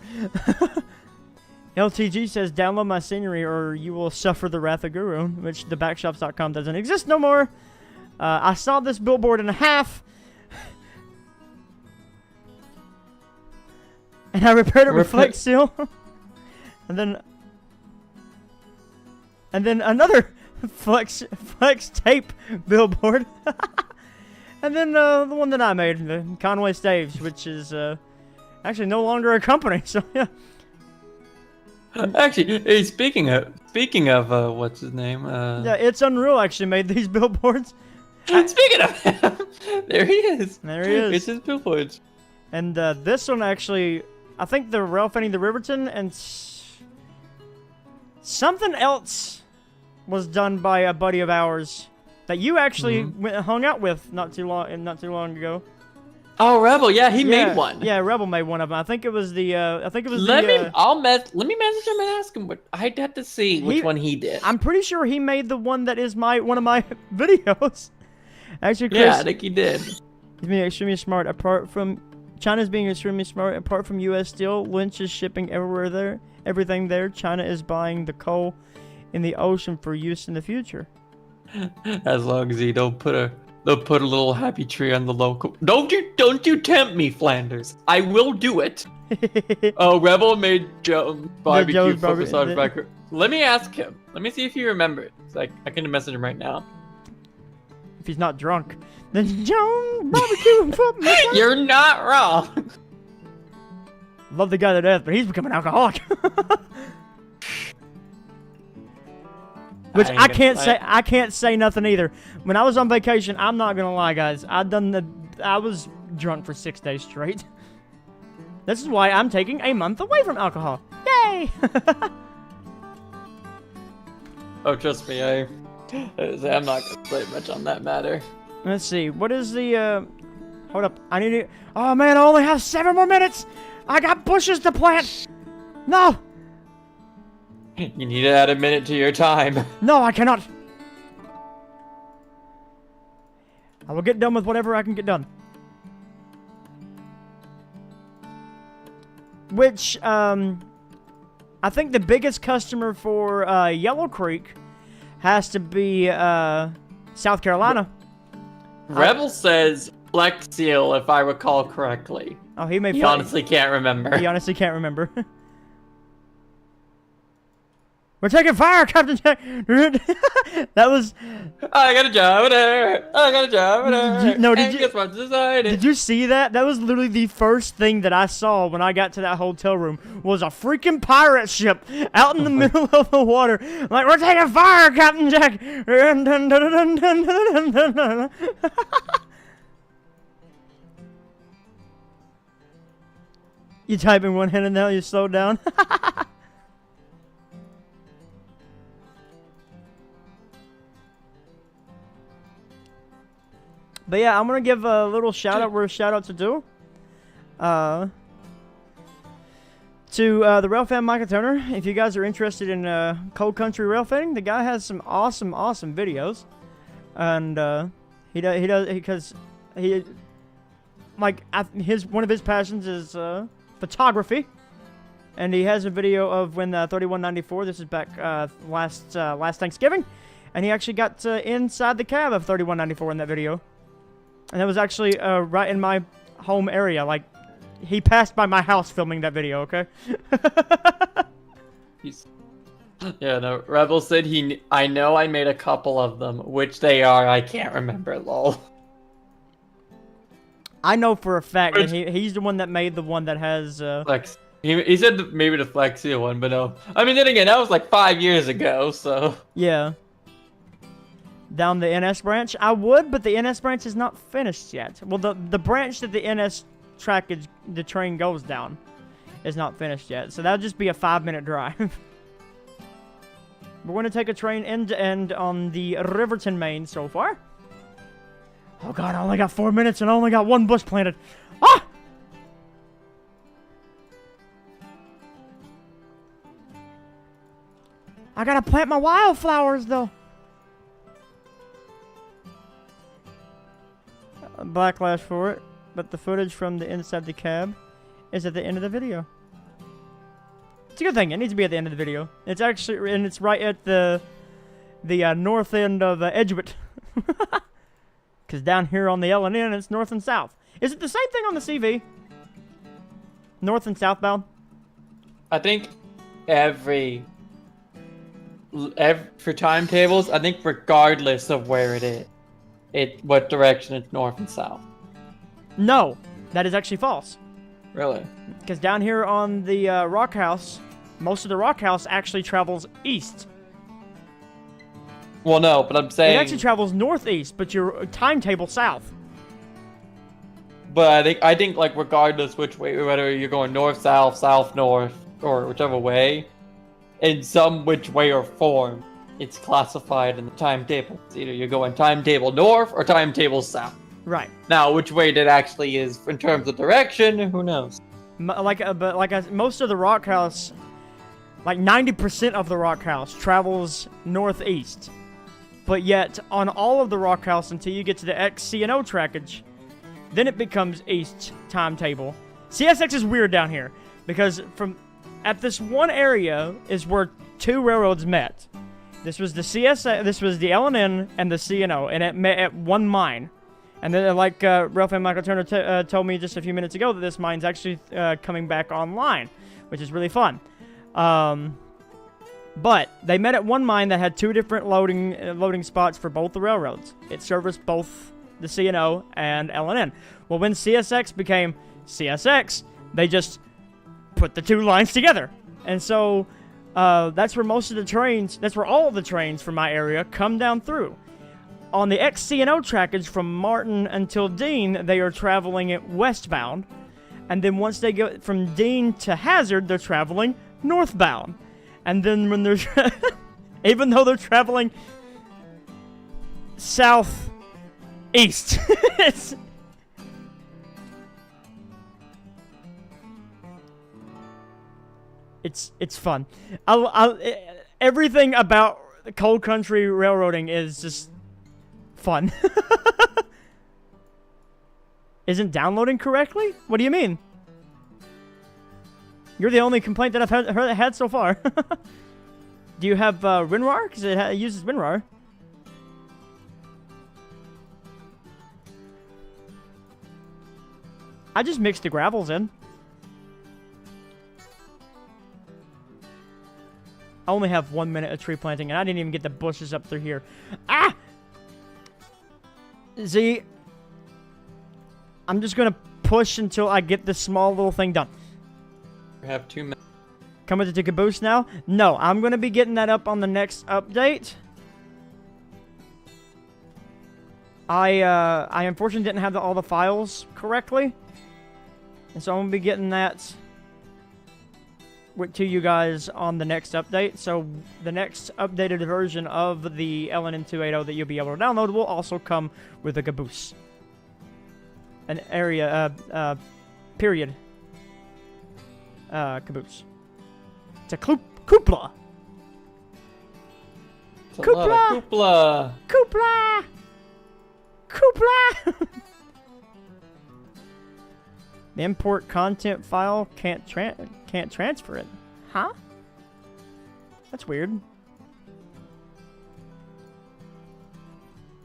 LTG says, download my scenery or you will suffer the wrath of Guru, which thebackshops.com doesn't exist no more. I saw this billboard in half And I repaired it with Flex Seal. and then another flex tape billboard. And then the one that I made, the Conway Staves, which is actually no longer a company. So yeah. Actually, hey, speaking of what's his name? Yeah, It's Unreal actually made these billboards. Speaking of him, there he is. There he is. It's his billboards. And this one actually, I think the Ralph Ending the Riverton and something else was done by a buddy of ours that you actually hung out with not too long ago. Oh, Rebel, yeah, he made one. Yeah, Rebel made one of them. I think it was the. Let me message him and ask him. But I'd have to see which one he did. I'm pretty sure he made the one that is one of my videos. Actually, Chris. Yeah, I think he did. He's being extremely smart. China's being extremely smart. Apart from U.S. Steel, Lynch is shipping everything there. China is buying the coal in the ocean for use in the future. As long as he don't put a little happy tree on the local. Don't you tempt me, Flanders. I will do it. Oh, Rebel made Joe's barbecue focus on record. Let me ask him. Let me see if he remembers. Like I can message him right now. If he's not drunk, then Joe's barbecue and football. You're not wrong. Love the guy to death, but he's becoming an alcoholic. Which I can't say nothing either. When I was on vacation, I'm not gonna lie, guys. I was drunk for 6 days straight. This is why I'm taking a month away from alcohol. Yay! Oh, trust me, I'm not gonna say much on that matter. Let's see. What is the? Hold up. I need to. Oh man, I only have 7 more minutes. I got bushes to plant. No. You need to add a minute to your time. No, I cannot. I will get done with whatever I can get done. Which, I think the biggest customer for Yellow Creek has to be South Carolina. Rebel says Flex Seal, if I recall correctly. Oh, he may. He honestly can't remember. He honestly can't remember. We're taking fire, Captain Jack. That was. I got a job there. I got a job there. Did you see that? That was literally the first thing that I saw when I got to that hotel room. Was a freaking pirate ship out in the middle of the water. Like, we're taking fire, Captain Jack. You type in one hand and now you slow down. But yeah, I'm going to give a little shout out where a shout out to do. To the rail fan Michael Turner. If you guys are interested in cold country rail fanning, the guy has some awesome videos. And one of his passions is photography. And he has a video of when 3194, this is back last Thanksgiving, and he actually got inside the cab of 3194 in that video. And that was actually right in my home area. Like, he passed by my house filming that video, okay? Yeah, no, Rebel said I know I made a couple of them. Which they are, I can't remember, lol. I know for a fact that he's the one that made the one that has... Flex. He said maybe the Flex Seal one, but no. I mean, then again, that was like 5 years ago, so... Yeah. Down the NS branch? I would, but the NS branch is not finished yet. Well, the branch that the NS the train goes down is not finished yet. So that'll just be a 5-minute drive. We're going to take a train end to end on the Riverton Main so far. Oh god, I only got 4 minutes and I only got 1 bush planted. Ah! I gotta plant my wildflowers though. Backlash for it, but the footage from the inside the cab is at the end of the video. It's a good thing. It needs to be at the end of the video. It's actually, and it's right at the north end of Edgewood. Because down here on the L&N, it's north and south. Is it the same thing on the CV? North and southbound? I think every for timetables, I think regardless of where it is, what direction it's north and south. No, that is actually false. Really? Because down here on the Rock House, most of the Rock House actually travels east. Well, no, but I'm saying. It actually travels northeast, but your timetable south. But I think like regardless which way, whether you're going north, south, south, north, or whichever way, in some which way or form, it's classified in the timetable. It's either you're going timetable north or timetable south. Right. Now, which way that actually is in terms of direction, who knows? Most of the Rock House, like 90% of the Rock House travels northeast. But yet, on all of the Rock House until you get to the XCNO trackage, then it becomes east timetable. CSX is weird down here because at this one area is where two railroads met. This was the CSX, this was the L&N and the CNO, and it met at one mine. And then, like Ralph and Michael Turner told me just a few minutes ago, that this mine's actually coming back online, which is really fun. But they met at one mine that had two different loading spots for both the railroads. It serviced both the CNO and L&N. Well, when CSX became CSX, they just put the two lines together. And so that's where most of the trains, that's where all of the trains from my area come down through. On the XCNO trackage from Martin until Dean, they are traveling it westbound. And then once they go from Dean to Hazard, they're traveling northbound. And then when they're, even though they're traveling southeast, it's fun. Everything about coal country railroading is just fun. Isn't downloading correctly? What do you mean? You're the only complaint that I've had so far. Do you have WinRAR? Because it uses WinRAR. I just mixed the gravels in. I only have 1 minute of tree planting, and I didn't even get the bushes up through here. Ah! Z, I'm just gonna push until I get this small little thing done. We have 2 minutes. Coming to Caboose now? No, I'm gonna be getting that up on the next update. I unfortunately didn't have all the files correctly, and so I'm gonna be getting that to you guys on the next update. So the next updated version of the LNN280 that you'll be able to download will also come with a caboose. An area, period. Caboose. It's a cupola. Cupola. Cupola. Cupola. The import content file can't transfer it. Huh? That's weird.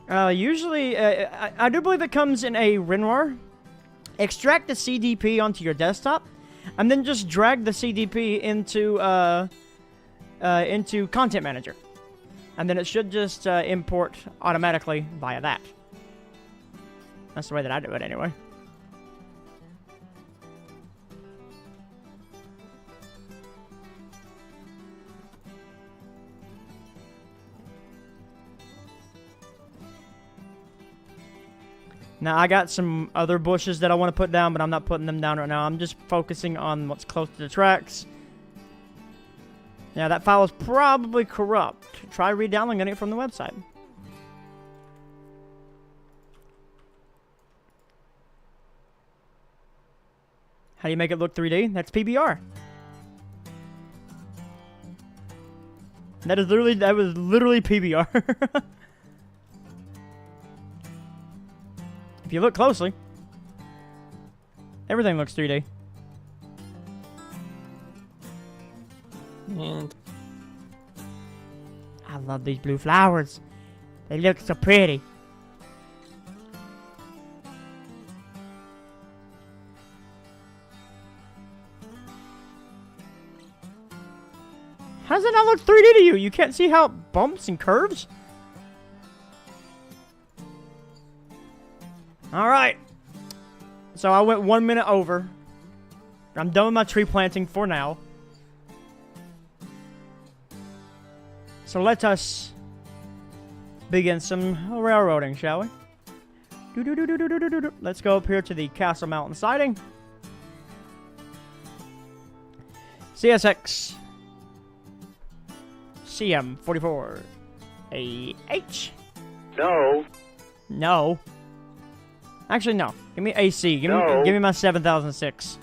Usually, I do believe it comes in a WinRAR. Extract the CDP onto your desktop, and then just drag the CDP into Content Manager, and then it should just import automatically via that. That's the way that I do it, anyway. Now, I got some other bushes that I want to put down, but I'm not putting them down right now. I'm just focusing on what's close to the tracks. Yeah, that file is probably corrupt. Try re-downloading it from the website. How do you make it look 3D? That's PBR. That was literally PBR. If you look closely, everything looks 3D. And I love these blue flowers. They look so pretty. does it not look 3D to you? You can't see how it bumps and curves? Alright. So I went 1 minute over. I'm done with my tree planting for now. So let us begin some railroading, shall we? Let's go up here to the Castle Mountain siding. CSX CM44 AH. No. No. Actually, no. Give me AC. Give No. me my 7006.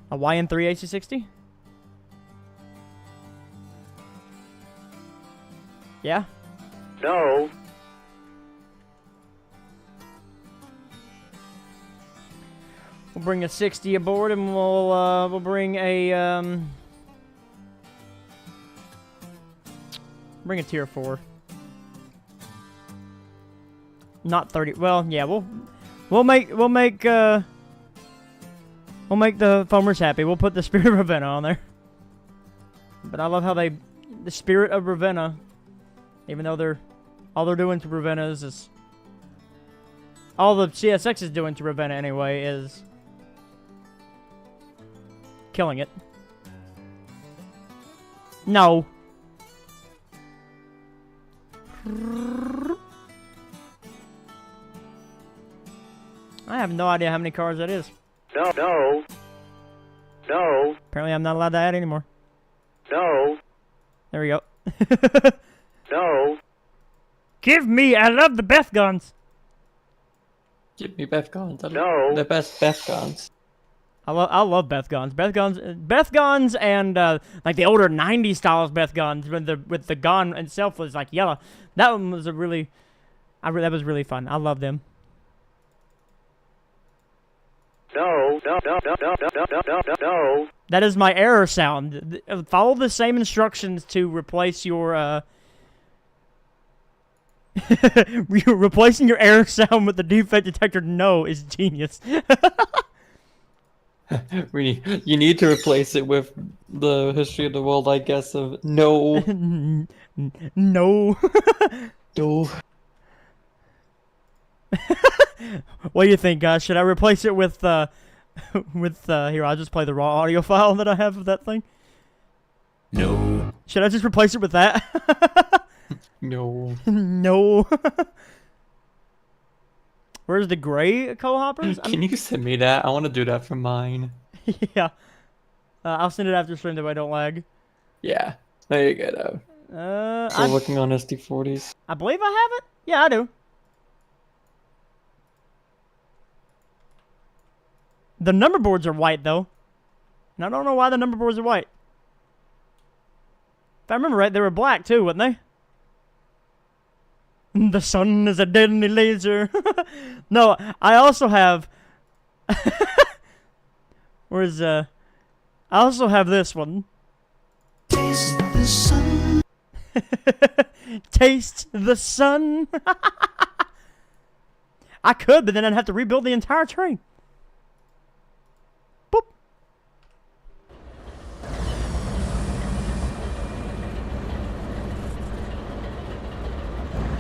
A YN3 AC60? Yeah? No. We'll bring a 60 aboard and we'll bring a bring a tier 4. Not 30. Well, yeah, we'll make the foamers happy. We'll put the Spirit of Ravenna on there. But I love how the Spirit of Ravenna, even though all they're doing to Ravenna is all the CSX is doing to Ravenna anyway is killing it. No. I have no idea how many cars that is. No. No. No. Apparently I'm not allowed to add anymore. No. There we go. No. Give me, I love the Beth guns. Give me Beth Guns. No. The best Beth Guns. I love Beth guns. Beth guns and like the older 90s styles Beth guns with the gun itself was like yellow. That one was that was really fun. I love them. No. No. No. No. No. No. No. No. No. No. That is my error sound. Follow the same instructions to replace your replacing your error sound with the defect detector. No is genius. You need to replace it with the history of the world, I guess, of no. No. No. What do you think, guys? Should I replace it with here, I'll just play the raw audio file that I have of that thing. No. Should I just replace it with that? No. No. Where's the gray co-hoppers? Can you send me that? I want to do that for mine. Yeah. I'll send it after stream that way I don't lag. Yeah. There you go. Still working on SD40s. I believe I have it. Yeah, I do. The number boards are white, though. And I don't know why the number boards are white. If I remember right, they were black, too, weren't they? The sun is a deadly laser. No, I also have... I also have this one. Taste the sun. Taste the sun. I could, but then I'd have to rebuild the entire train. Boop.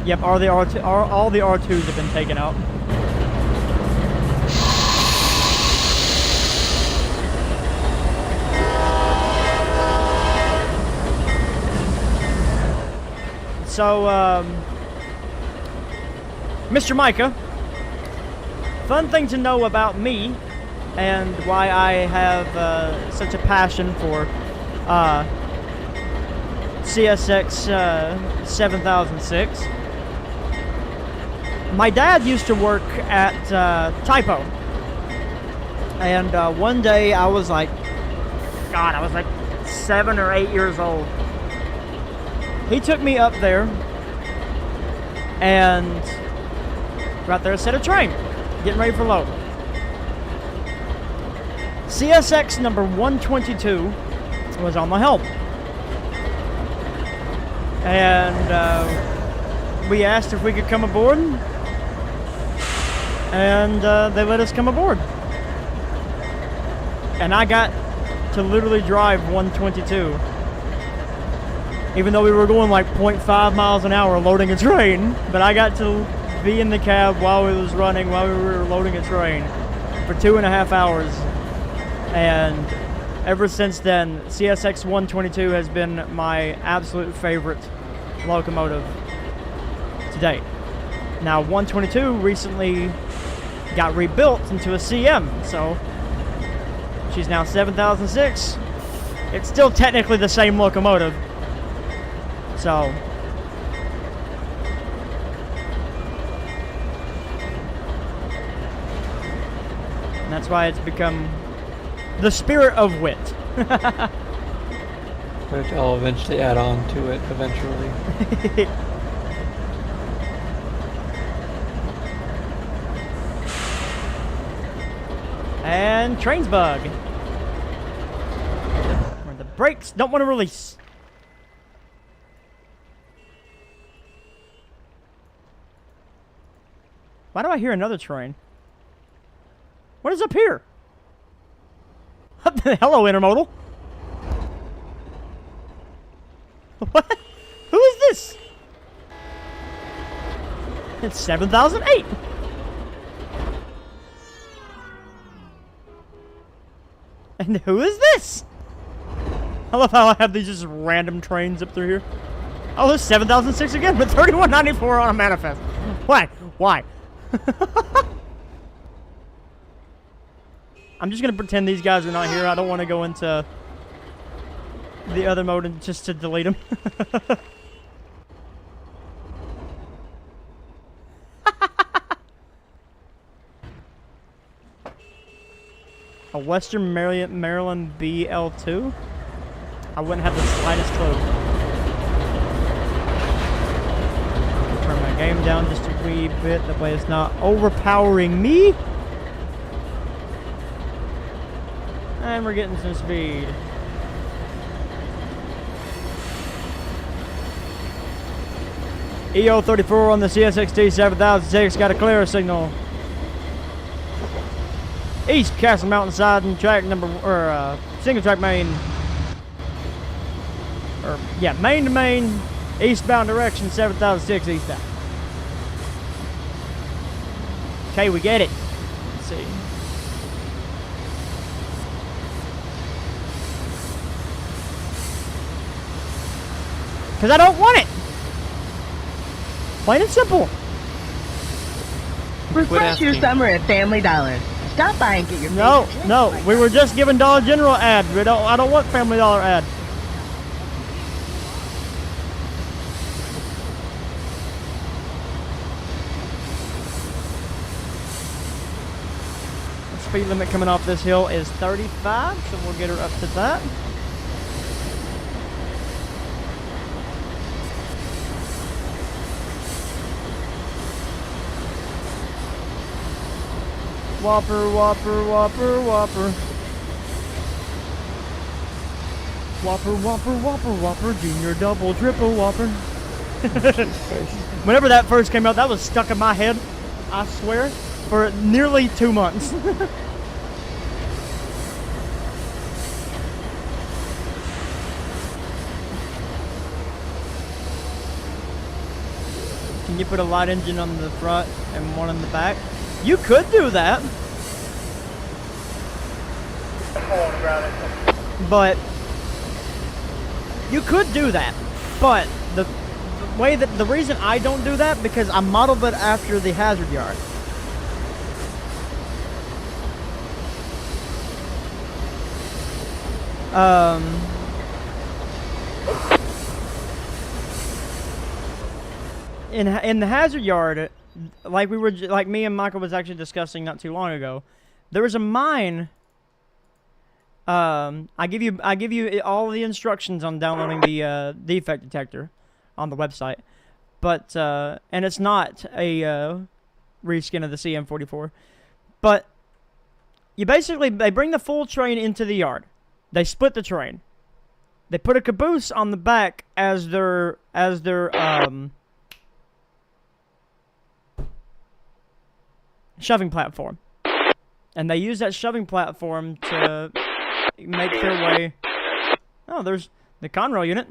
Yep, all the R2s have been taken out. So, Mr. Micah, fun thing to know about me and why I have such a passion for CSX 7006. My dad used to work at Typo, and one day I was like 7 or 8 years old. He took me up there, and right there set a train, getting ready for load. CSX number 122 was on the helm, and we asked if we could come aboard, and they let us come aboard. And I got to literally drive 122. Even though we were going like 0.5 miles an hour loading a train, but I got to be in the cab while it was running, while we were loading a train for 2.5 hours. And ever since then, CSX 122 has been my absolute favorite locomotive to date. Now, 122 recently got rebuilt into a CM, so she's now 7006. It's still technically the same locomotive. So, and that's why it's become the spirit of WIT. Which I'll eventually add on to it eventually. And Trainz bug. Where the brakes don't want to release. Why do I hear another train? What is up here? Hello, intermodal. What? Who is this? It's 7008. And who is this? I love how I have these just random trains up through here. Oh, there's 7006 again, but 3194 on a manifest. Why? Why? I'm just gonna pretend these guys are not here. I don't want to go into the other mode and just to delete them. A Western Maryland BL2? I wouldn't have the slightest clue. Turn my game down just a wee bit, that way it's not overpowering me. And we're getting some speed. EO34 on the CSXT 7006 got a clear signal. East Castle Mountain Siding track number, or single track main. Or, yeah, main to main, eastbound direction, 7006 eastbound. Okay, we get it. Let's see. Because I don't want it. Plain and simple. Refresh your summer at Family Dollar. Stop by and get your No, favorite no, chips we like were just giving Dollar General ad. I don't want Family Dollar ad. The speed limit coming off this hill is 35, so we'll get her up to that. Whopper, whopper, whopper, whopper. Whopper, whopper, whopper, whopper, junior double triple whopper. Whenever that first came out, that was stuck in my head, I swear, for nearly 2 months. Can you put a light engine on the front and one on the back? You could do that. But you could do that. But the way that the reason I don't do that, because I modeled it after the hazard yard. In the hazard yard, like me and Michael was actually discussing not too long ago, there was a mine. I give you all the instructions on downloading the defect detector on the website, but and it's not a reskin of the CM44, but they bring the full train into the yard, they split the train, they put a caboose on the back as their shoving platform, and they use that shoving platform to make their way. Oh, there's the Conrail unit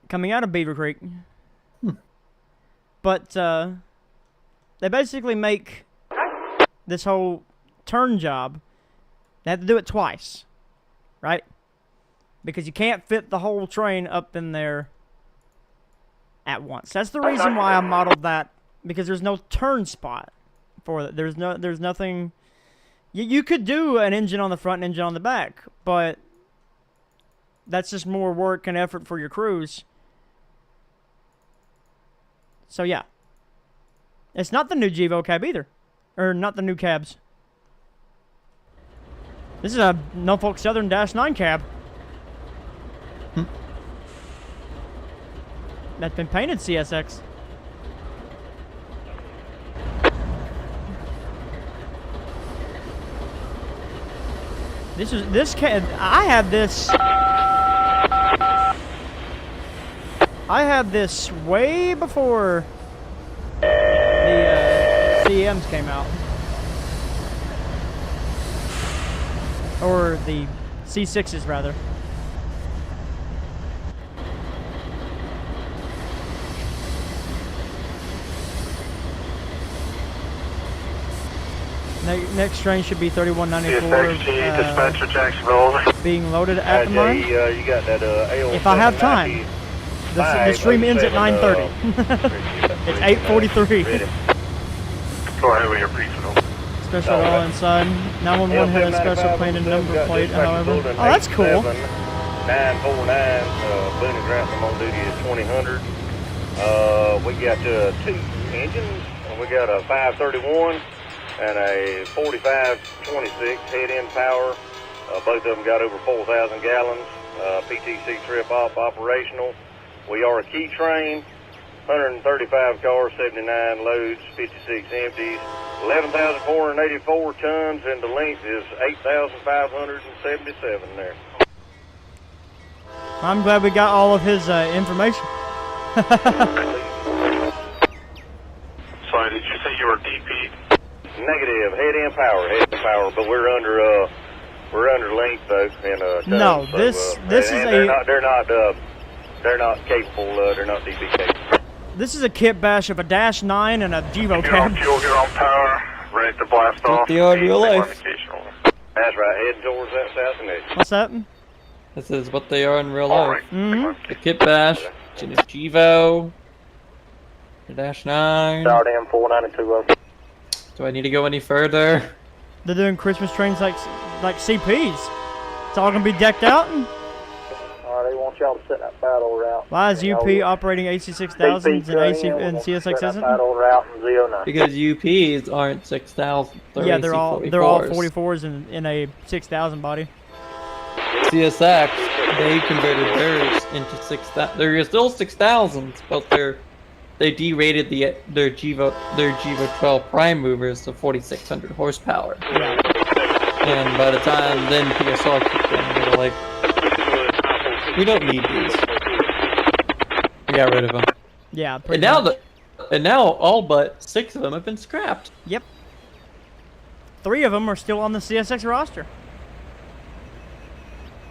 coming out of Beaver Creek. But they basically make this whole turn job. They have to do it twice, right? Because you can't fit the whole train up in there at once. That's the reason why I modeled that, because there's no turn spot for it. There's nothing. You could do an engine on the front and engine on the back, but that's just more work and effort for your crews. So yeah, it's not the new Gevo cab either, or not the new cabs. This is a Norfolk Southern -9 cab. That's been painted CSX. This cab. I had this way before the CMs came out, or the C6s rather. Next train should be 3194. Dispatcher Jacksonville. Being loaded at the mine. You got that If I have time. The stream ends at 9:30. It's 8:43. Go ahead with your briefing. Special all inside. 911 had a special painted number plate, however. Oh, that's cool. 949. Boone and Grantham on duty is 2000. We got 2 engines. We got a 531 and a 4526 head-end power. Both of them got over 4,000 gallons. PTC trip off operational. We are a key train. 135 cars, 79 loads, 56 empties, 11,484 tons, and the length is 8,577 there. I'm glad we got all of his information. Sorry, did you say you were DP? Negative, head-end power, but we're under length though, and no, so, this is they're not capable. They're not DP capable. This is a kit bash of a -9 and a Gevo cab. Fuel, get on power, ready to blast off. They are in real life. That's right, heading towards that south and edge. What's that? This is what they are in real All life. right. Mm-hmm. The kit bash, Gevo, the -9. Start in 492. Do I need to go any further? They're doing Christmas trains like CPs. It's all gonna be decked out. They want y'all to set that battle route. Why is UP operating AC6000s and CSX isn't? Battle route in 09. Because UPs aren't 6,000. Yeah, they're all 44s in a 6000 body. CSX, they converted theirs into 6,000. They're still 6,000s, but they derated their Gevo 12 prime movers to 4,600 horsepower. Yeah. And by the time then PSR kicked in, they were like, we don't need these. We got rid of them. Yeah. And now all but 6 of them have been scrapped. Yep. 3 of them are still on the CSX roster.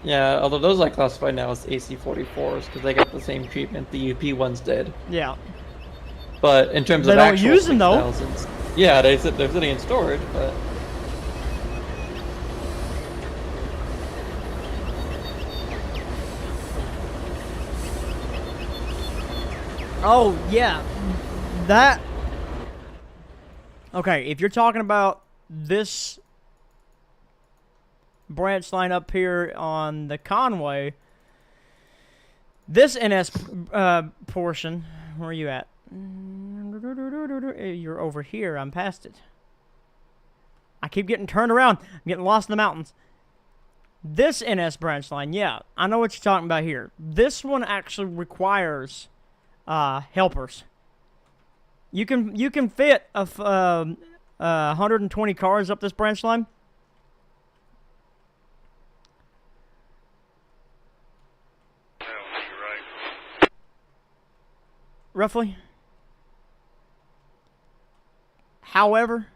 Yeah, although those I classify now as AC44s because they got the same treatment the UP ones did. Yeah. But in terms They of don't actual use them, though. 6,000s, yeah, they're sitting in storage, but Oh, yeah. That... Okay, if you're talking about this branch line up here on the Conway, this NS portion, where are you at? You're over here. I'm past it. I keep getting turned around. I'm getting lost in the mountains. This NS branch line, yeah, I know what you're talking about here. This one actually requires helpers. You can fit 120 cars up this branch line. Roughly. However,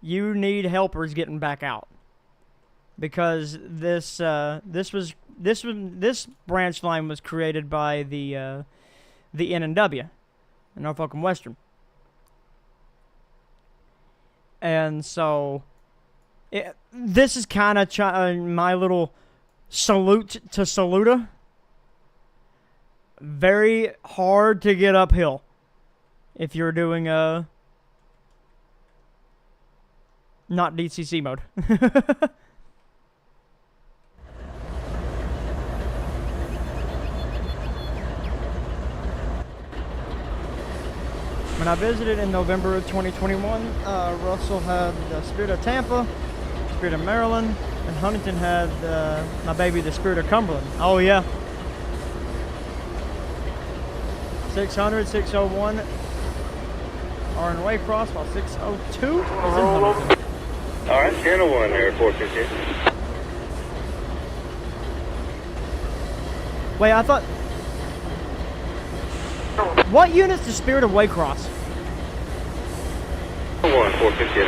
you need helpers getting back out. because this branch line was created by the N&W, the Norfolk and Western. And so, this is kind of my little salute to Saluda. Very hard to get uphill if you're doing not DCC mode. When I visited in November of 2021, Russell had the Spirit of Tampa, Spirit of Maryland, and Huntington had my baby, the Spirit of Cumberland. Oh yeah. 600, 601 are in Waycross, while 602 is in Huntington. All right, channel 1 there, 450. Wait, I thought... What unit's the Spirit of Waycross? 1, 450.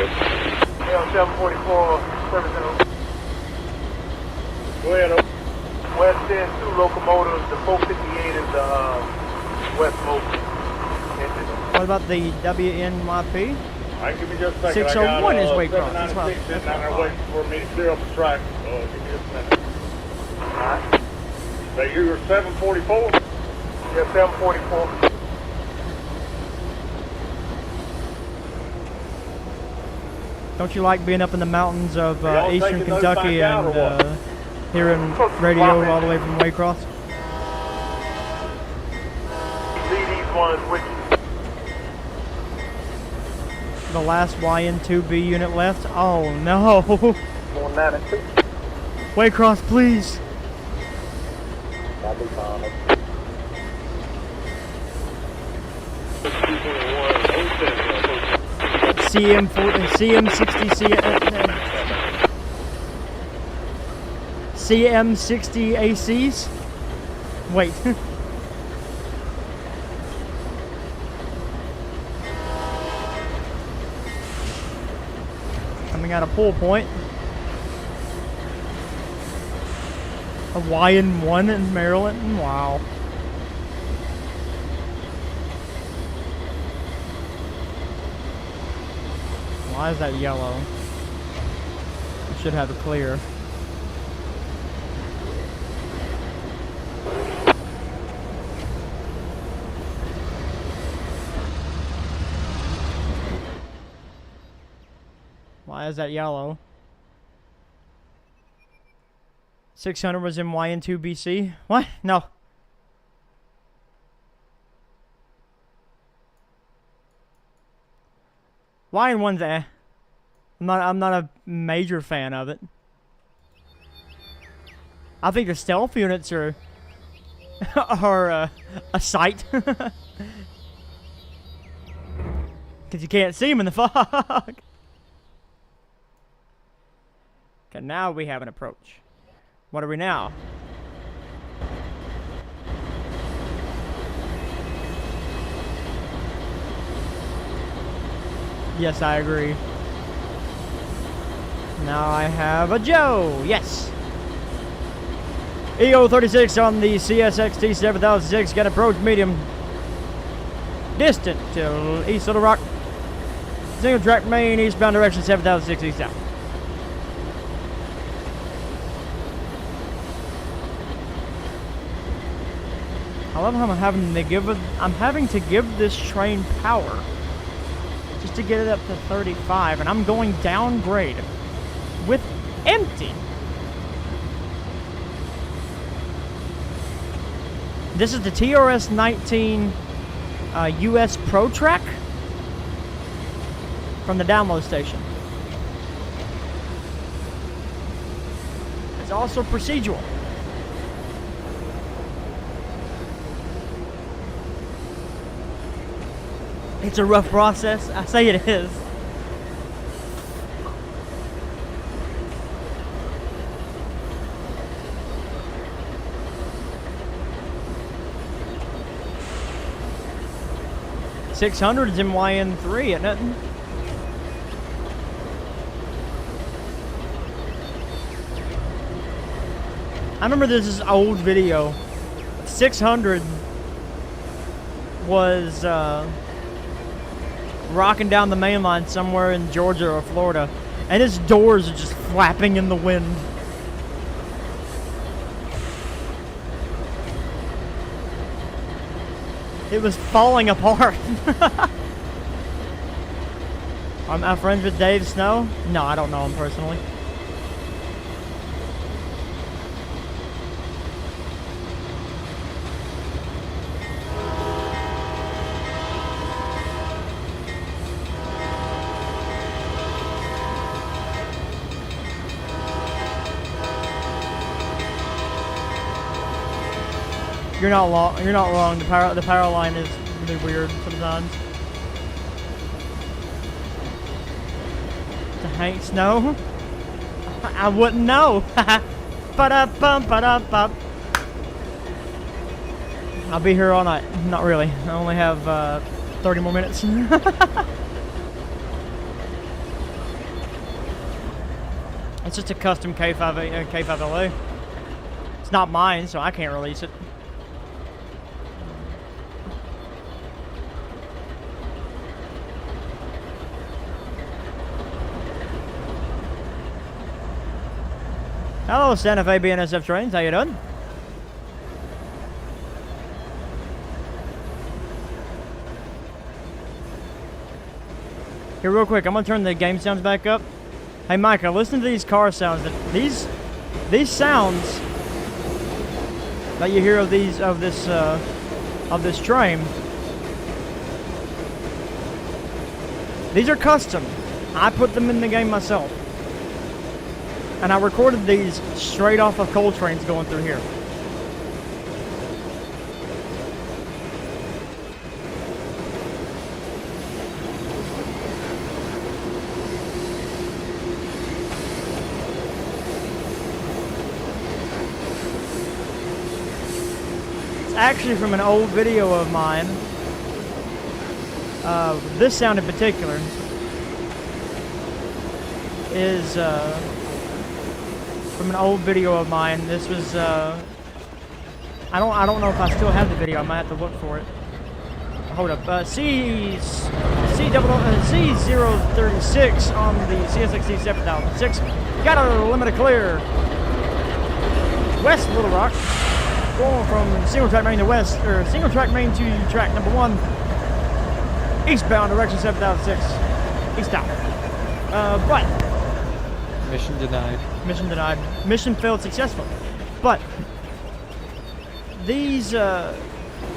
Yeah, 744, service center. Go ahead. West End, 2 locomotives. The 458 is the West Motor engine. What about the WNYP? All right, give me just a second. 601 is Waycross. That's what I they're waiting for me to clear up the track. Give me just a minute. All right. So you were 744? Yeah, 744. Don't you like being up in the mountains of Y'all eastern taking those Kentucky back out, and or what? hearing radio all the way from Waycross? Leave these ones with you. The last YN2B unit left? Oh no! 192. Waycross, please! That'll be fine. CM60 ACs? Wait. Coming out of pull point. A YN1 in Maryland? Wow. Why is that yellow? It should have a clear. Why is that yellow? 600 was in YN2 BC? What? No. YN1's eh. I'm not a major fan of it. I think the stealth units are are a sight. Because you can't see them in the fog. Okay, now we have an approach. What are we now? Yes, I agree. Now I have a Joe. Yes. EO36 on the CSXT 7006. Got approach medium. Distant till east of the rock. Single track main eastbound direction 7006 east out. I love how I'm having to give this train power just to get it up to 35, and I'm going downgrade with empty. This is the TRS 19 US Pro Track from the download station. It's also procedural. It's a rough process. I say it is. $600 is in YN3, isn't it? remember this old video. 600 was rocking down the main line somewhere in Georgia or Florida, and his doors are just flapping in the wind. It was falling apart. Am I friends with Dave Snow? No, I don't know him personally. You're not wrong. You're not wrong. The power line is really weird sometimes. To Hank Snow? I wouldn't know. Ba-da-bum-ba-da-bum. I'll be here all night. Not really. I only have 30 more minutes. It's just a custom K5LA. It's not mine, so I can't release it. Hello, Santa Fe BNSF Trainz. How you doing? Here, real quick, I'm gonna turn the game sounds back up. Hey, Micah, listen to these car sounds. These sounds that you hear of this train. These are custom. I put them in the game myself. And I recorded these straight off of coal trains going through here. It's actually from an old video of mine. This sound in particular is from an old video of mine. This was I don't know if I still have the video. I might have to look for it. Hold up. C036 on the CSXC 7006. Got a limit of clear. West Little Rock. Going from single track main to west, or single track main to track number 1. Eastbound direction 7006. Eastbound. But Mission denied. Mission denied. Mission failed successfully. But these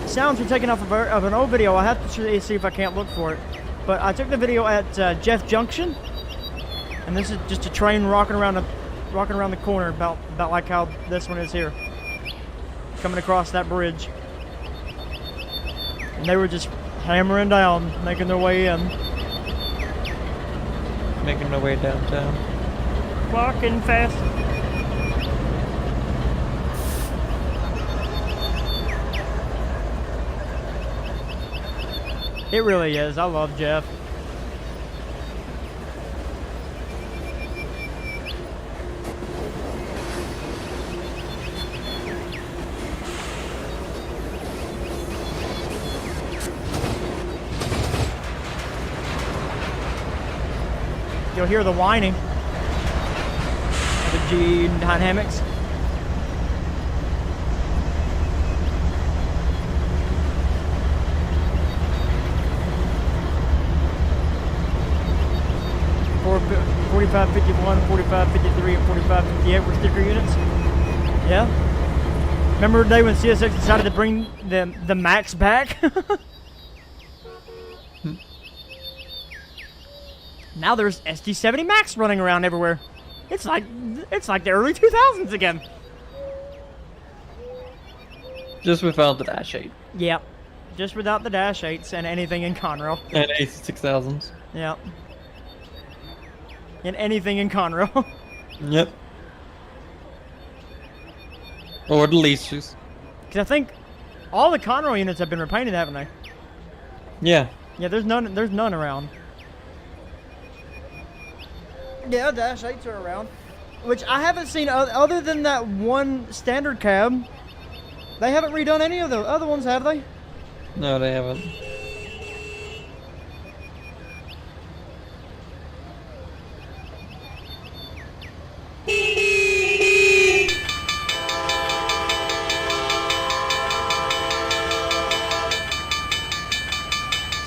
sounds were taken off of an old video. I have to see if I can't look for it. But I took the video at Jeff Junction, and this is just a train rocking around the corner, about like how this one is here, coming across that bridge. And they were just hammering down, making their way in. Making their way downtown. Walking fast. It really is. I love Jeff. You'll hear the whining. The G dynamics. For 4551, 4553, and 4558 were sticker units. Yeah. Remember the day when CSX decided to bring the Max back? Now there's SD70 Max running around everywhere. It's like the early 2000s again. Just without the Dash 8. Yep. Just without the Dash 8s and anything in Conrail. And AC6000s. Yep. And anything in Conrail. Yep. Or the leases. Because I think all the Conrail units have been repainted, haven't they? Yeah. Yeah, there's none around. Yeah, Dash 8s are around. Which I haven't seen other than that one standard cab. They haven't redone any of the other ones, have they? No, they haven't.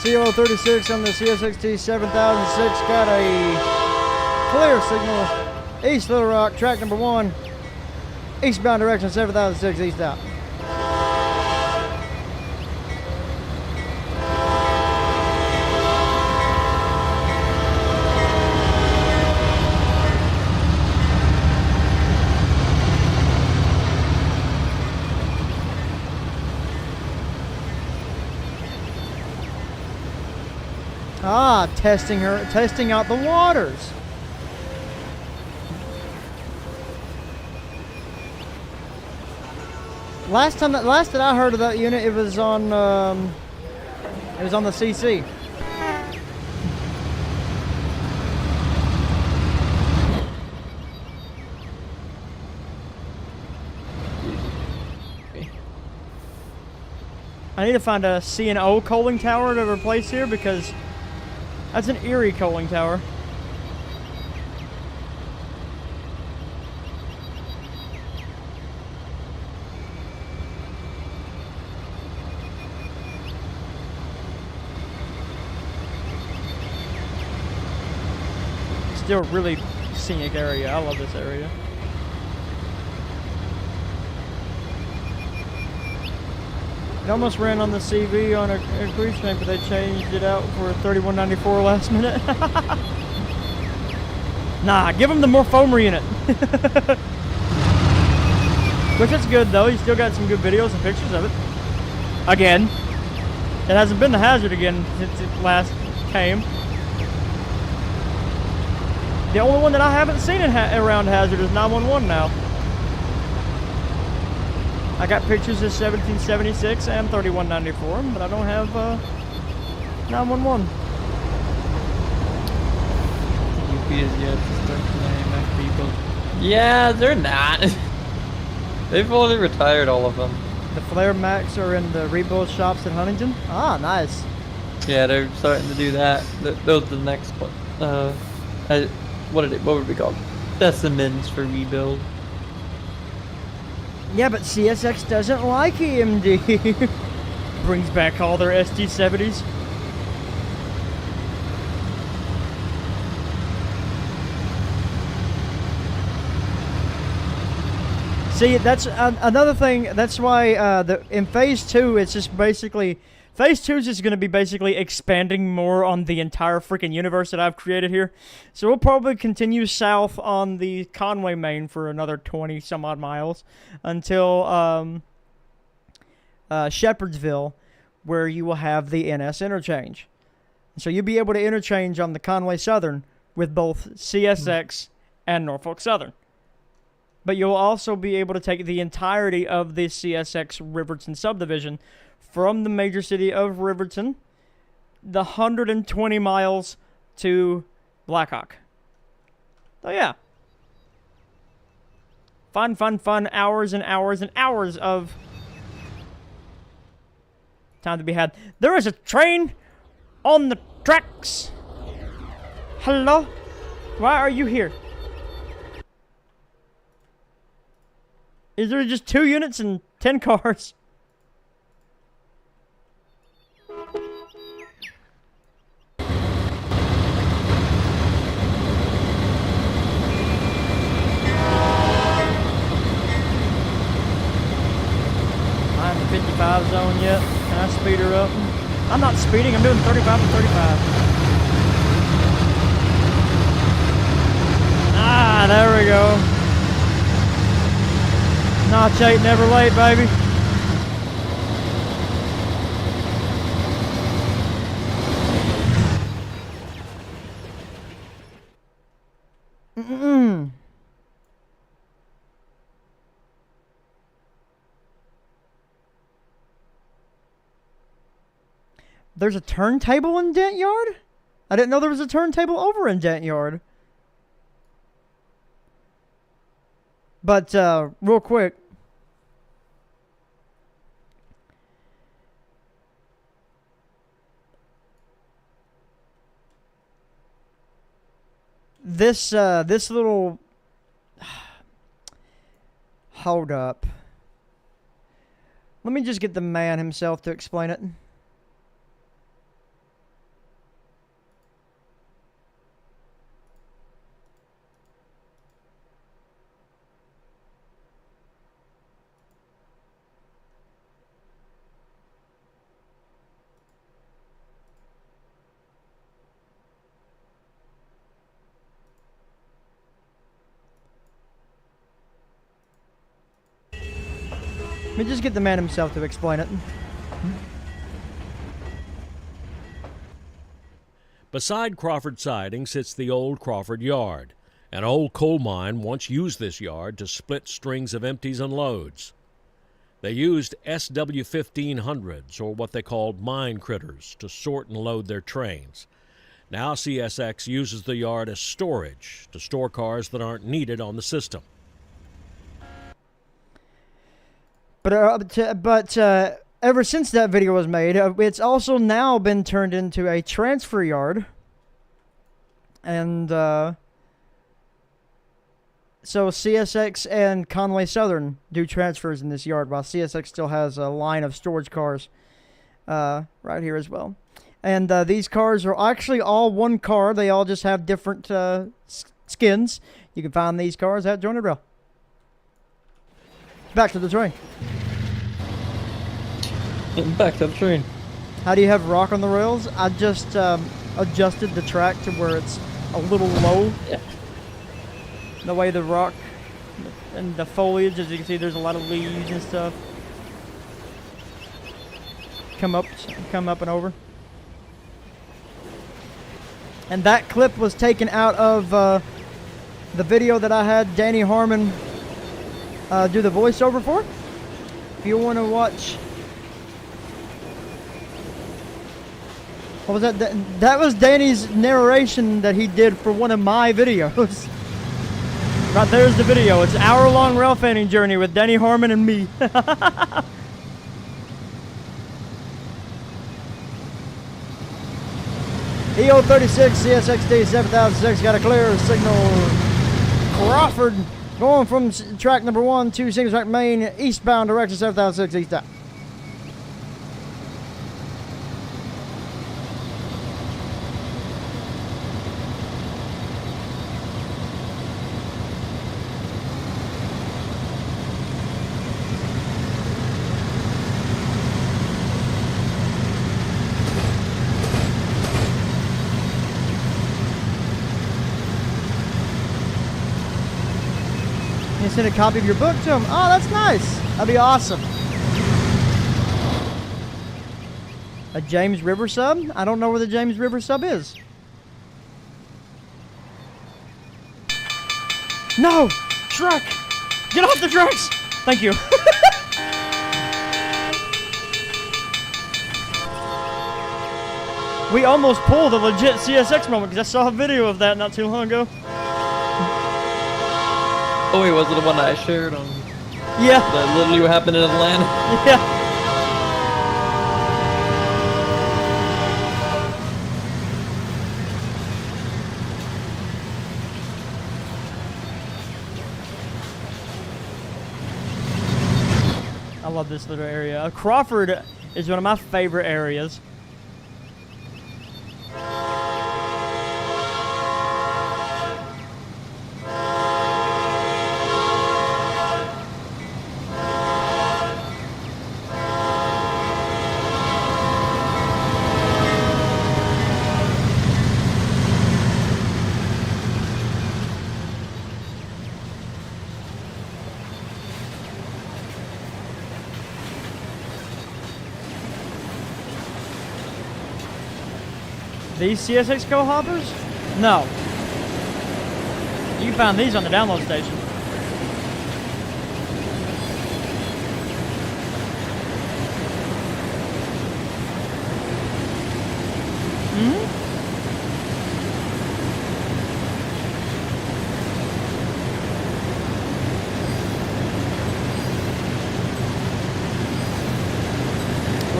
CO36 on the CSXT 7006 got a clear signal. East Little Rock, track number 1. Eastbound direction 7006 east out. Ah, testing out the waters. Last that I heard of that unit, it was on the CC. I need to find a C&O coaling tower to replace here because that's an Erie coaling tower. Still really scenic area. I love this area. It almost ran on the CV on a cruise tank, but they changed it out for $31.94 last minute. Nah, give him the more foamer unit. Which is good though. He's still got some good videos and pictures of it. Again, it hasn't been the Hazard again since it last came. The only one that I haven't seen around Hazard is 911 now. I got pictures of 1776 and 3194, but I don't have 911. UP is yet to start playing Mac people. Yeah, they're not. They've already retired all of them. The Flare Max are in the rebuild shops at Huntington. Ah, nice. Yeah, they're starting to do that. Those are the next one. What would we call specimens for rebuild? Yeah, but CSX doesn't like EMD. Brings back all their ST70s. See, that's another thing. That's why in Phase 2, it's just basically... Phase 2 is just going to be basically expanding more on the entire freaking universe that I've created here. So we'll probably continue south on the Conway main for another 20 some odd miles until Shepherdsville, where you will have the NS interchange. So you'll be able to interchange on the Conway Southern with both CSX and Norfolk Southern. But you'll also be able to take the entirety of the CSX Riverton subdivision from the major city of Riverton, the 120 miles to Blackhawk. So yeah. Fun, fun, fun. Hours and hours and hours of time to be had. There is a train on the tracks. Hello? Why are you here? Is there just 2 units and 10 cars? I'm in the 55 zone yet. Can I speed her up? I'm not speeding. I'm doing 35 to 35. Ah, there we go. Notch ain't never late, baby. There's a turntable in Dent Yard? I didn't know there was a turntable over in Dent Yard. But real quick, this little hold up. Let me just get the man himself to explain it. Let me just get the man himself to explain it. Beside Crawford Siding sits the old Crawford Yard. An old coal mine once used this yard to split strings of empties and loads. They used SW-1500s, or what they called mine critters, to sort and load their trains. Now CSX uses the yard as storage to store cars that aren't needed on the system. But ever since that video was made, it's also now been turned into a transfer yard. And so CSX and Conway Southern do transfers in this yard, while CSX still has a line of storage cars right here as well. And these cars are actually all one car. They all just have different skins. You can find these cars at Jointed Rail. Back to the train. Back to the train. How do you have rock on the rails? I just adjusted the track to where it's a little low. Yeah. The way the rock and the foliage, as you can see, there's a lot of leaves and stuff. Come up and over. And that clip was taken out of the video that I had Danny Harmon do the voiceover for. If you want to watch, what was that? That was Danny's narration that he did for one of my videos. Right there's the video. It's an hour-long rail fanning journey with Danny Harmon and me. EO36 CSXD 7006 got a clear signal. Crawford going from track number 1 to single track main eastbound direction 7006 eastbound. You send a copy of your book to him. Oh, that's nice. That'd be awesome. A James River sub? I don't know where the James River sub is. No! Truck! Get off the tracks! Thank you. We almost pulled a legit CSX moment because I saw a video of that not too long ago. Oh wait, was it the one I shared on? Yeah. That literally what happened in Atlanta? Yeah. I love this little area. Crawford is one of my favorite areas. These CSX co-hoppers? No. You can find these on the download station.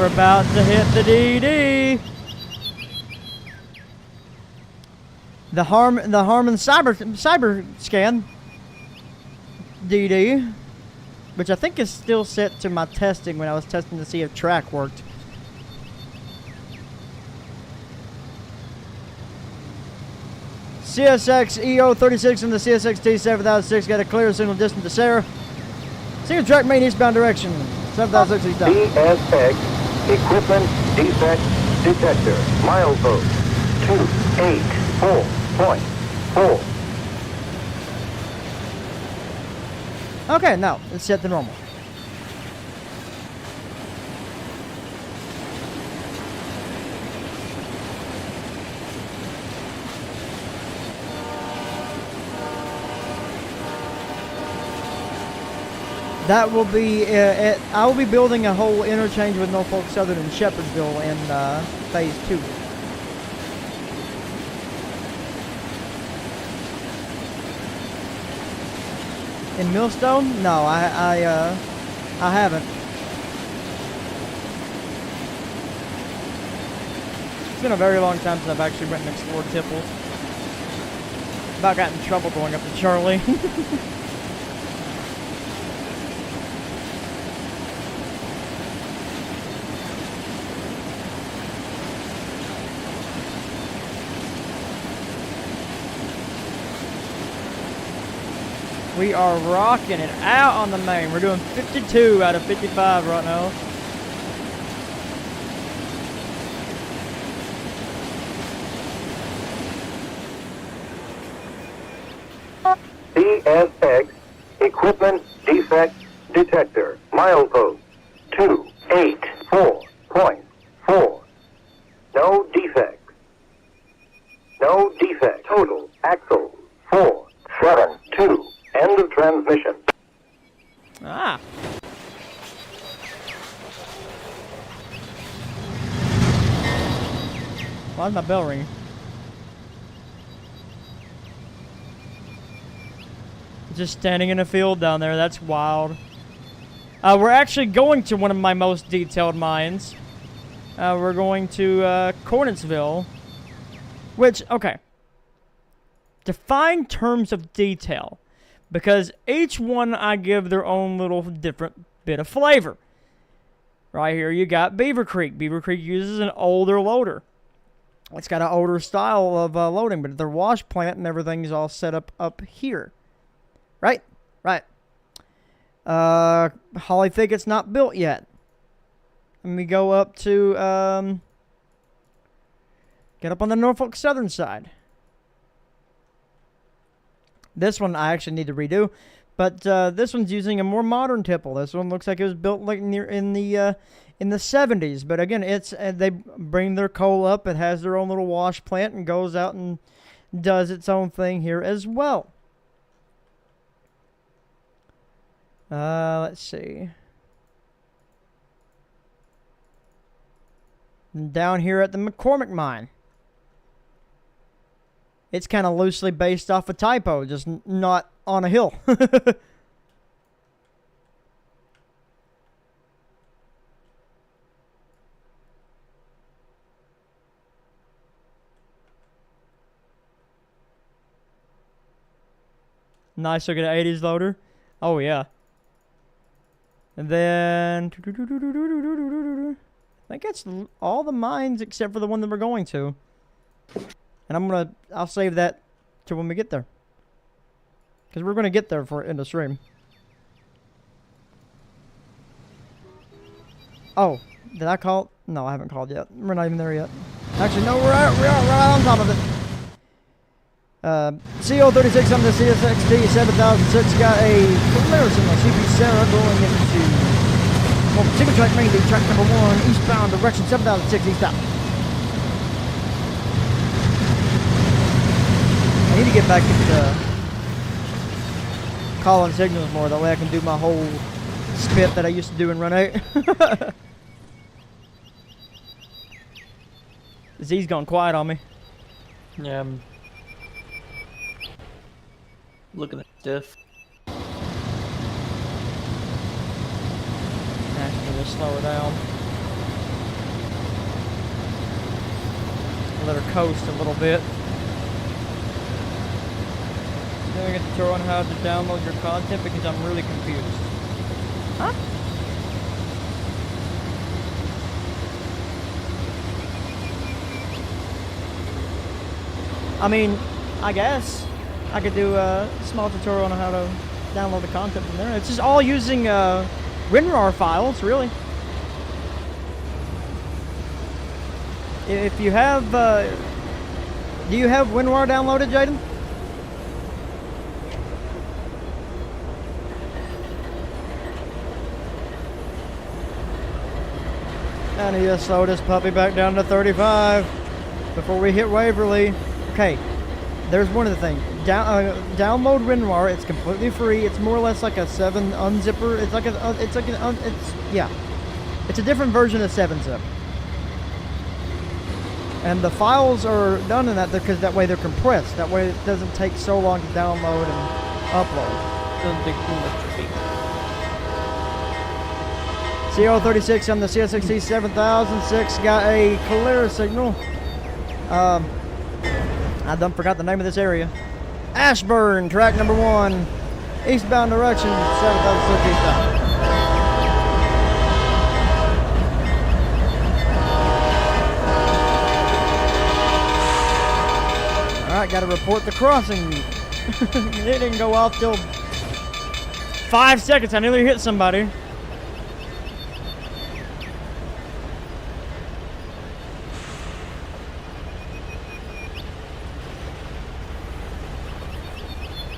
We're about to hit the DD. The Harmon cyber scan DD, which I think is still set to my testing when I was testing to see if track worked. CSX EO36 and the CSX T7006 got a clear signal distant to Sarah. Single track main eastbound direction. 7006 eastbound. CSX equipment defect detector. Milepost 284.4. Okay, now it's set to normal. That will be, I will be building a whole interchange with Norfolk Southern and Shepherdsville in phase 2. In Millstone? No, I haven't. It's been a very long time since I've actually went and explored Tipples. About got in trouble going up to Charlie. We are rocking it out on the main. We're doing 52 out of 55 right now. CSX equipment defect detector. Milepost 284.4. No defect. No defect. Total axle 472. End of transmission. Ah. Why's my bell ringing? Just standing in a field down there. That's wild. We're actually going to one of my most detailed mines. We're going to Cornetsville. Which, okay. Define terms of detail. Because each one I give their own little different bit of flavor. Right here you got Beaver Creek. Beaver Creek uses an older loader. It's got an older style of loading, but their wash plant and everything's all set up here. Right? Right. Holly Thicket's not built yet. Let me go up to, get up on the Norfolk Southern side. This one I actually need to redo, but this one's using a more modern tipple. This one looks like it was built like in the 70s. But again, it's they bring their coal up. It has their own little wash plant and goes out and does its own thing here as well. Let's see. And down here at the McCormick mine. It's kind of loosely based off a typo, just not on a hill. Nice look at an 80s loader. Oh, yeah. And then... I think that's all the mines except for the one that we're going to. And I'll save that to when we get there. Because we're going to get there in the stream. Oh, did I call? No, I haven't called yet. We're not even there yet. Actually, no, we're right on top of it. CO36 on the CSXT 7006 got a comparison of CP Sarah going into single track main track number 1, eastbound direction 7006 eastbound. I need to get back into calling signals more. That way I can do my whole spit that I used to do in Run 8. Z's gone quiet on me. Yeah, I'm looking at diff. Actually, just slow her down. Let her coast a little bit. Doing a tutorial on how to download your content because I'm really confused. Huh? I mean, I guess I could do a small tutorial on how to download the content from there. It's just all using WinRAR files, really. If you have, do you have WinRAR downloaded, Jaden? I need to slow this puppy back down to 35 before we hit Waverly. Okay, there's one other thing. Download WinRAR. It's completely free. It's more or less like a 7 unzipper. It's like it's a different version of 7-zip. And the files are done in that because that way they're compressed. That way it doesn't take so long to download and upload. Doesn't take too much space. CO36 on the CSXT 7006 got a clear signal. I done forgot the name of this area. Ashburn, track number 1, eastbound direction, 7006 eastbound. Alright, gotta report the crossing. It didn't go off till 5 seconds. I nearly hit somebody.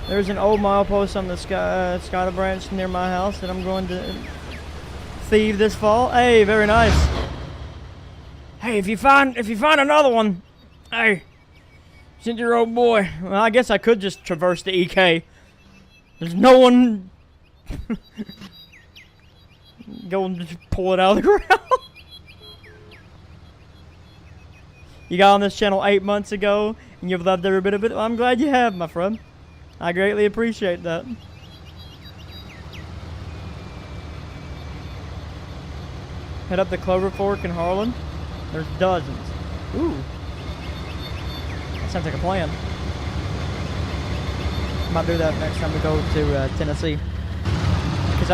There's an old milepost on the Skyler branch near my house that I'm going to thieve this fall. Hey, very nice. Hey, if you find another one, hey, send your old boy. Well, I guess I could just traverse the EK. There's no one. Go and just pull it out of the ground. You got on this channel 8 months ago, and you've loved every bit of it. Well, I'm glad you have, my friend. I greatly appreciate that. Head up the Clover Fork in Harlan. There's dozens. Ooh. That sounds like a plan. Might do that next time we go to Tennessee. Because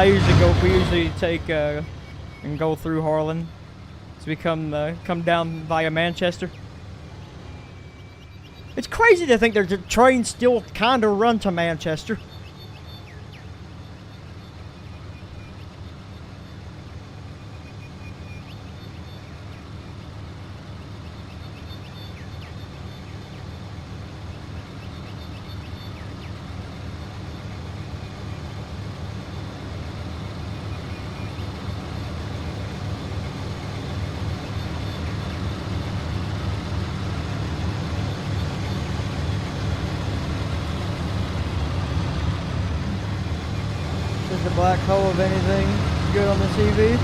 we usually take and go through Harlan. So we come down via Manchester. It's crazy to think there's a train still kind of run to Manchester. The black hole of anything good on the TV.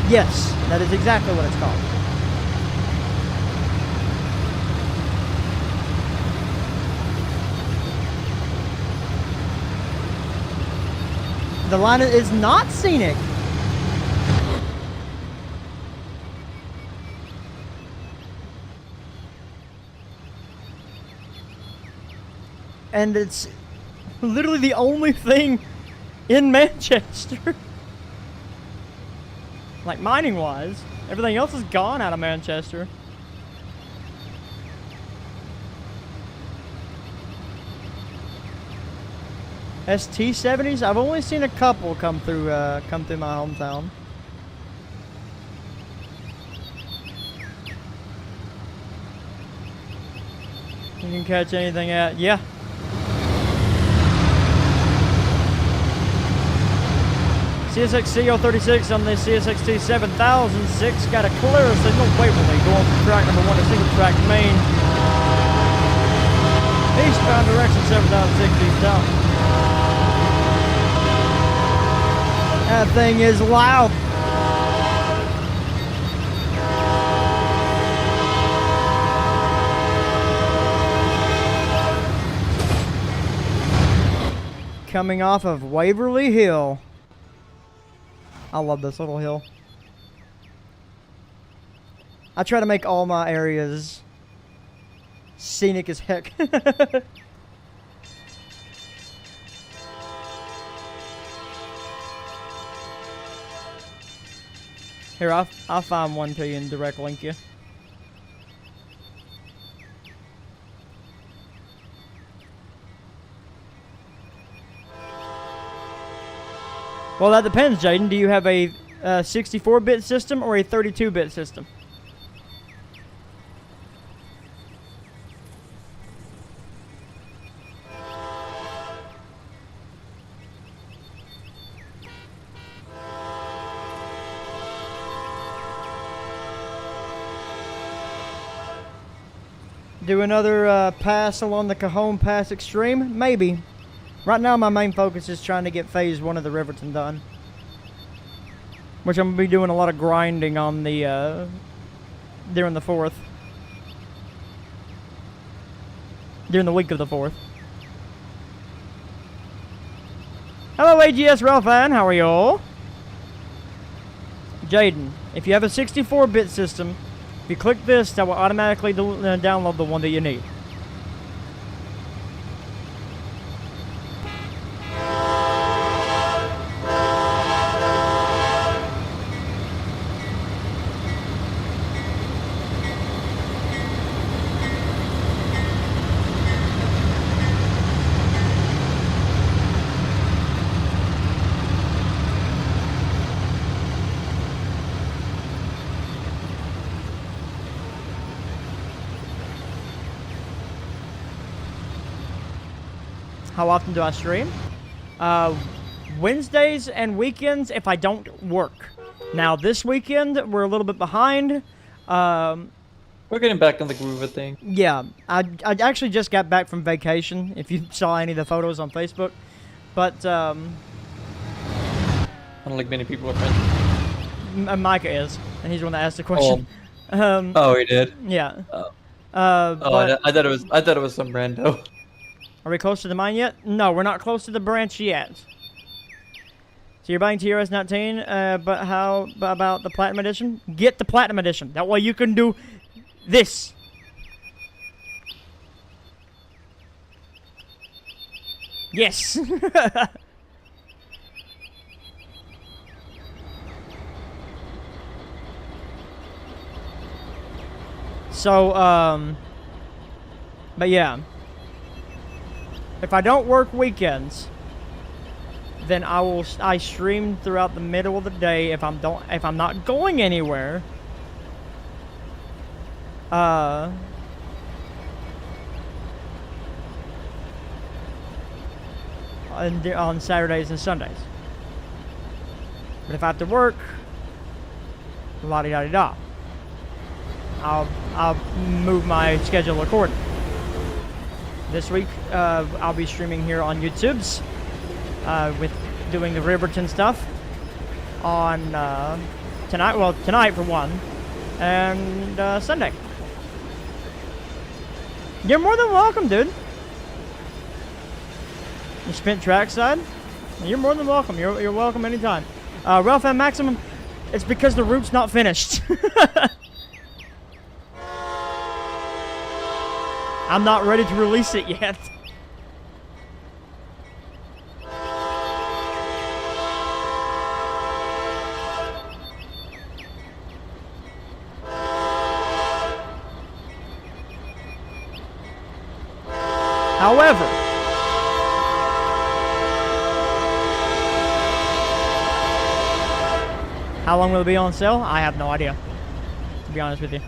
Yes, that is exactly what it's called. The line is not scenic. And it's literally the only thing in Manchester. Like mining wise. Everything else is gone out of Manchester. ST70s, I've only seen a couple come through my hometown. You can catch anything at, yeah. CSX CO36 on the CSXT 7006 got a clear signal. Waverly going from track number 1 to single track main. Eastbound direction 7006 eastbound. That thing is loud. Coming off of Waverly Hill. I love this little hill. I try to make all my areas scenic as heck. Here, I'll find one to you and direct link you. Well, that depends, Jaden. Do you have a 64-bit system or a 32-bit system? Do another pass along the Cajon Pass Extreme? Maybe. Right now, my main focus is trying to get Phase 1 of the Riverton done. Which I'm going to be doing a lot of grinding on the, during the 4th. During the week of the 4th. Hello, AGS Ralphan. How are you all? Jaden, if you have a 64-bit system, if you click this, that will automatically download the one that you need. How often do I stream? Wednesdays and weekends if I don't work. Now this weekend we're a little bit behind. We're getting back on the groove of things. Yeah, I actually just got back from vacation. If you saw any of the photos on Facebook, but Unlike many people are friends. Micah is, and he's the one that asked the question. Oh, he did. Yeah. Oh. But I thought it was some rando. are we close to the mine yet? No, we're not close to the branch yet. So you're buying TRS 19, but how about the Platinum Edition? Get the Platinum Edition. That way you can do this. Yes. So, but yeah. If I don't work weekends, then I stream throughout the middle of the day if I'm not going anywhere. On Saturdays and Sundays. But if I have to work, la-di-da-di-da. I'll move my schedule accordingly. This week, I'll be streaming here on YouTube's with doing the Riverton stuff on tonight. Well, tonight for one, and Sunday. You're more than welcome, dude. You spent trackside? You're more than welcome. You're welcome anytime. Ralph and Maximum, it's because the route's not finished. I'm not ready to release it yet. However, how long will it be on sale? I have no idea, to be honest with you.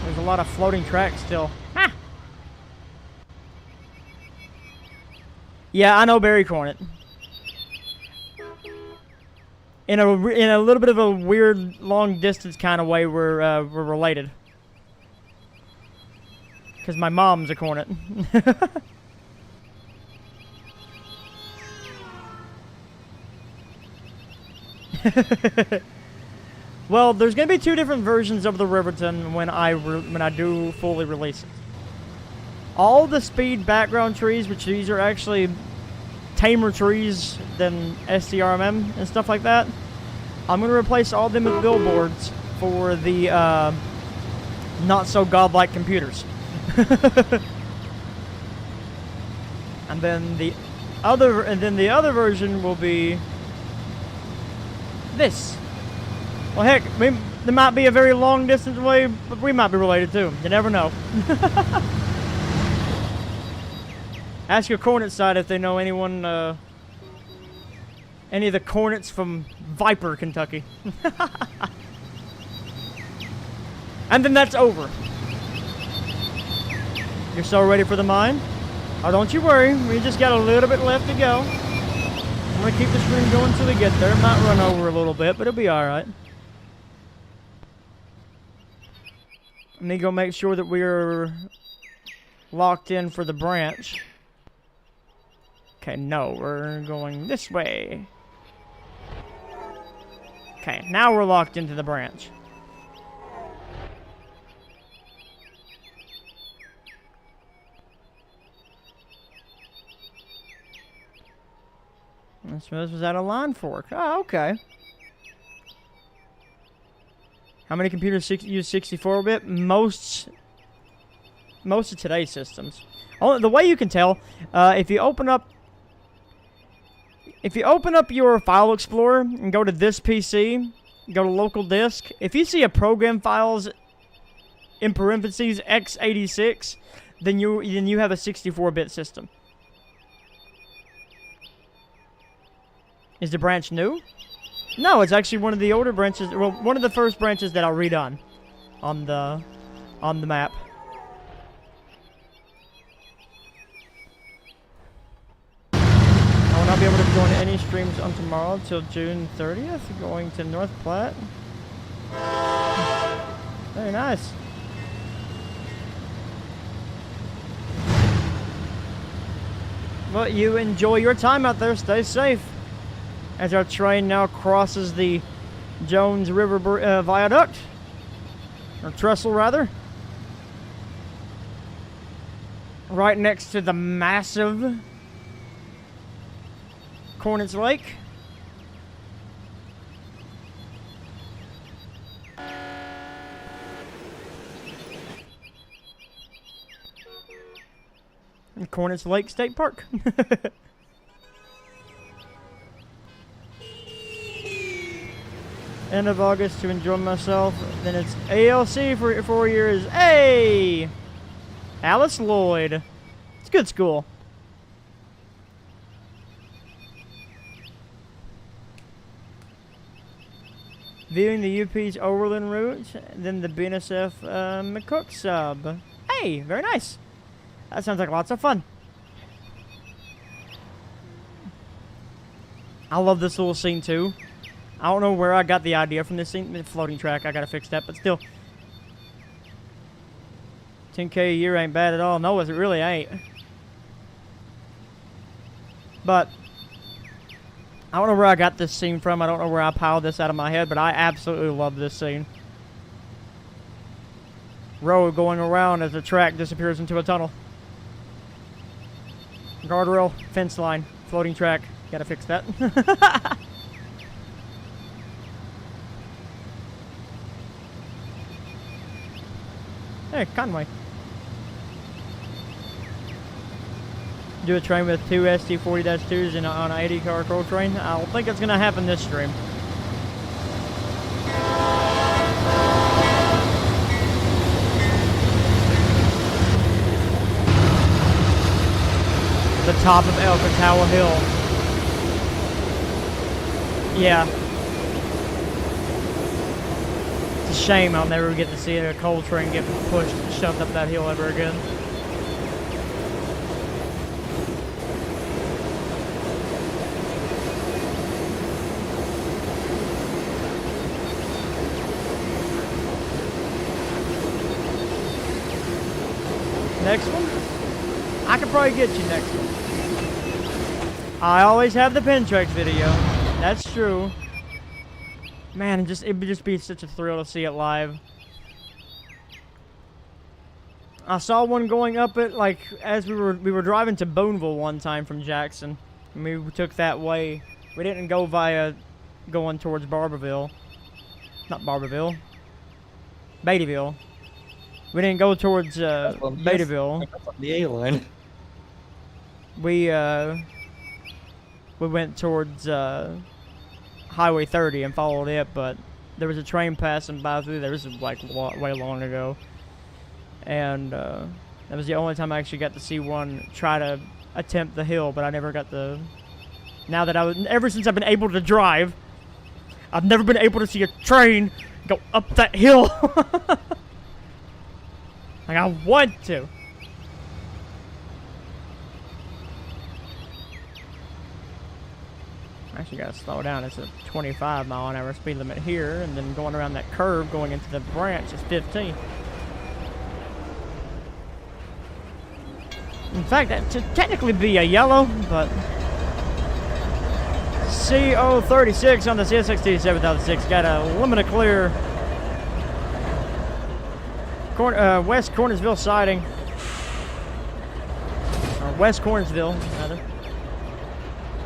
There's a lot of floating tracks still. Ah! Yeah, I know Barry Cornet. In a little bit of a weird long distance kind of way, we're related. Because my mom's a Cornet. Well, there's gonna be two different versions of the Riverton when I do fully release it. all the speed background trees, which these are actually tamer trees than STRMM and stuff like that. I'm going to replace all of them with billboards for the not so godlike computers. And then the other version will be this. Well, heck, they might be a very long distance away, but we might be related too. You never know. Ask your Cornet side if they know anyone, any of the Cornets from Viper, Kentucky. And then that's over. You're so ready for the mine? Oh, don't you worry. We just got a little bit left to go. I'm going to keep the stream going until we get there. It might run over a little bit, but it'll be alright. Let me go make sure that we're locked in for the branch. Okay, no, we're going this way. Okay, now we're locked into the branch. This was at a line fork. Oh, okay. How many computers use 64-bit? Most of today's systems. The way you can tell, if you open up your file explorer and go to this PC, go to local disk, if you see a program files in parentheses x86, then you have a 64-bit system. Is the branch new? No, it's actually one of the older branches. Well, one of the first branches that I redone on the map. I will not be able to join any streams on tomorrow till June 30th. Going to North Platte. Very nice. Well, you enjoy your time out there. Stay safe. As our train now crosses the Jones River Viaduct, or trestle rather, right next to the massive Cornets Lake. And Cornets Lake State Park. End of August to enjoy myself. Then it's ALC for 4 years. Hey! Alice Lloyd. It's a good school. Viewing the UP's Overland route, then the BNSF McCook sub. Hey, very nice. That sounds like lots of fun. I love this little scene too. I don't know where I got the idea from this scene. The floating track, I gotta fix that, but still. 10K a year ain't bad at all. No, it really ain't. But I don't know where I got this scene from. I don't know where I piled this out of my head, but I absolutely love this scene. Road going around as the track disappears into a tunnel. Guardrail, fence line, floating track. Gotta fix that. Hey, Conway. Do a train with 2 ST40-2s on an 80-car coal train? I don't think it's going to happen this stream. The top of El Catawba Hill. Yeah. It's a shame I'll never get to see a coal train get pushed and shoved up that hill ever again. Next one? I could probably get you next one. I always have the Pentrax video. That's true. Man, it would just be such a thrill to see it live. I saw one going up it like as we were driving to Boneville one time from Jackson. And we took that way. We didn't go via going towards Barberville. Not Barberville. Beattyville. We didn't go towards Beattyville. That's on the A line. We went towards Highway 30 and followed it, but there was a train passing by through there. This was like way long ago, and that was the only time I actually got to see one try to attempt the hill. But I never got the. Now that ever since I've been able to drive, I've never been able to see a train go up that hill. Like I want to. Actually gotta slow down. It's a 25-mile-an-hour speed limit here, and then going around that curve going into the branch is 15. In fact, that should technically be a yellow, but CO36 on the CSXT 7006 got a limit of clear. West Cornersville siding, or West Cornersville rather.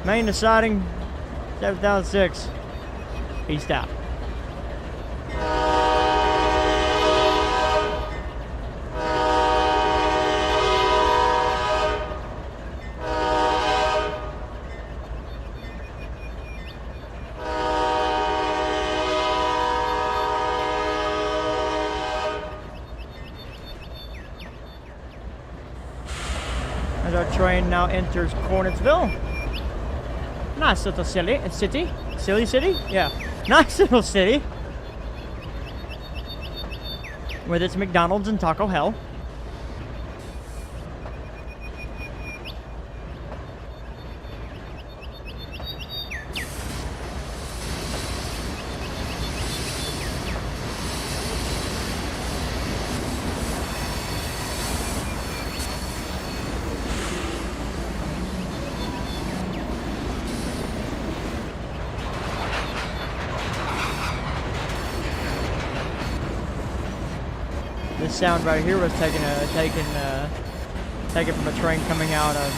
Main to siding. 7006. East out. As our train now enters Cornetsville. Nice little city. Silly city? Yeah. Nice little city. With its McDonald's and Taco Hell. This sound right here was taken from a train coming out of.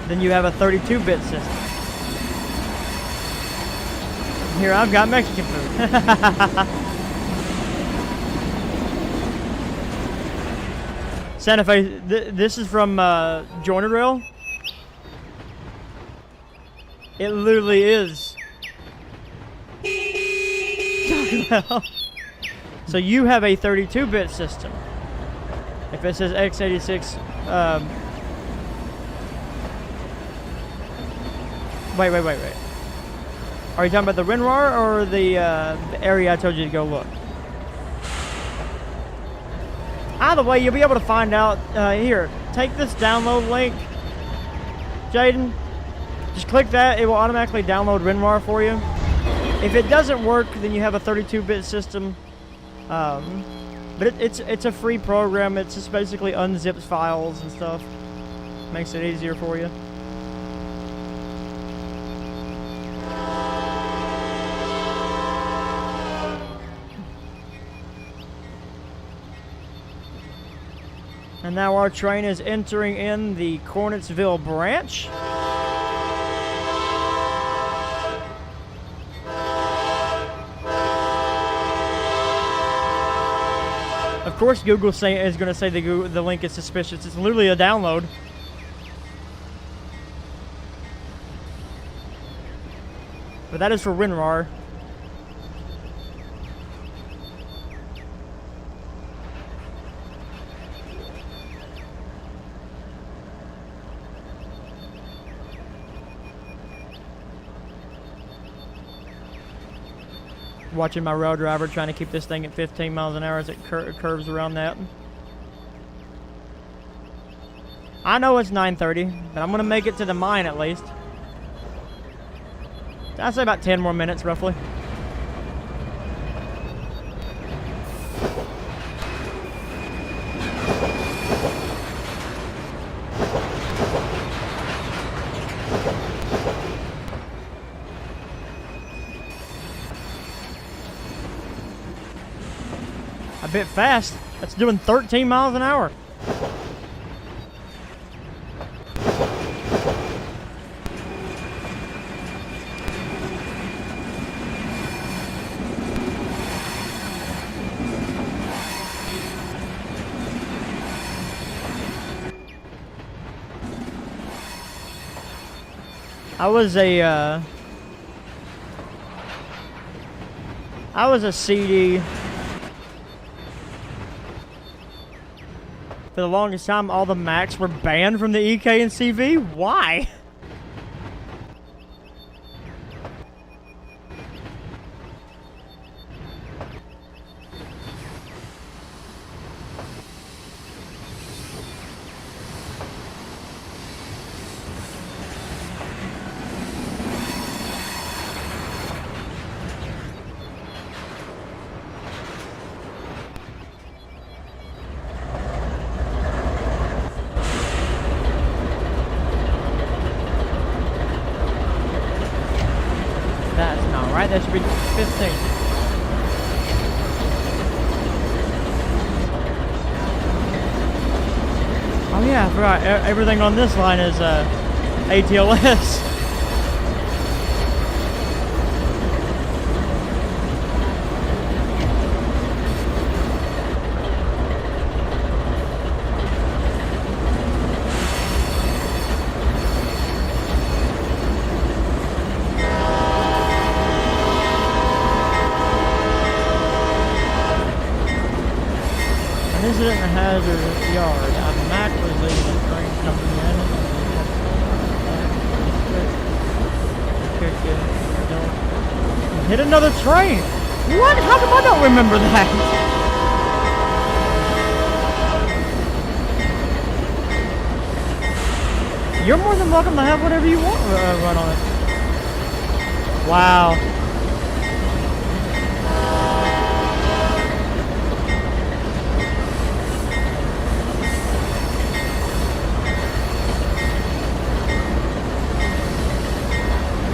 Then you have a 32-bit system. Here I've got Mexican food. Santa Fe. This is from Joiner Rail. It literally is. So you have a 32-bit system. If it says x86, wait. Are you talking about the WinRAR or the area I told you to go look? Either way, you'll be able to find out. Here, take this download link, Jaden. Just click that, it will automatically download WinRAR for you. If it doesn't work, then you have a 32-bit system. But it's a free program. It just basically unzips files and stuff. Makes it easier for you. And now our train is entering in the Cornetsville branch. Of course, Google is going to say the link is suspicious. It's literally a download. But that is for WinRAR. Watching my road driver trying to keep this thing at 15 miles an hour as it curves around that. I know it's 9:30, but I'm going to make it to the mine at least. I'd say about 10 more minutes roughly. bit fast. That's doing 13 miles an hour. I was a CD for the longest time. All the Macs were banned from the EK and CV. Why? That's not right. That should be 15. Oh yeah, I forgot. Everything on this line is ATLS. An incident in a hazardous yard. A Mac was leaving a train coming in. And hit another train. What? How come I don't remember that? You're more than welcome to have whatever you want run on it. Wow.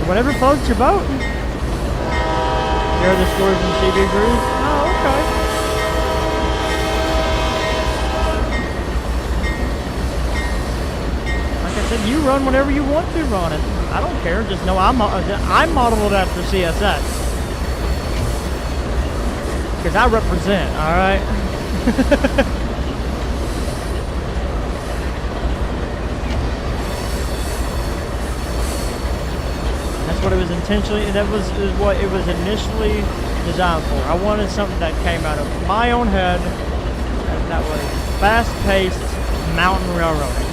Whatever floats your boat. Here are the stories from CB Cruise. Oh, okay. Like I said, you run whatever you want to run it. I don't care. Just know I'm modeled after CSX. Because I represent, alright? What it was intentionally, that was what it was initially designed for. I wanted something that came out of my own head, and that was fast-paced mountain railroading.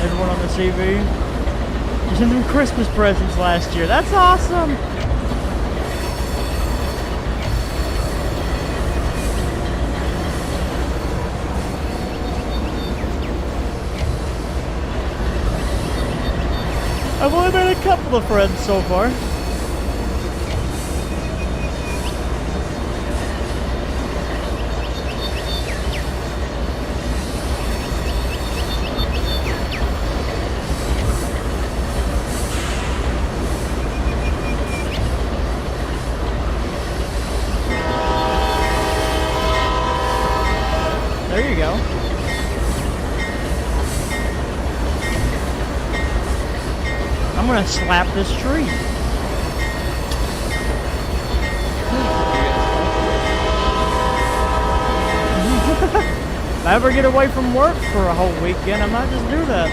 Everyone on the CV, you sent them Christmas presents last year. That's awesome. I've only made a couple of friends so far. There you go. I'm gonna slap this tree. If I ever get away from work for a whole weekend, I might just do that.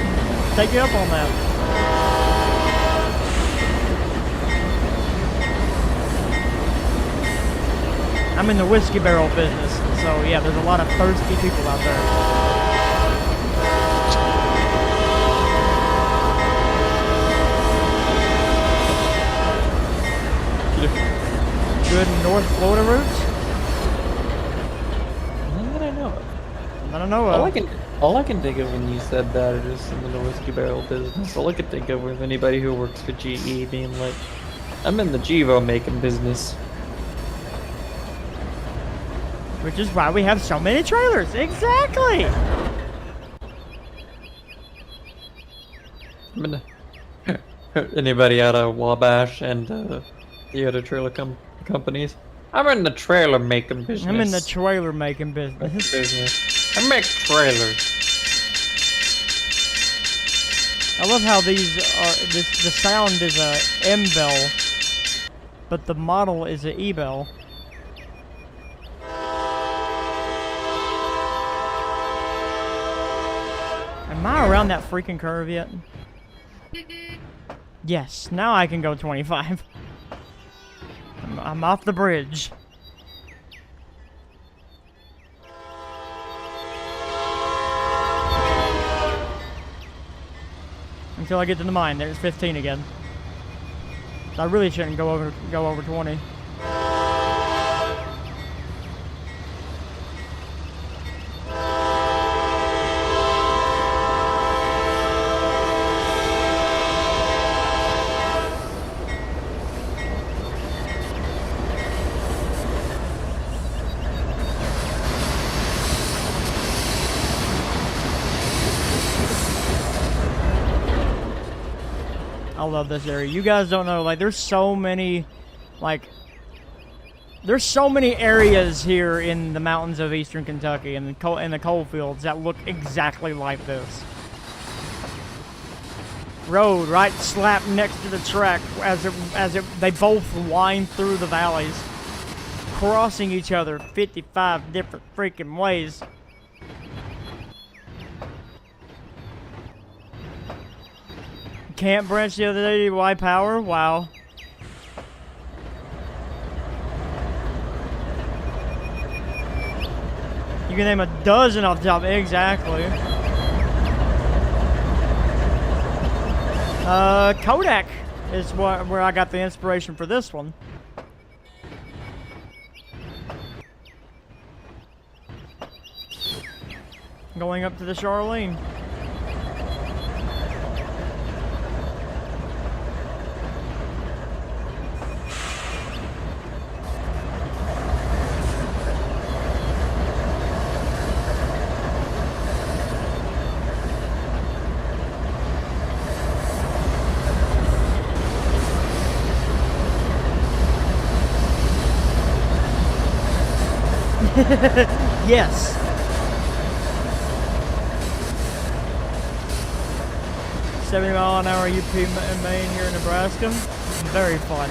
Take you up on that. I'm in the whiskey barrel business, so yeah, there's a lot of thirsty people out there. Good North Florida routes? None that I know of. I don't know. All I can think of when you said that are just some of the whiskey barrel business. All I could think of was anybody who works for GE being like, I'm in the Gevo making business. Which is why we have so many trailers. Exactly. I'm in anybody out of Wabash and the other trailer companies? I'm in the trailer making business. I'm in the trailer making business. I make trailers. I love how these are. The sound is a M bell, but the model is a E bell. Am I around that freaking curve yet? Yes. Now I can go 25. I'm off the bridge. Until I get to the mine, there's 15 again. I really shouldn't go over 20. I love this area. You guys don't know, like, there's so many areas here in the mountains of eastern Kentucky and the coal fields that look exactly like this. Road right slap next to the track they both wind through the valleys, crossing each other 55 different freaking ways. Camp branch the other day, Y Power? Wow. You can name a dozen off the top. Exactly. Kodak is where I got the inspiration for this one. Going up to the Charlene. Yes. $70-mile-an-hour UP in Maine here in Nebraska. Very fun.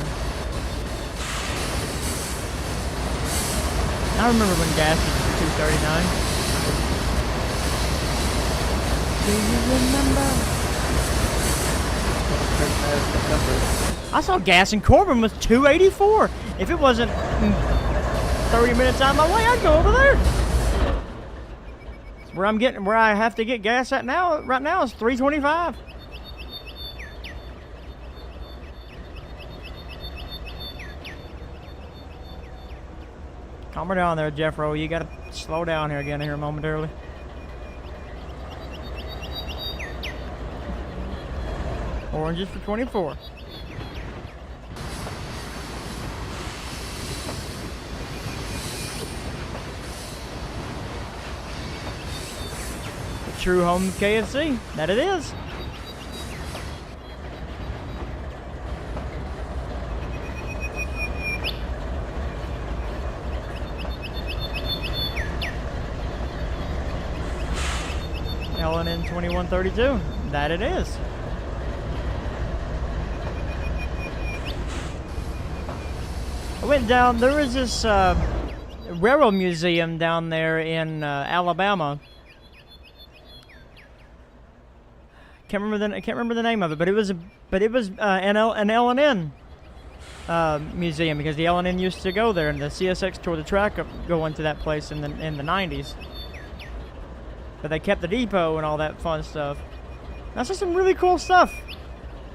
I remember when gas was $2.39. Do you remember? I saw gas in Corbin was $2.84. If it wasn't 30 minutes out of my way, I'd go over there. Where I have to get gas at now, right now, is $3.25. Calm her down there, Jeffro. You gotta slow down here again here momentarily. Oranges for 24. True home KFC. That it is. LNN 2132. That it is. I went down. There was this railroad museum down there in Alabama. Can't remember the name of it, but it was an L&N museum because the L&N used to go there, and the CSX tore the track up going to that place in the 90s. But they kept the depot and all that fun stuff. That's just some really cool stuff,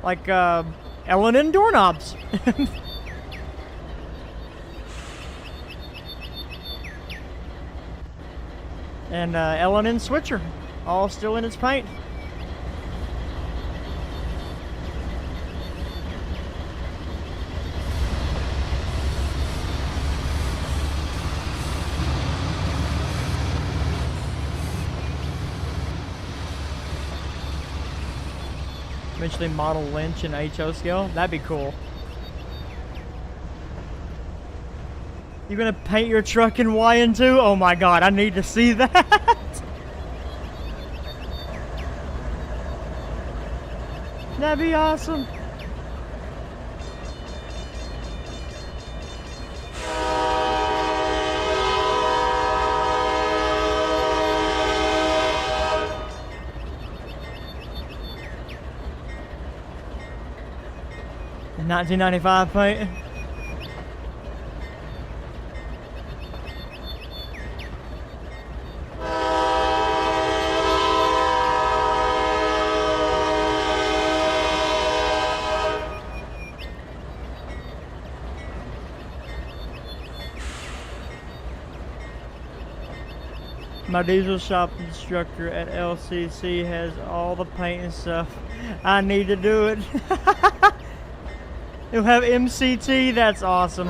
like L&N doorknobs. And L&N switcher, all still in its paint. Eventually model Lynch in HO scale. That'd be cool. You're gonna paint your truck in YN2? Oh my god, I need to see that. That'd be awesome. In 1995 paint. My diesel shop instructor at LCC has all the paint and stuff. I need to do it. You'll have MCT, that's awesome.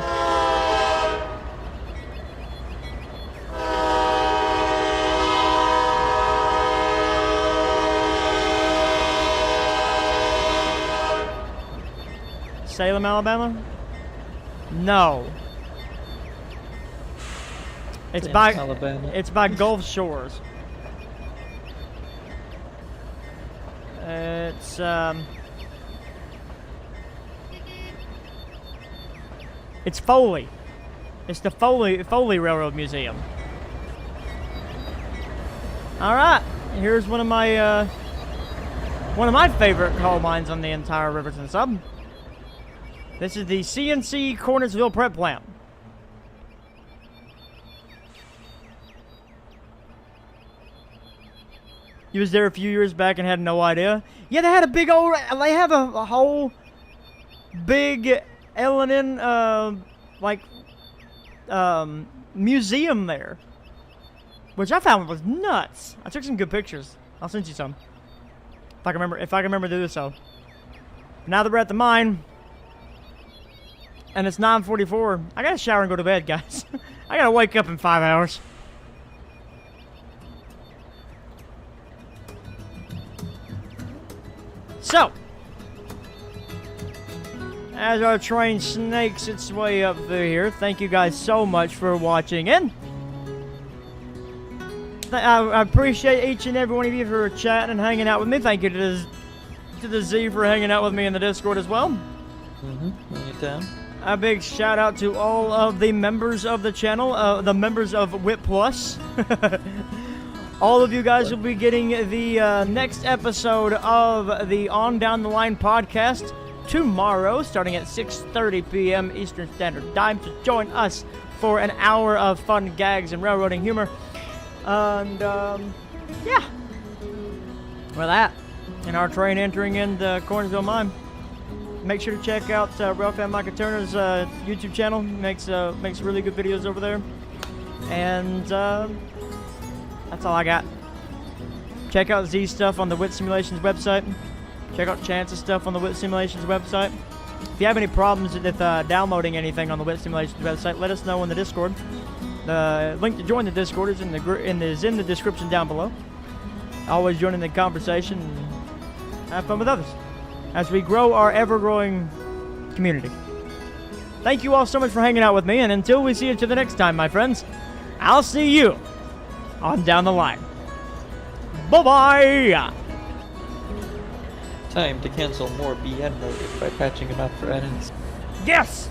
Salem, Alabama? No. It's by Alabama. It's by Gulf Shores. It's It's Foley. It's the Foley Railroad Museum. All right, here's one of my favorite coal mines on the entire Riverton sub. This is the CNC Cornersville Prep Plant. You was there a few years back and had no idea. Yeah, they had a big old. They have a whole big L&N museum there, which I found was nuts. I took some good pictures. I'll send you some if I can remember to do so. Now that we're at the mine and it's 9:44, I gotta shower and go to bed, guys. I gotta wake up in 5 hours. So, as our train snakes its way up through here, thank you guys so much for watching in. I appreciate each and every one of you for chatting and hanging out with me. Thank you to the Z for hanging out with me in the Discord as well. Anytime. A big shout out to all of the members of the channel, the members of WIT Plus. All of you guys will be getting the next episode of the On Down the Line podcast tomorrow, starting at 6:30 p.m. Eastern Standard Time. So join us for an hour of fun gags and railroading humor. And, yeah. With that, and our train entering into Cornersville Mine. Make sure to check out Ralph and Micah Turner's YouTube channel. Makes really good videos over there. And, that's all I got. Check out Z's stuff on the WIT Simulations website. Check out Chance's stuff on the WIT Simulations website. If you have any problems with downloading anything on the WIT Simulations website, let us know in the Discord. The link to join the Discord is in the description down below. Always join in the conversation and have fun with others as we grow our ever-growing community. Thank you all so much for hanging out with me, and until we see each other next time, my friends, I'll see you on down the line. Bye-bye! Time to cancel more BN motive by patching him out for edits. Yes!